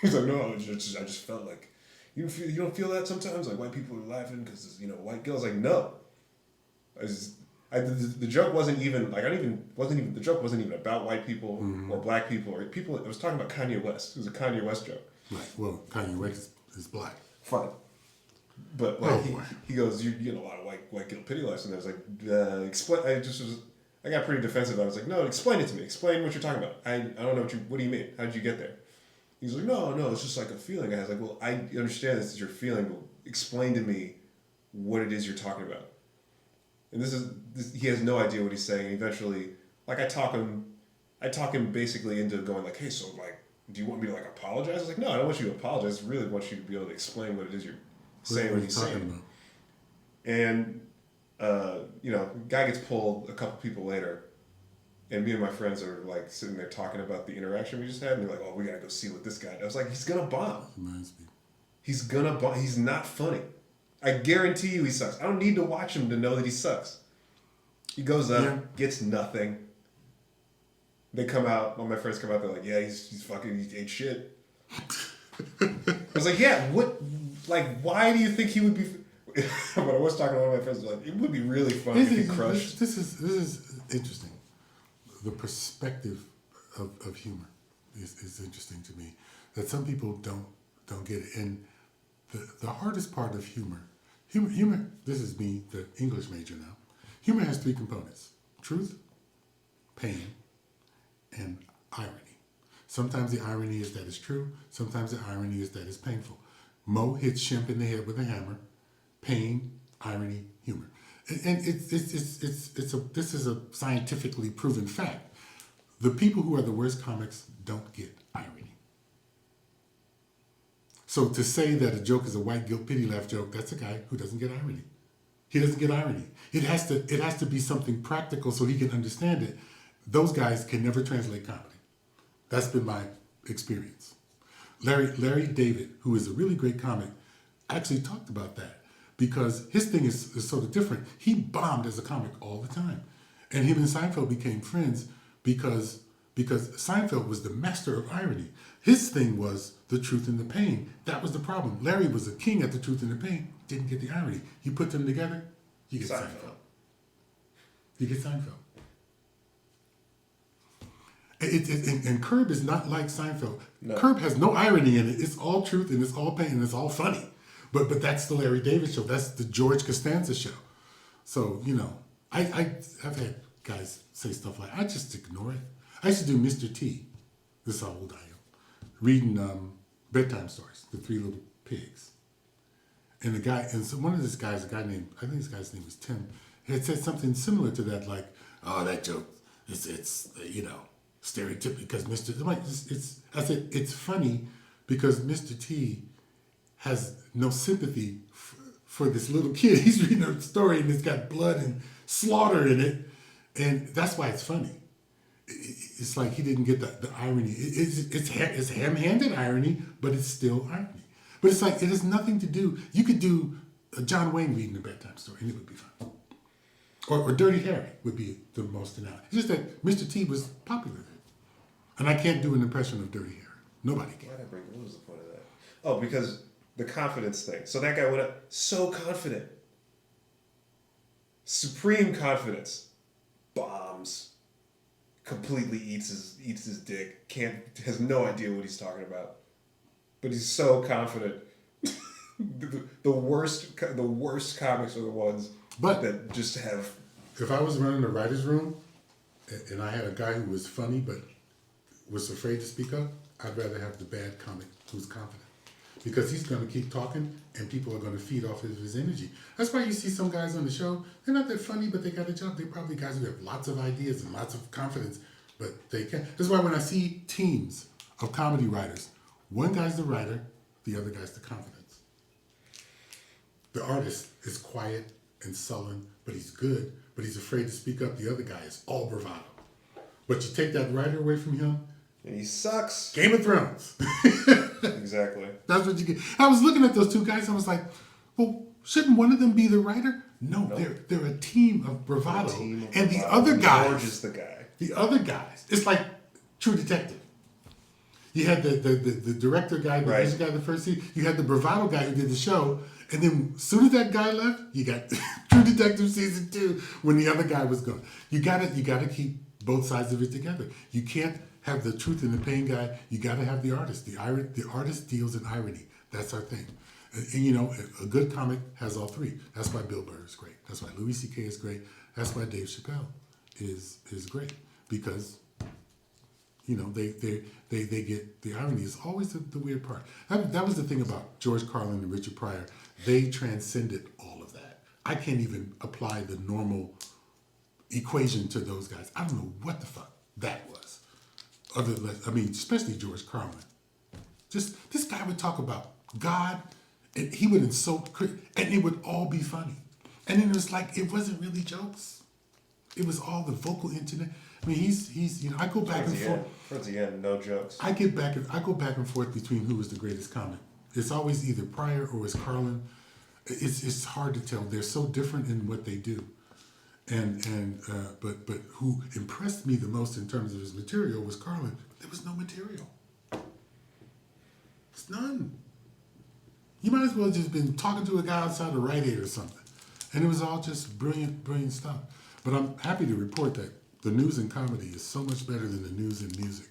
He's like, "No, I just felt like you don't feel that sometimes, like white people are laughing because white guilt." I was like, "No." The joke wasn't even the joke wasn't even about white people or black people or people. It was talking about Kanye West. It was a Kanye West joke. Right. Well, Kanye West is black. Fine. But he goes, "You're getting a lot of white guilt pity laughs," and I was like, explain. I got pretty defensive. I was like, "No, explain it to me. Explain what you're talking about. I don't know what do you mean? How did you get there?" He's like, No, it's just like a feeling." I was like, "Well, I understand this is your feeling, but explain to me what it is you're talking about." And he has no idea what he's saying. And eventually, like I talk him basically into going like, "Hey, so like, do you want me to like apologize?" I was like, "No, I don't want you to apologize. I really want you to be able to explain what it is you're saying when he's saying about. And guy gets pulled a couple people later, and me and my friends are like sitting there talking about the interaction we just had, and they're like, "Oh, we gotta go see what this guy does." I was like, "He's gonna bomb. Reminds me. He's gonna bomb. He's not funny. I guarantee you he sucks. I don't need to watch him to know that he sucks." He goes up, gets nothing. They come out, all my friends come out, they're like, "Yeah, he's fucking, he ate shit." I was like, "Yeah, what, like, why do you think he would be," but I was talking to one of my friends, like, it would be really funny if he crushed. This is interesting. The perspective of humor is interesting to me. That some people don't get it. And the hardest part of humor, this is me, the English major now. Humor has three components: truth, pain, and irony. Sometimes the irony is that it's true. Sometimes the irony is that it's painful. Mo hits Shemp in the head with a hammer. Pain, irony, humor. And this is a scientifically proven fact. The people who are the worst comics don't get irony. So to say that a joke is a white guilt pity laugh joke, that's a guy who doesn't get irony. He doesn't get irony. It has to be something practical so he can understand it. Those guys can never translate comedy. That's been my experience. Larry David, who is a really great comic, actually talked about that because his thing is sort of different. He bombed as a comic all the time. And him and Seinfeld became friends because Seinfeld was the master of irony. His thing was the truth and the pain. That was the problem. Larry was a king at the truth and the pain, didn't get the irony. You put them together, you get Seinfeld. You get Seinfeld. And Curb is not like Seinfeld. No. Curb has no irony in it. It's all truth and it's all pain and it's all funny. But that's the Larry David show. That's the George Costanza show. So, you know, I've had guys say stuff like, I just ignore it. I used to do Mr. T. This is how old I am. Reading bedtime stories, The Three Little Pigs. And the guy, and so one of these guys, a guy named, I think this guy's name was Tim, had said something similar to that, like, oh, that joke, it's you know, stereotypical because Mr. Like, I said, it's funny because Mr. T has no sympathy for this little kid. He's reading a story and it's got blood and slaughter in it, and that's why it's funny. It's like he didn't get the irony. It's ham-handed irony, but it's still irony. But it's like, it has nothing to do. You could do a John Wayne reading a bedtime story and it would be fun. Or Dirty Harry would be the most analogous. It's just that Mr. T was popular then. And I can't do an impression of Dirty Harry. Nobody can. Why did I bring? What was the point of that? Oh, because the confidence thing. So that guy went up so confident, supreme confidence, bombs, completely eats his dick. Has no idea what he's talking about, but he's so confident. the worst comics are the ones that just have. If I was running the writer's room, and I had a guy who was funny but was afraid to speak up, I'd rather have the bad comic who's confident. Because he's going to keep talking and people are going to feed off of his energy. That's why you see some guys on the show, they're not that funny, but they got a job. They're probably guys who have lots of ideas and lots of confidence, but they can't. That's why when I see teams of comedy writers, one guy's the writer, the other guy's the confidence. The artist is quiet and sullen, but he's good, but he's afraid to speak up. The other guy is all bravado. But you take that writer away from him, and he sucks. Game of Thrones. Exactly. That's what you get. I was looking at those two guys. I was like, well, shouldn't one of them be the writer? No, they're a team of bravado. And the other guys. George is the guy. The other guys. It's like True Detective. You had the director guy, the music guy, the first season. You had the bravado guy who did the show. And then as soon as that guy left, you got True Detective season 2 when the other guy was gone. You gotta keep both sides of it together. You can't have the truth and the pain guy. You got to have the artist. The artist deals in irony. That's our thing. And you know, a good comic has all three. That's why Bill Burr is great. That's why Louis C.K. is great. That's why Dave Chappelle is great, because you know they get the irony. Is always the weird part. That was the thing about George Carlin and Richard Pryor. They transcended all of that. I can't even apply the normal equation to those guys. I don't know what the fuck that was. Especially George Carlin. Just this guy would talk about God, and he would insult, and it would all be funny. And then it was like it wasn't really jokes. It was all the vocal internet. I mean, he's you know, I go back and forth. Towards the end, no jokes. I go back and forth between who was the greatest comic. It's always either Pryor or it's Carlin. It's hard to tell. They're so different in what they do. But who impressed me the most in terms of his material was Carlin. There was no material. It's none. You might as well have just been talking to a guy outside of Rite Aid or something. And it was all just brilliant stuff. But I'm happy to report that the news in comedy is so much better than the news in music.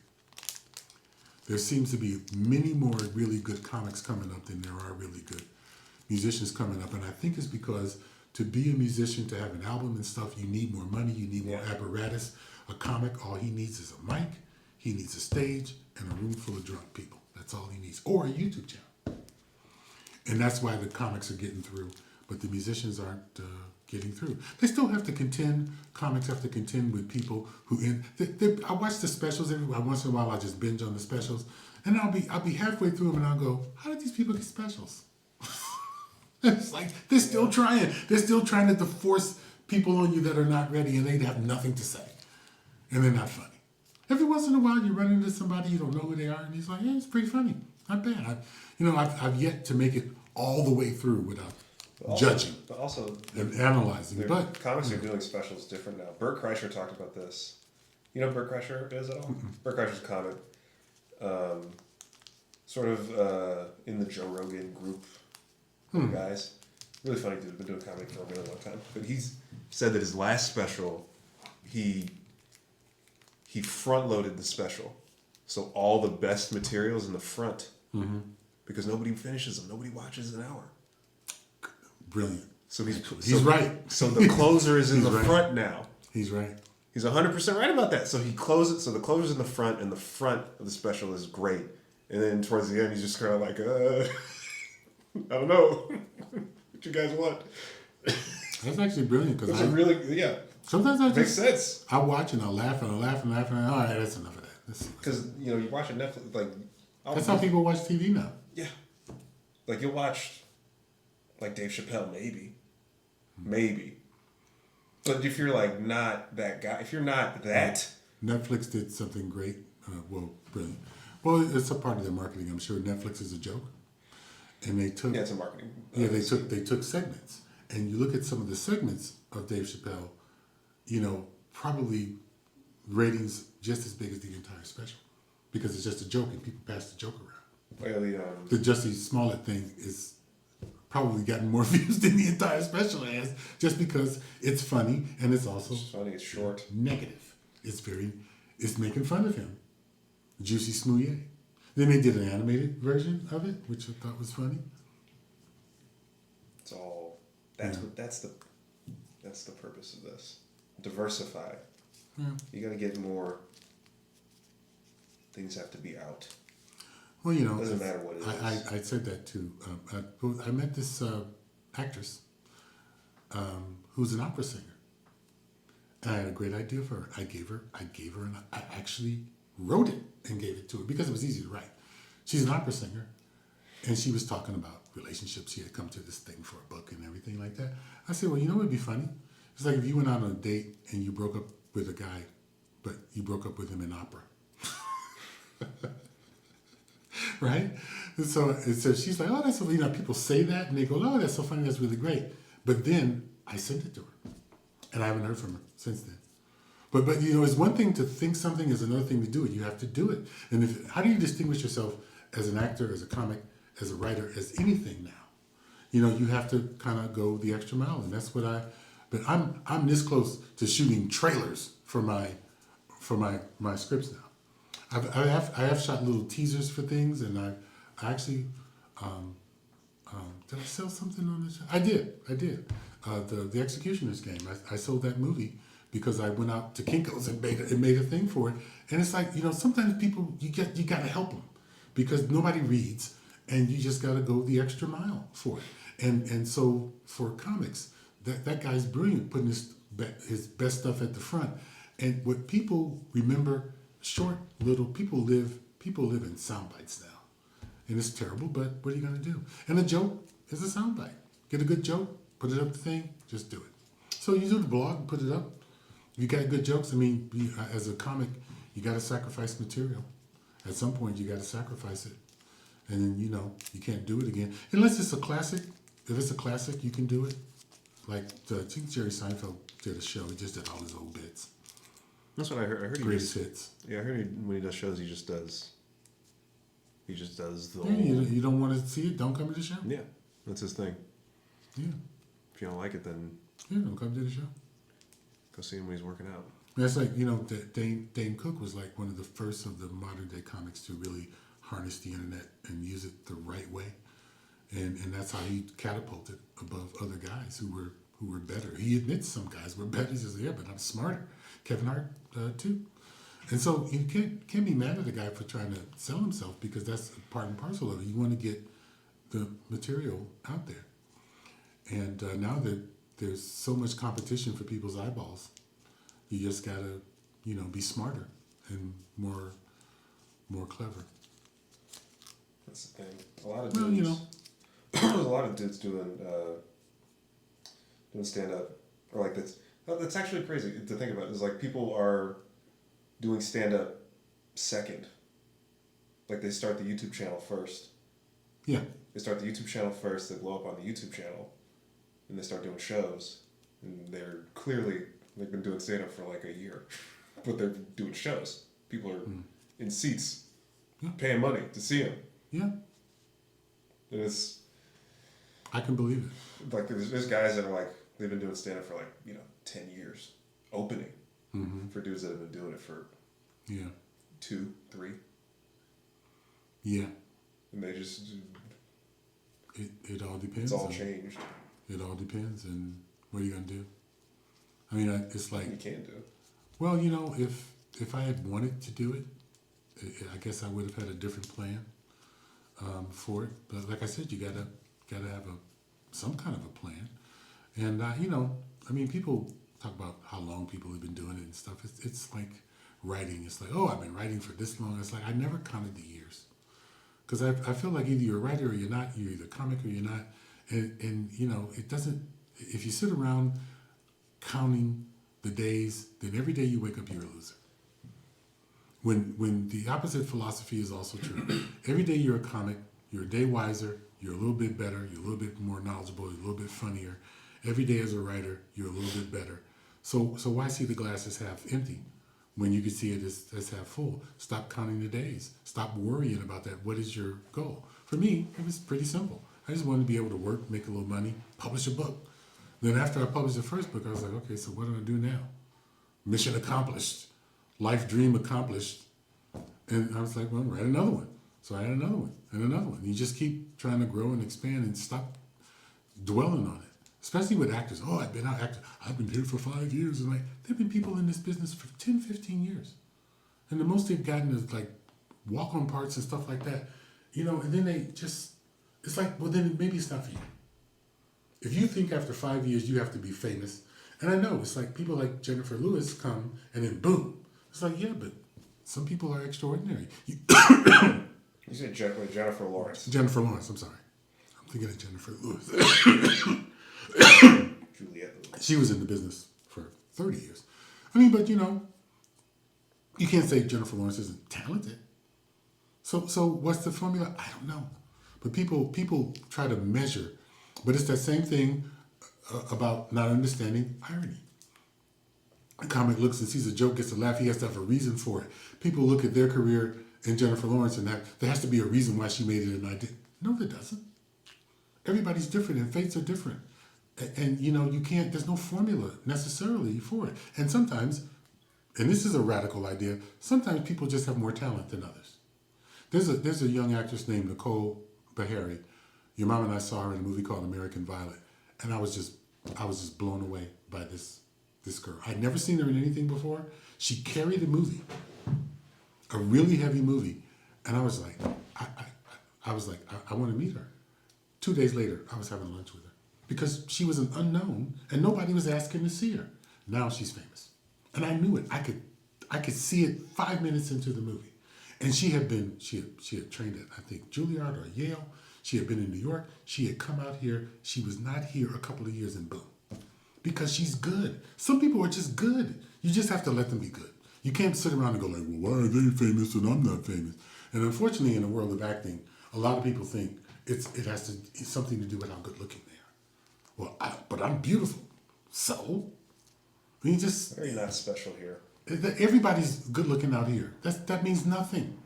There seems to be many more really good comics coming up than there are really good musicians coming up. And I think it's because to be a musician, to have an album and stuff, you need more money, you need more apparatus. A comic, all he needs is a mic, he needs a stage, and a room full of drunk people. That's all he needs. Or a YouTube channel. And that's why the comics are getting through, but the musicians aren't getting through. They still have to contend, comics have to contend with people who, I watch the specials once in a while. I just binge on the specials, and I'll be halfway through them and I'll go, how did these people get specials? It's like they're still trying. They're still trying to force people on you that are not ready, and they have nothing to say, and they're not funny. Every once in a while, you run into somebody you don't know who they are, and he's like, "Yeah, it's pretty funny, not bad." I've yet to make it all the way through without judging, but also and analyzing. But comics are doing specials different now. Bert Kreischer talked about this. You know who Bert Kreischer is at all? Mm-hmm. Bert Kreischer's a comic, sort of in the Joe Rogan group. Guys, really funny dude. Been doing comedy for a really long time. But he's said that his last special, he he front loaded the special, so all the best materials in the front, because nobody finishes them, nobody watches an hour. Brilliant. So He's right. So the closer is in the right. front now. He's right. He's 100% right about that. So he closes. So the closer's in the front, and the front of the special is great. And then towards the end, he's just kind of like, I don't know what you guys want. That's actually brilliant It's because a really, yeah, sometimes I makes just sense. I watch and I laugh and I laugh and laugh and all right, that's enough of that. Because you watch a Netflix like. That's how people watch TV now. Yeah, like you'll watch, like Dave Chappelle, maybe. But if you're like not that guy, if you're not that, Netflix did something great. Brilliant. Well, it's a part of their marketing. I'm sure Netflix is a joke, and they took it's a marketing. they took segments, and you look at some of the segments of Dave Chappelle, probably ratings just as big as the entire special, because it's just a joke and people pass the joke around. Well, The Jussie Smollett thing is probably gotten more views than the entire special has, just because it's funny and it's also it's funny. It's short. negative. It's making fun of him. Juicy Smouye. Then they did an animated version of it, which I thought was funny. It's all. That's the purpose of this. Diversify. Yeah. You got to get more. Things have to be out. Well, Doesn't matter what it is. I said that too. I met this actress who's an opera singer, and I had a great idea for her. I gave her, and I actually wrote it and gave it to her because it was easy to write. She's an opera singer, and she was talking about relationships. She had come to this thing for a book and everything like that. I said, well, what would be funny? It's like if you went out on a date and you broke up with a guy, but you broke up with him in opera. Right? And so she's like, oh, that's so, people say that and they go, oh, that's so funny, that's really great. But then I sent it to her, and I haven't heard from her since then. But it's one thing to think something, is another thing to do it. You have to do it. And how do you distinguish yourself as an actor, as a comic, as a writer, as anything now? You have to kind of go the extra mile, and that's what But I'm this close to shooting trailers for my scripts now. I have shot little teasers for things, and I actually did I sell something on this? I did. The Executioner's Game. I sold that movie because I went out to Kinko's and made a thing for it. And it's like, sometimes people you got to help them because nobody reads, and you just got to go the extra mile for it. And so for comics, that guy's brilliant, putting his best stuff at the front. And what people remember, short little people live in sound bites now, and it's terrible. But what are you going to do? And a joke is a sound bite. Get a good joke, put it up the thing, just do it. So you do the blog, put it up. You got good jokes. As a comic, you got to sacrifice material. At some point, you got to sacrifice it, and then you can't do it again unless it's a classic. If it's a classic, you can do it. Like I think Jerry Seinfeld did a show. He just did all his old bits. That's what I heard. I heard Greatest hits. Yeah, I heard when he does shows, he just does the. Yeah, you don't want to see it, don't come to the show. Yeah, that's his thing. Yeah. If you don't like it, then Don't come to the show. go see him when he's working out. That's like Dane Cook was like one of the first of the modern day comics to really harness the internet and use it the right way, and that's how he catapulted above other guys who were better. He admits some guys were better. He says, "Yeah, but I'm smarter." Kevin Hart too. And so you can't be mad at the guy for trying to sell himself, because that's part and parcel of it. You want to get the material out there. And now that there's so much competition for people's eyeballs, you just gotta, be smarter and more clever. That's the thing. A lot of dudes. There's a lot of dudes doing stand up, or like that's. That's actually crazy to think about. It's like people are doing stand up second. Like they start the YouTube channel first. Yeah. They start the YouTube channel first. They blow up on the YouTube channel, and they start doing shows. And they've been doing stand up for like a year, but they're doing shows. People are in seats, paying money to see them. Yeah. And I can believe it. like there's guys that are like they've been doing stand up for 10 years, opening for dudes that have been doing it for Yeah. 2, 3, Yeah. and they just It all depends. it's all changed. It all depends, and what are you gonna do? I mean, it's like, You can do. well, if I had wanted to do it, I guess I would have had a different plan for it. But like I said, you gotta have some kind of a plan. And I mean, people talk about how long people have been doing it and stuff. It's like writing. It's like, oh, I've been writing for this long. It's like I never counted the years, because I feel like either you're a writer or you're not. You're either a comic or you're not. And it doesn't. If you sit around counting the days, then every day you wake up, you're a loser. When the opposite philosophy is also true. Every day you're a comic, you're a day wiser, you're a little bit better, you're a little bit more knowledgeable, you're a little bit funnier. Every day as a writer, you're a little bit better. So why see the glass as half empty when you can see it as half full? Stop counting the days. Stop worrying about that. What is your goal? For me, it was pretty simple. I just wanted to be able to work, make a little money, publish a book. Then after I published the first book, I was like, okay, so what do I do now? Mission accomplished. Life dream accomplished. And I was like, well, write another one. So I had another one and another one. You just keep trying to grow and expand and stop dwelling on it. Especially with actors. Oh, I've been out actor. I've been here for 5 years. And like, there have been people in this business for 10, 15 years. And the most they've gotten is like walk-on parts and stuff like that. And then they just, it's like, well, then maybe it's not for you. If you think after 5 years you have to be famous, and I know it's like people like Jennifer Lewis come and then boom. It's like, yeah, but some people are extraordinary. You said Jennifer Lawrence. Jennifer Lawrence, I'm sorry. I'm thinking of Jennifer Lewis. Juliette Lewis. She was in the business for 30 years. I mean, but you can't say Jennifer Lawrence isn't talented. So what's the formula? I don't know. But people try to measure. But it's that same thing about not understanding irony. A comic looks and sees a joke, gets a laugh, he has to have a reason for it. People look at their career in Jennifer Lawrence and there has to be a reason why she made it and I did. No, there doesn't. Everybody's different and fates are different. And you can't, there's no formula necessarily for it. And sometimes, and this is a radical idea, sometimes people just have more talent than others. There's a young actress named Nicole Beharie. Your mom and I saw her in a movie called American Violet. And I was just blown away by this girl. I'd never seen her in anything before. She carried a movie, a really heavy movie. And I was like, I want to meet her. 2 days later, I was having lunch with her because she was an unknown and nobody was asking to see her. Now she's famous. And I knew it. I could see it 5 minutes into the movie. And she had trained at, I think, Juilliard or Yale. She had been in New York. She had come out here. She was not here a couple of years and boom. Because she's good. Some people are just good. You just have to let them be good. You can't sit around and go like, well, why are they famous and I'm not famous? And unfortunately, in the world of acting, a lot of people think it's something to do with how good looking they are. Well, but I'm beautiful. So? I mean, just... You're not special here. Everybody's good looking out here. That means nothing.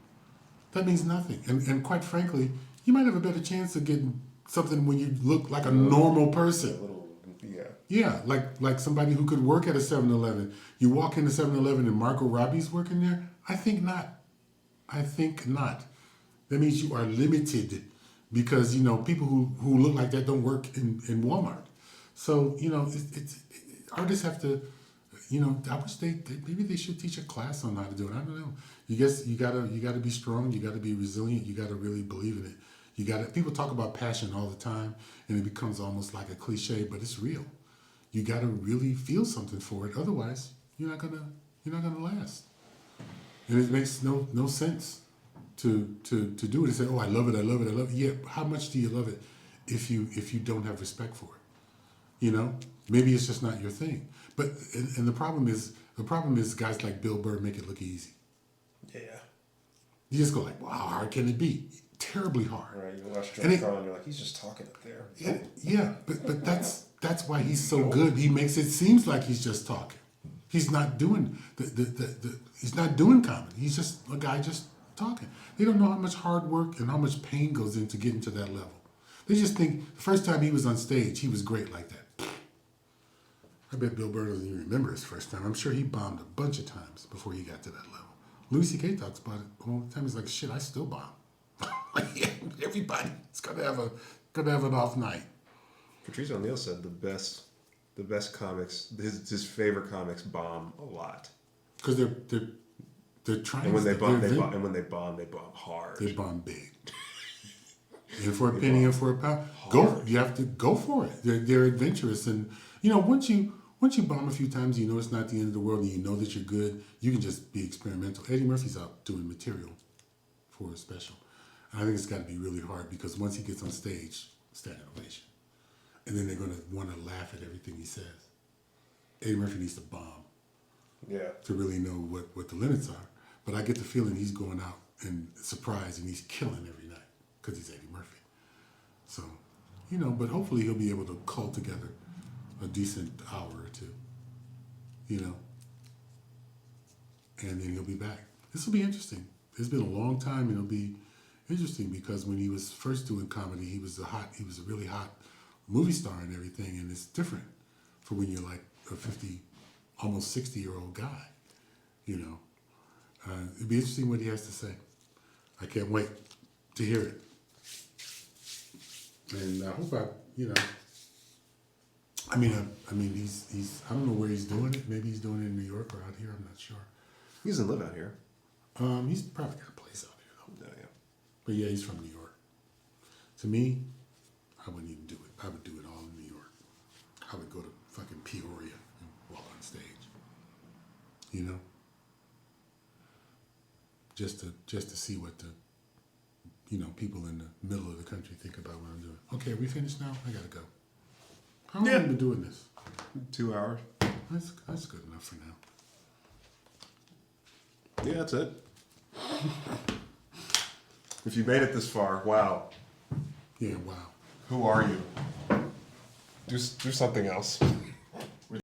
That means nothing. And quite frankly, you might have a better chance of getting something when you look like a normal person. Yeah, like somebody who could work at a 7-Eleven. You walk into 7-Eleven and Margot Robbie's working there? I think not. That means you are limited because, people who look like that don't work in Walmart. So, artists have to, I wish maybe they should teach a class on how to do it. I don't know. You guess you gotta be strong. You gotta be resilient. You gotta really believe in it. People talk about passion all the time and it becomes almost like a cliche, but it's real. You got to really feel something for it. Otherwise, you're not gonna last. And it makes no sense to do it and say, oh, I love it. Yeah, how much do you love it if you don't have respect for it? Maybe it's just not your thing. But and the problem is guys like Bill Burr make it look easy. Yeah. You just go like, wow, how hard can it be? Terribly hard. Right. You watch John Carlin, you're like, he's just talking up there. Yeah, but that's why he's so good. He makes it seems like he's just talking. He's not doing he's not doing comedy. He's just a guy just talking. They don't know how much hard work and how much pain goes into getting to that level. They just think the first time he was on stage, he was great like that. I bet Bill Burr doesn't even remember his first time. I'm sure he bombed a bunch of times before he got to that level. Louis C.K. talks about it all the time. He's like, shit, I still bomb. Everybody's gonna have an off night. Patrice O'Neal said the best comics, his favorite comics bomb a lot. Because they're trying. And when they bomb, they're- they bomb hard. They bomb big. And for a penny and for a pound, go. Hard. You have to go for it. They're adventurous, and you know once you bomb a few times, you know it's not the end of the world, and you know that you're good. You can just be experimental. Eddie Murphy's out doing material for a special. And I think it's got to be really hard because once he gets on stage, standing ovation, and then they're going to want to laugh at everything he says. Eddie Murphy needs to bomb Yeah. to really know what the limits are. But I get the feeling he's going out and surprised, and he's killing every night because he's Eddie Murphy. So, you know, but hopefully he'll be able to cull together a decent hour or two, you know, and then he'll be back. This will be interesting. It's been a long time, and it'll be interesting because when he was first doing comedy, he was a really hot movie star and everything, and it's different for when you're like a 50, almost 60-year-old guy, you know. It'd be interesting what he has to say. I can't wait to hear it. And I hope he's I don't know where he's doing it. Maybe he's doing it in New York or out here. I'm not sure. He doesn't live out here. He's probably got a place out here though. No, yeah. But yeah, he's from New York. To me, I wouldn't even do it. I would do it all in New York. I would go to fucking Peoria and walk on stage. You know? Just to see what the people in the middle of the country think about what I'm doing. Okay, are we finished now? I gotta go. How long have we been doing this? 2 hours. That's good enough for now. Yeah, that's it. If you made it this far, wow. Yeah, wow. Who are you? Do something else.